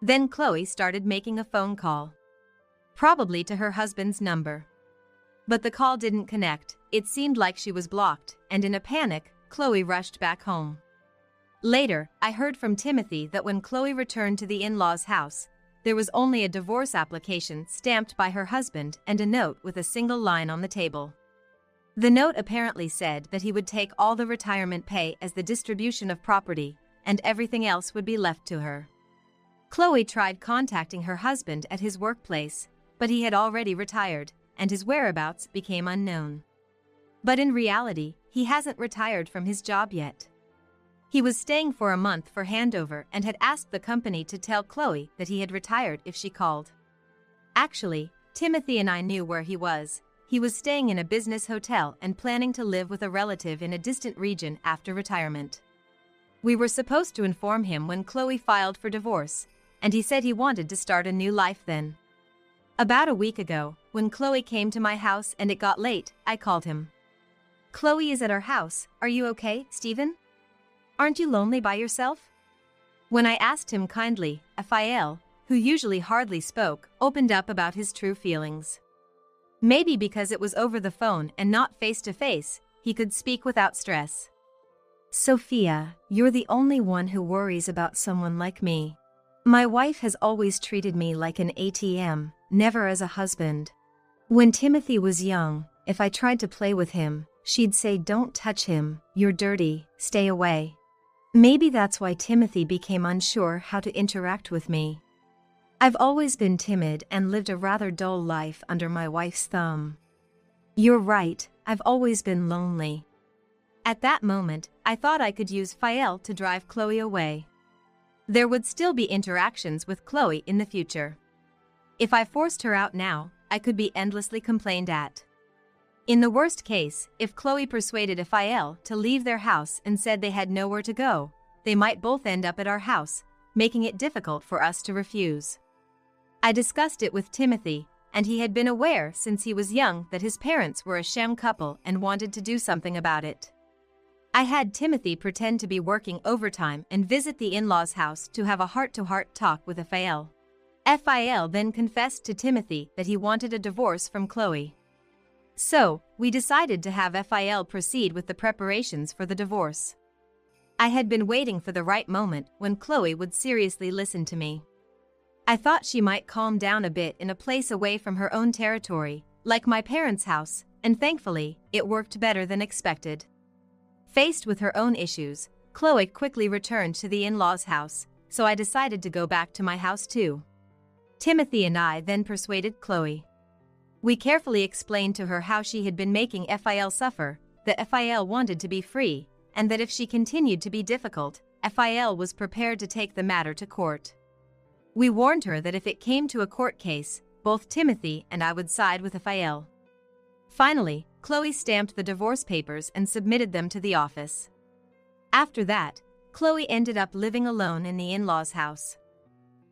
Speaker 1: Then Chloe started making a phone call. Probably to her husband's number. But the call didn't connect, it seemed like she was blocked, and in a panic, Chloe rushed back home. Later, I heard from Timothy that when Chloe returned to the in-laws' house, there was only a divorce application stamped by her husband and a note with a single line on the table. The note apparently said that he would take all the retirement pay as the distribution of property, and everything else would be left to her. Chloe tried contacting her husband at his workplace, but he had already retired, and his whereabouts became unknown. But in reality, he hasn't retired from his job yet. He was staying for a month for handover and had asked the company to tell Chloe that he had retired if she called. Actually, Timothy and I knew where he was. He was staying in a business hotel and planning to live with a relative in a distant region after retirement. We were supposed to inform him when Chloe filed for divorce, and he said he wanted to start a new life then. About a week ago, when Chloe came to my house and it got late, I called him. Chloe is at our house, are you okay, Stephen? Aren't you lonely by yourself? When I asked him kindly, Raphael, who usually hardly spoke, opened up about his true feelings. Maybe because it was over the phone and not face-to-face, he could speak without stress.
Speaker 2: Sophia, you're the only one who worries about someone like me. My wife has always treated me like an ATM, never as a husband. When Timothy was young, if I tried to play with him, she'd say, "Don't touch him, you're dirty, stay away." Maybe that's why Timothy became unsure how to interact with me. I've always been timid and lived a rather dull life under my wife's thumb. You're right, I've always been lonely.
Speaker 1: At that moment, I thought I could use Fael to drive Chloe away. There would still be interactions with Chloe in the future. If I forced her out now, I could be endlessly complained at. In the worst case, if Chloe persuaded Fael to leave their house and said they had nowhere to go, they might both end up at our house, making it difficult for us to refuse. I discussed it with Timothy, and he had been aware since he was young that his parents were a sham couple and wanted to do something about it. I had Timothy pretend to be working overtime and visit the in-laws' house to have a heart-to-heart talk with Fael. Fael then confessed to Timothy that he wanted a divorce from Chloe. So, we decided to have Fael proceed with the preparations for the divorce. I had been waiting for the right moment when Chloe would seriously listen to me. I thought she might calm down a bit in a place away from her own territory, like my parents' house, and thankfully, it worked better than expected. Faced with her own issues, Chloe quickly returned to the in-laws' house, so I decided to go back to my house too. Timothy and I then persuaded Chloe. We carefully explained to her how she had been making Fael suffer, that Fael wanted to be free, and that if she continued to be difficult, Fael was prepared to take the matter to court. We warned her that if it came to a court case, both Timothy and I would side with Fael. Finally, Chloe stamped the divorce papers and submitted them to the office. After that, Chloe ended up living alone in the in-laws' house.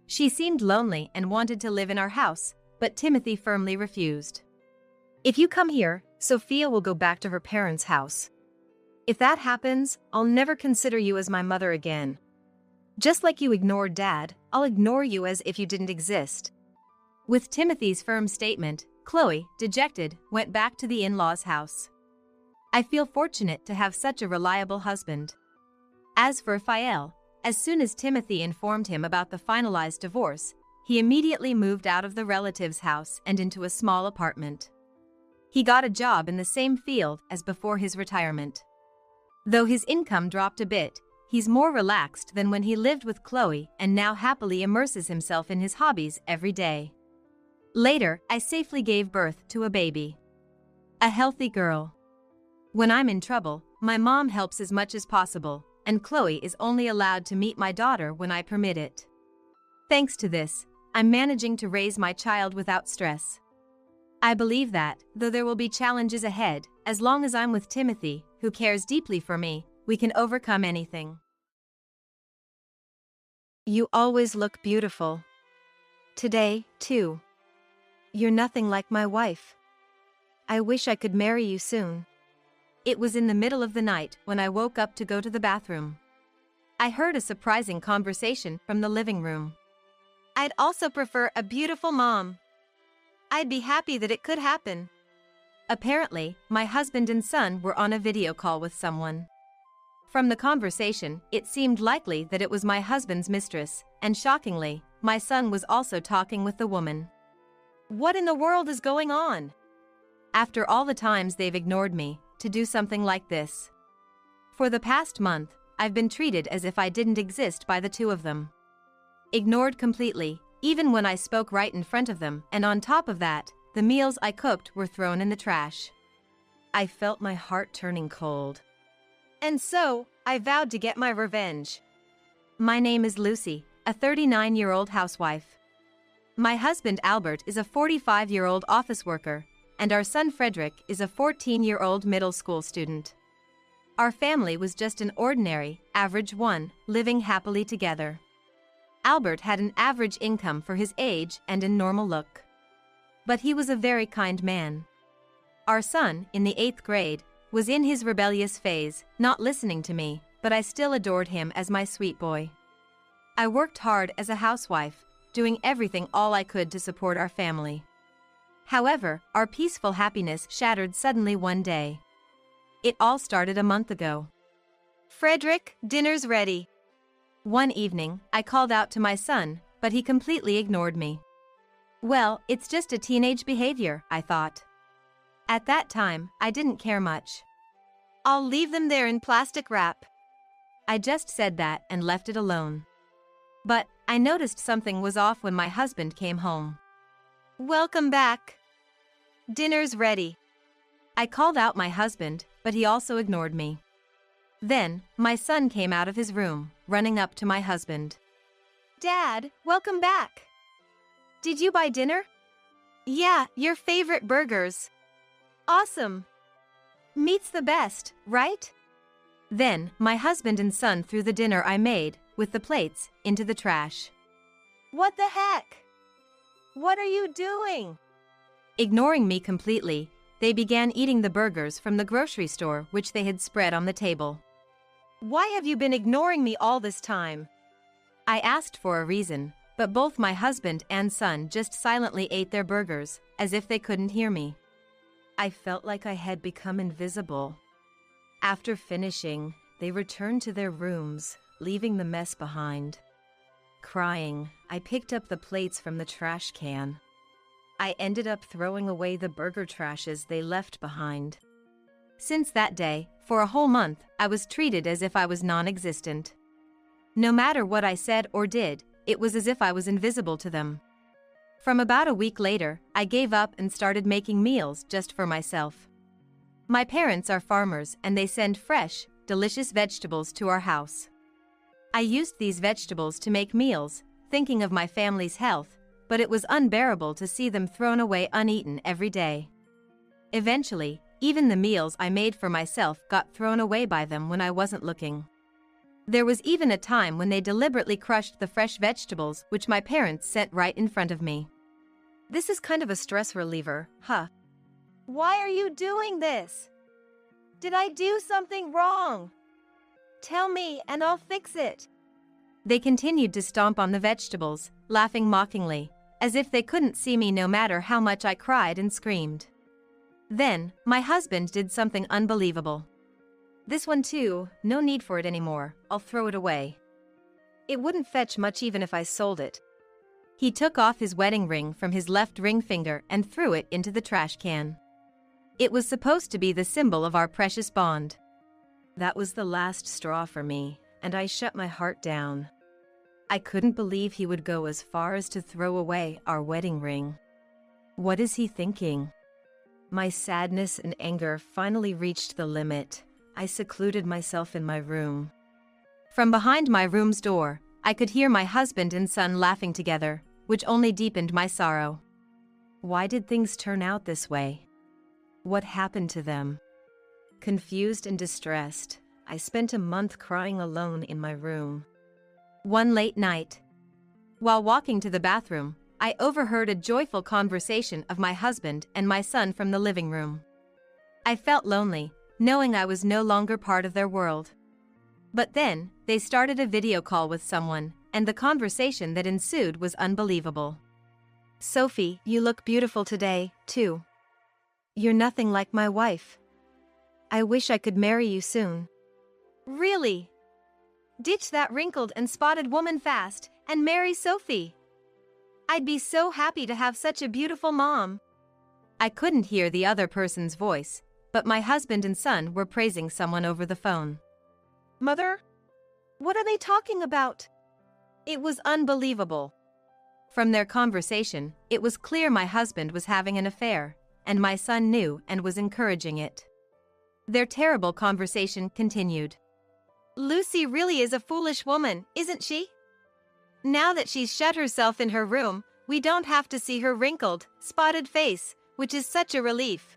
Speaker 1: She seemed lonely and wanted to live in our house, but Timothy firmly refused.
Speaker 2: If you come here, Sophia will go back to her parents' house. If that happens, I'll never consider you as my mother again. Just like you ignored Dad, I'll ignore you as if you didn't exist.
Speaker 1: With Timothy's firm statement, Chloe, dejected, went back to the in-laws' house. I feel fortunate to have such a reliable husband. As for Fael, as soon as Timothy informed him about the finalized divorce, he immediately moved out of the relative's house and into a small apartment. He got a job in the same field as before his retirement. Though his income dropped a bit, he's more relaxed than when he lived with Chloe and now happily immerses himself in his hobbies every day. Later, I safely gave birth to a baby. A healthy girl. When I'm in trouble, my mom helps as much as possible, and Chloe is only allowed to meet my daughter when I permit it. Thanks to this, I'm managing to raise my child without stress. I believe that, though there will be challenges ahead, as long as I'm with Timothy, who cares deeply for me, we can overcome anything.
Speaker 2: You always look beautiful. Today, too. You're nothing like my wife. I wish I could marry you soon.
Speaker 1: It was in the middle of the night when I woke up to go to the bathroom. I heard a surprising conversation from the living room. I'd also prefer a beautiful mom. I'd be happy that it could happen. Apparently, my husband and son were on a video call with someone. From the conversation, it seemed likely that it was my husband's mistress, and shockingly, my son was also talking with the woman. What in the world is going on? After all the times they've ignored me, to do something like this. For the past month, I've been treated as if I didn't exist by the two of them. Ignored completely, even when I spoke right in front of them, and on top of that, the meals I cooked were thrown in the trash. I felt my heart turning cold. And so, I vowed to get my revenge. My name is Lucy, a 39-year-old housewife. My husband Albert is a 45-year-old office worker, and our son Frederick is a 14-year-old middle school student. Our family was just an ordinary, average one, living happily together. Albert had an average income for his age and a normal look. But he was a very kind man. Our son, in the 8th grade, was in his rebellious phase, not listening to me, but I still adored him as my sweet boy. I worked hard as a housewife, doing everything all I could to support our family. However, our peaceful happiness shattered suddenly one day. It all started a month ago. Frederick, dinner's ready. One evening, I called out to my son, but he completely ignored me. Well, it's just a teenage behavior, I thought. At that time, I didn't care much. I'll leave them there in plastic wrap. I just said that and left it alone. But, I noticed something was off when my husband came home. Welcome back. Dinner's ready. I called out my husband, but he also ignored me. Then, my son came out of his room, running up to my husband. "Dad, welcome back. Did you buy dinner?" "Yeah, your favorite burgers." "Awesome. Meat's the best, right?" Then, my husband and son threw the dinner I made, with the plates, into the trash. "What the heck? What are you doing?" Ignoring me completely, they began eating the burgers from the grocery store which they had spread on the table. "Why have you been ignoring me all this time?" I asked for a reason, but both my husband and son just silently ate their burgers, as if they couldn't hear me. I felt like I had become invisible. After finishing, they returned to their rooms, leaving the mess behind. Crying, I picked up the plates from the trash can. I ended up throwing away the burger trashes they left behind. Since that day, for a whole month, I was treated as if I was non-existent. No matter what I said or did, it was as if I was invisible to them. From about a week later, I gave up and started making meals just for myself. My parents are farmers and they send fresh, delicious vegetables to our house. I used these vegetables to make meals, thinking of my family's health, but it was unbearable to see them thrown away uneaten every day. Eventually, even the meals I made for myself got thrown away by them when I wasn't looking. There was even a time when they deliberately crushed the fresh vegetables which my parents sent right in front of me. This is kind of a stress reliever, huh? Why are you doing this? Did I do something wrong? Tell me and I'll fix it. They continued to stomp on the vegetables, laughing mockingly, as if they couldn't see me no matter how much I cried and screamed. Then, my husband did something unbelievable. "This one too, no need for it anymore, I'll throw it away. It wouldn't fetch much even if I sold it." He took off his wedding ring from his left ring finger and threw it into the trash can. It was supposed to be the symbol of our precious bond. That was the last straw for me, and I shut my heart down. I couldn't believe he would go as far as to throw away our wedding ring. What is he thinking? My sadness and anger finally reached the limit. I secluded myself in my room. From behind my room's door, I could hear my husband and son laughing together, which only deepened my sorrow. Why did things turn out this way? What happened to them? Confused and distressed, I spent a month crying alone in my room. One late night, while walking to the bathroom, I overheard a joyful conversation of my husband and my son from the living room. I felt lonely, knowing I was no longer part of their world. But then, they started a video call with someone, and the conversation that ensued was unbelievable. "Sophie, you look beautiful today, too. You're nothing like my wife. I wish I could marry you soon." "Really? Ditch that wrinkled and spotted woman fast, and marry Sophie. I'd be so happy to have such a beautiful mom." I couldn't hear the other person's voice, but my husband and son were praising someone over the phone. "Mother? What are they talking about?" It was unbelievable. From their conversation, it was clear my husband was having an affair, and my son knew and was encouraging it. Their terrible conversation continued. "Lucy really is a foolish woman, isn't she? Now that she's shut herself in her room, we don't have to see her wrinkled, spotted face, which is such a relief.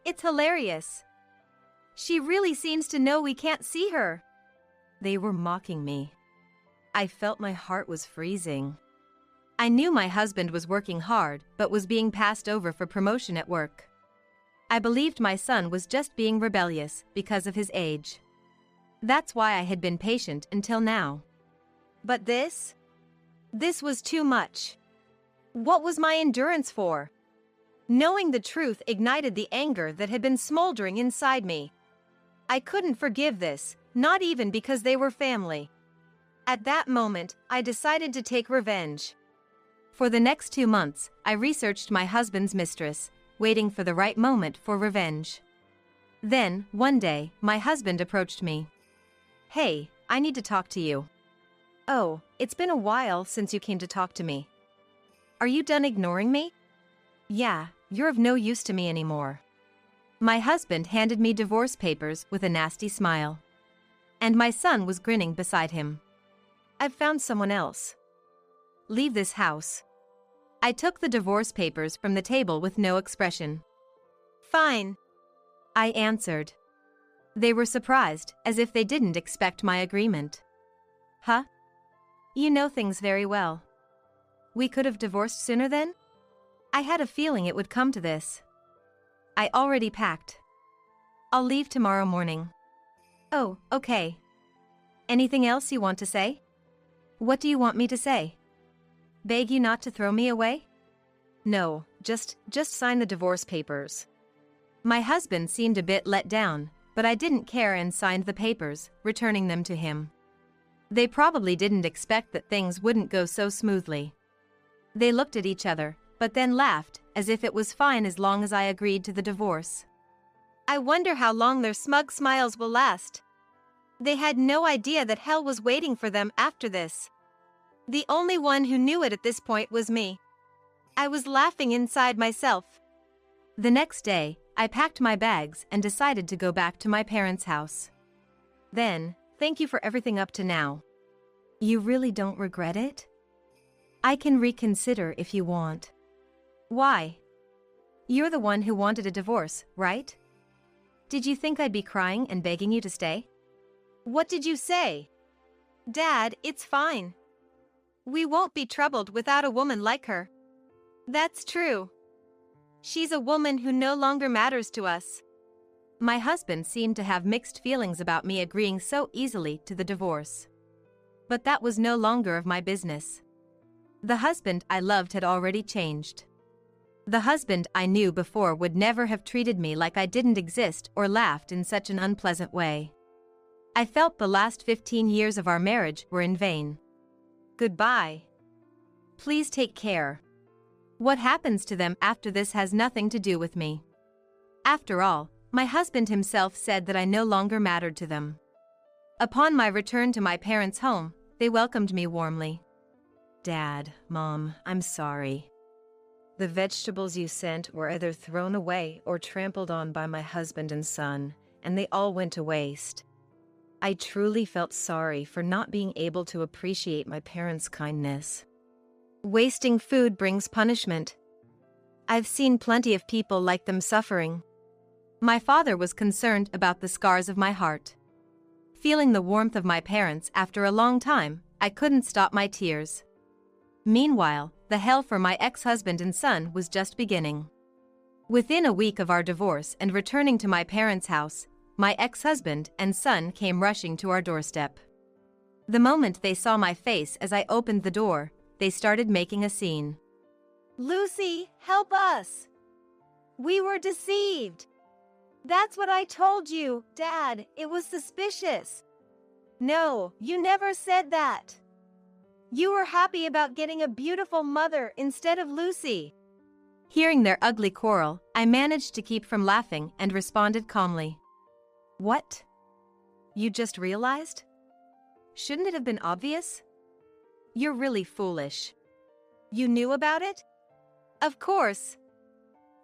Speaker 1: It's hilarious. She really seems to know we can't see her." They were mocking me. I felt my heart was freezing. I knew my husband was working hard but was being passed over for promotion at work. I believed my son was just being rebellious because of his age. That's why I had been patient until now. But this was too much. What was my endurance for? Knowing the truth ignited the anger that had been smoldering inside me. I couldn't forgive this, not even because they were family. At that moment, I decided to take revenge. For the next 2 months, I researched my husband's mistress, waiting for the right moment for revenge. Then, one day, my husband approached me. "Hey, I need to talk to you." "Oh, it's been a while since you came to talk to me. Are you done ignoring me?" "Yeah, you're of no use to me anymore." My husband handed me divorce papers with a nasty smile. And my son was grinning beside him. I've found someone else. Leave this house. I took the divorce papers from the table with no expression. Fine, I answered. They were surprised, as if they didn't expect my agreement. Huh? You know things very well. We could have divorced sooner then? I had a feeling it would come to this. I already packed. I'll leave tomorrow morning. Oh, okay. Anything else you want to say? What do you want me to say? Beg you not to throw me away? No, just sign the divorce papers. My husband seemed a bit let down, but I didn't care and signed the papers, returning them to him. They probably didn't expect that things wouldn't go so smoothly. They looked at each other, but then laughed, as if it was fine as long as I agreed to the divorce. I wonder how long their smug smiles will last. They had no idea that hell was waiting for them after this. The only one who knew it at this point was me. I was laughing inside myself. The next day, I packed my bags and decided to go back to my parents' house. Then, thank you for everything up to now. You really don't regret it? I can reconsider if you want. Why? You're the one who wanted a divorce, right? Did you think I'd be crying and begging you to stay? What did you say? Dad, it's fine. We won't be troubled without a woman like her. That's true. She's a woman who no longer matters to us. My husband seemed to have mixed feelings about me agreeing so easily to the divorce. But that was no longer of my business. The husband I loved had already changed. The husband I knew before would never have treated me like I didn't exist or laughed in such an unpleasant way. I felt the last 15 years of our marriage were in vain. Goodbye. Please take care. What happens to them after this has nothing to do with me. After all, my husband himself said that I no longer mattered to them. Upon my return to my parents' home, they welcomed me warmly. Dad, Mom, I'm sorry. The vegetables you sent were either thrown away or trampled on by my husband and son, and they all went to waste. I truly felt sorry for not being able to appreciate my parents' kindness. Wasting food brings punishment. I've seen plenty of people like them suffering. My father was concerned about the scars of my heart. Feeling the warmth of my parents after a long time, I couldn't stop my tears. Meanwhile, the hell for my ex-husband and son was just beginning. Within a week of our divorce and returning to my parents' house, my ex-husband and son came rushing to our doorstep. The moment they saw my face as I opened the door, they started making a scene. Lucy, help us! We were deceived! That's what I told you, Dad. It was suspicious. No, you never said that. You were happy about getting a beautiful mother instead of Lucy. Hearing their ugly quarrel, I managed to keep from laughing and responded calmly. What? You just realized? Shouldn't it have been obvious? You're really foolish. You knew about it? Of course.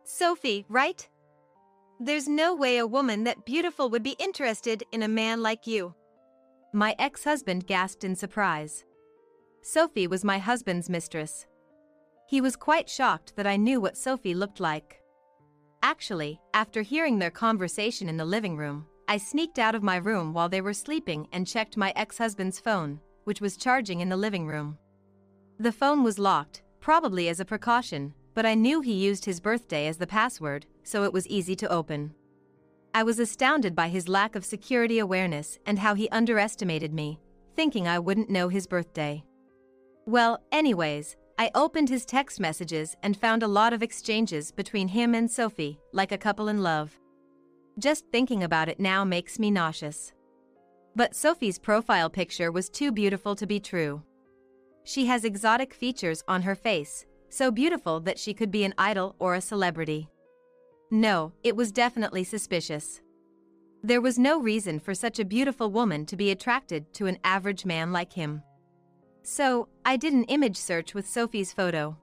Speaker 1: Sophie, right? There's no way a woman that beautiful would be interested in a man like you. My ex-husband gasped in surprise. Sophie was my husband's mistress. He was quite shocked that I knew what Sophie looked like. Actually, after hearing their conversation in the living room, I sneaked out of my room while they were sleeping and checked my ex-husband's phone, which was charging in the living room. The phone was locked, probably as a precaution, but I knew he used his birthday as the password, so it was easy to open. I was astounded by his lack of security awareness and how he underestimated me, thinking I wouldn't know his birthday. Well, anyways, I opened his text messages and found a lot of exchanges between him and Sophie, like a couple in love. Just thinking about it now makes me nauseous. But Sophie's profile picture was too beautiful to be true. She has exotic features on her face, so beautiful that she could be an idol or a celebrity. No, it was definitely suspicious. There was no reason for such a beautiful woman to be attracted to an average man like him. So, I did an image search with Sophie's photo.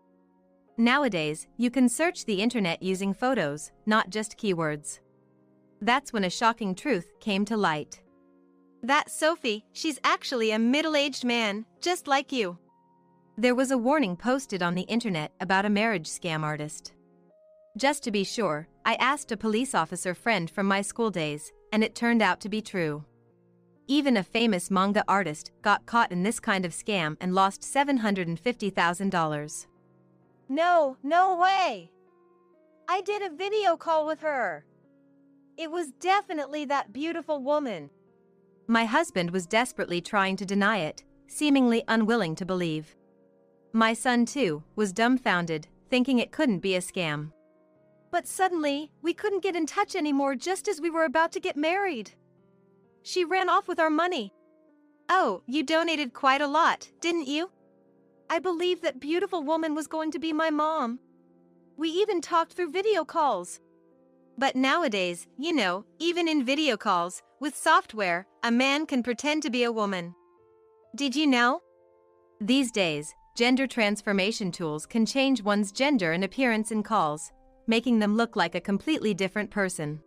Speaker 1: Nowadays, you can search the internet using photos, not just keywords. That's when a shocking truth came to light. That Sophie, she's actually a middle-aged man, just like you. There was a warning posted on the internet about a marriage scam artist. Just to be sure, I asked a police officer friend from my school days, and it turned out to be true. Even a famous manga artist got caught in this kind of scam and lost $750,000.
Speaker 2: No way! I did a video call with her. It was definitely that beautiful woman.
Speaker 1: My husband was desperately trying to deny it, seemingly unwilling to believe. My son, too, was dumbfounded, thinking it couldn't be a scam.
Speaker 2: But suddenly, we couldn't get in touch anymore just as we were about to get married. She ran off with our money.
Speaker 1: Oh, you donated quite a lot, didn't you?
Speaker 2: I believed that beautiful woman was going to be my mom. We even talked through video calls.
Speaker 1: But nowadays, even in video calls, with software, a man can pretend to be a woman. Did you know? These days, gender transformation tools can change one's gender and appearance in calls, making them look like a completely different person.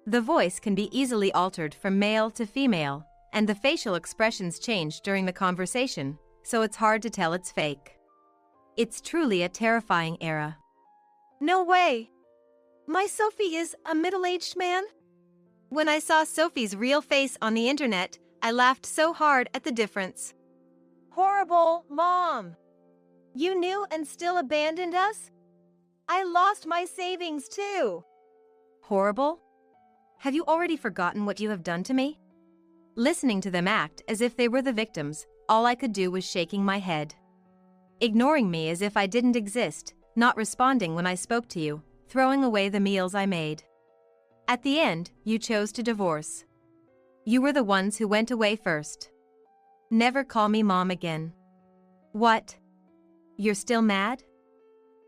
Speaker 1: The voice can be easily altered from male to female, and the facial expressions change during the conversation, so it's hard to tell it's fake. It's truly a terrifying era.
Speaker 2: No way! My Sophie is a middle-aged man?
Speaker 1: When I saw Sophie's real face on the internet, I laughed so hard at the difference.
Speaker 2: Horrible, Mom! You knew and still abandoned us? I lost my savings too.
Speaker 1: Horrible? Have you already forgotten what you have done to me? Listening to them act as if they were the victims, all I could do was shaking my head. Ignoring me as if I didn't exist, not responding when I spoke to you, throwing away the meals I made. At the end, you chose to divorce. You were the ones who went away first. Never call me Mom again. What? You're still mad?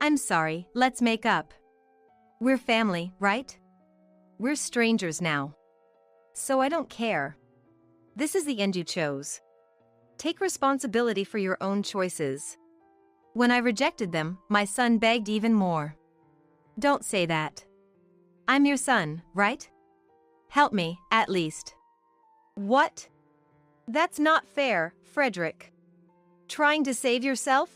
Speaker 1: I'm sorry, let's make up. We're family, right? We're strangers now. So I don't care. This is the end you chose. Take responsibility for your own choices. When I rejected them, my son begged even more. Don't say that. I'm your son, right? Help me, at least.
Speaker 2: What? That's not fair, Frederick. Trying to save yourself?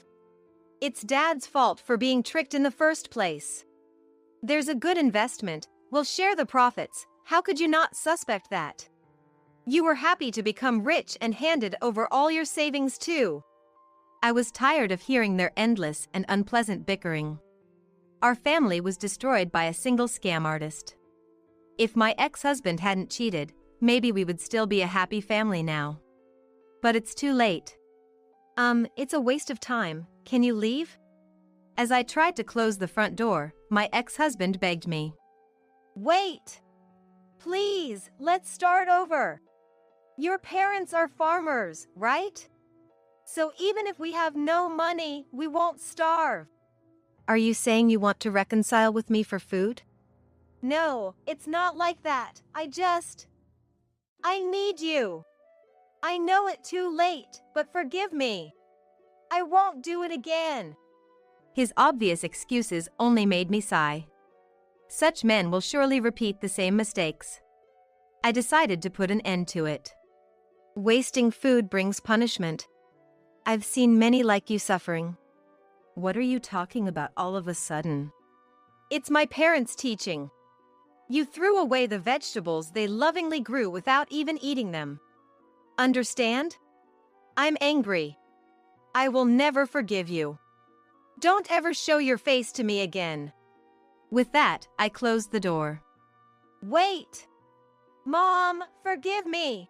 Speaker 2: It's Dad's fault for being tricked in the first place. There's a good investment, we'll share the profits, how could you not suspect that? You were happy to become rich and handed over all your savings too.
Speaker 1: I was tired of hearing their endless and unpleasant bickering. Our family was destroyed by a single scam artist. If my ex-husband hadn't cheated, maybe we would still be a happy family now. But it's too late.
Speaker 2: It's a waste of time. Can you leave?
Speaker 1: As I tried to close the front door, my ex-husband begged me.
Speaker 2: Wait! Please, let's start over. Your parents are farmers, right? So even if we have no money, we won't starve.
Speaker 1: Are you saying you want to reconcile with me for food?
Speaker 2: No, it's not like that. I need you. I know it's too late, but forgive me. I won't do it again.
Speaker 1: His obvious excuses only made me sigh. Such men will surely repeat the same mistakes. I decided to put an end to it. Wasting food brings punishment. I've seen many like you suffering. What are you talking about all of a sudden?
Speaker 2: It's my parents' teaching. You threw away the vegetables they lovingly grew without even eating them. Understand? I'm angry. I will never forgive you. Don't ever show your face to me again.
Speaker 1: With that, I closed the door.
Speaker 2: Wait! Mom, forgive me!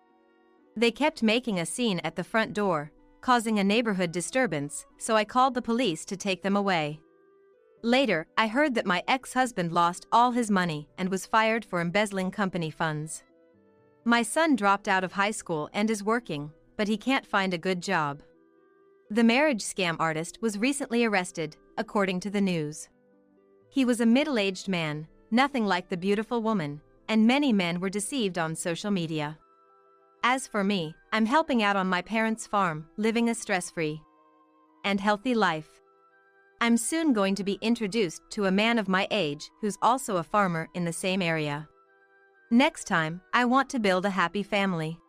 Speaker 1: They kept making a scene at the front door, causing a neighborhood disturbance, so I called the police to take them away. Later, I heard that my ex-husband lost all his money and was fired for embezzling company funds. My son dropped out of high school and is working, but he can't find a good job. The marriage scam artist was recently arrested, according to the news. He was a middle-aged man, nothing like the beautiful woman, and many men were deceived on social media. As for me, I'm helping out on my parents' farm, living a stress-free and healthy life. I'm soon going to be introduced to a man of my age who's also a farmer in the same area. Next time, I want to build a happy family.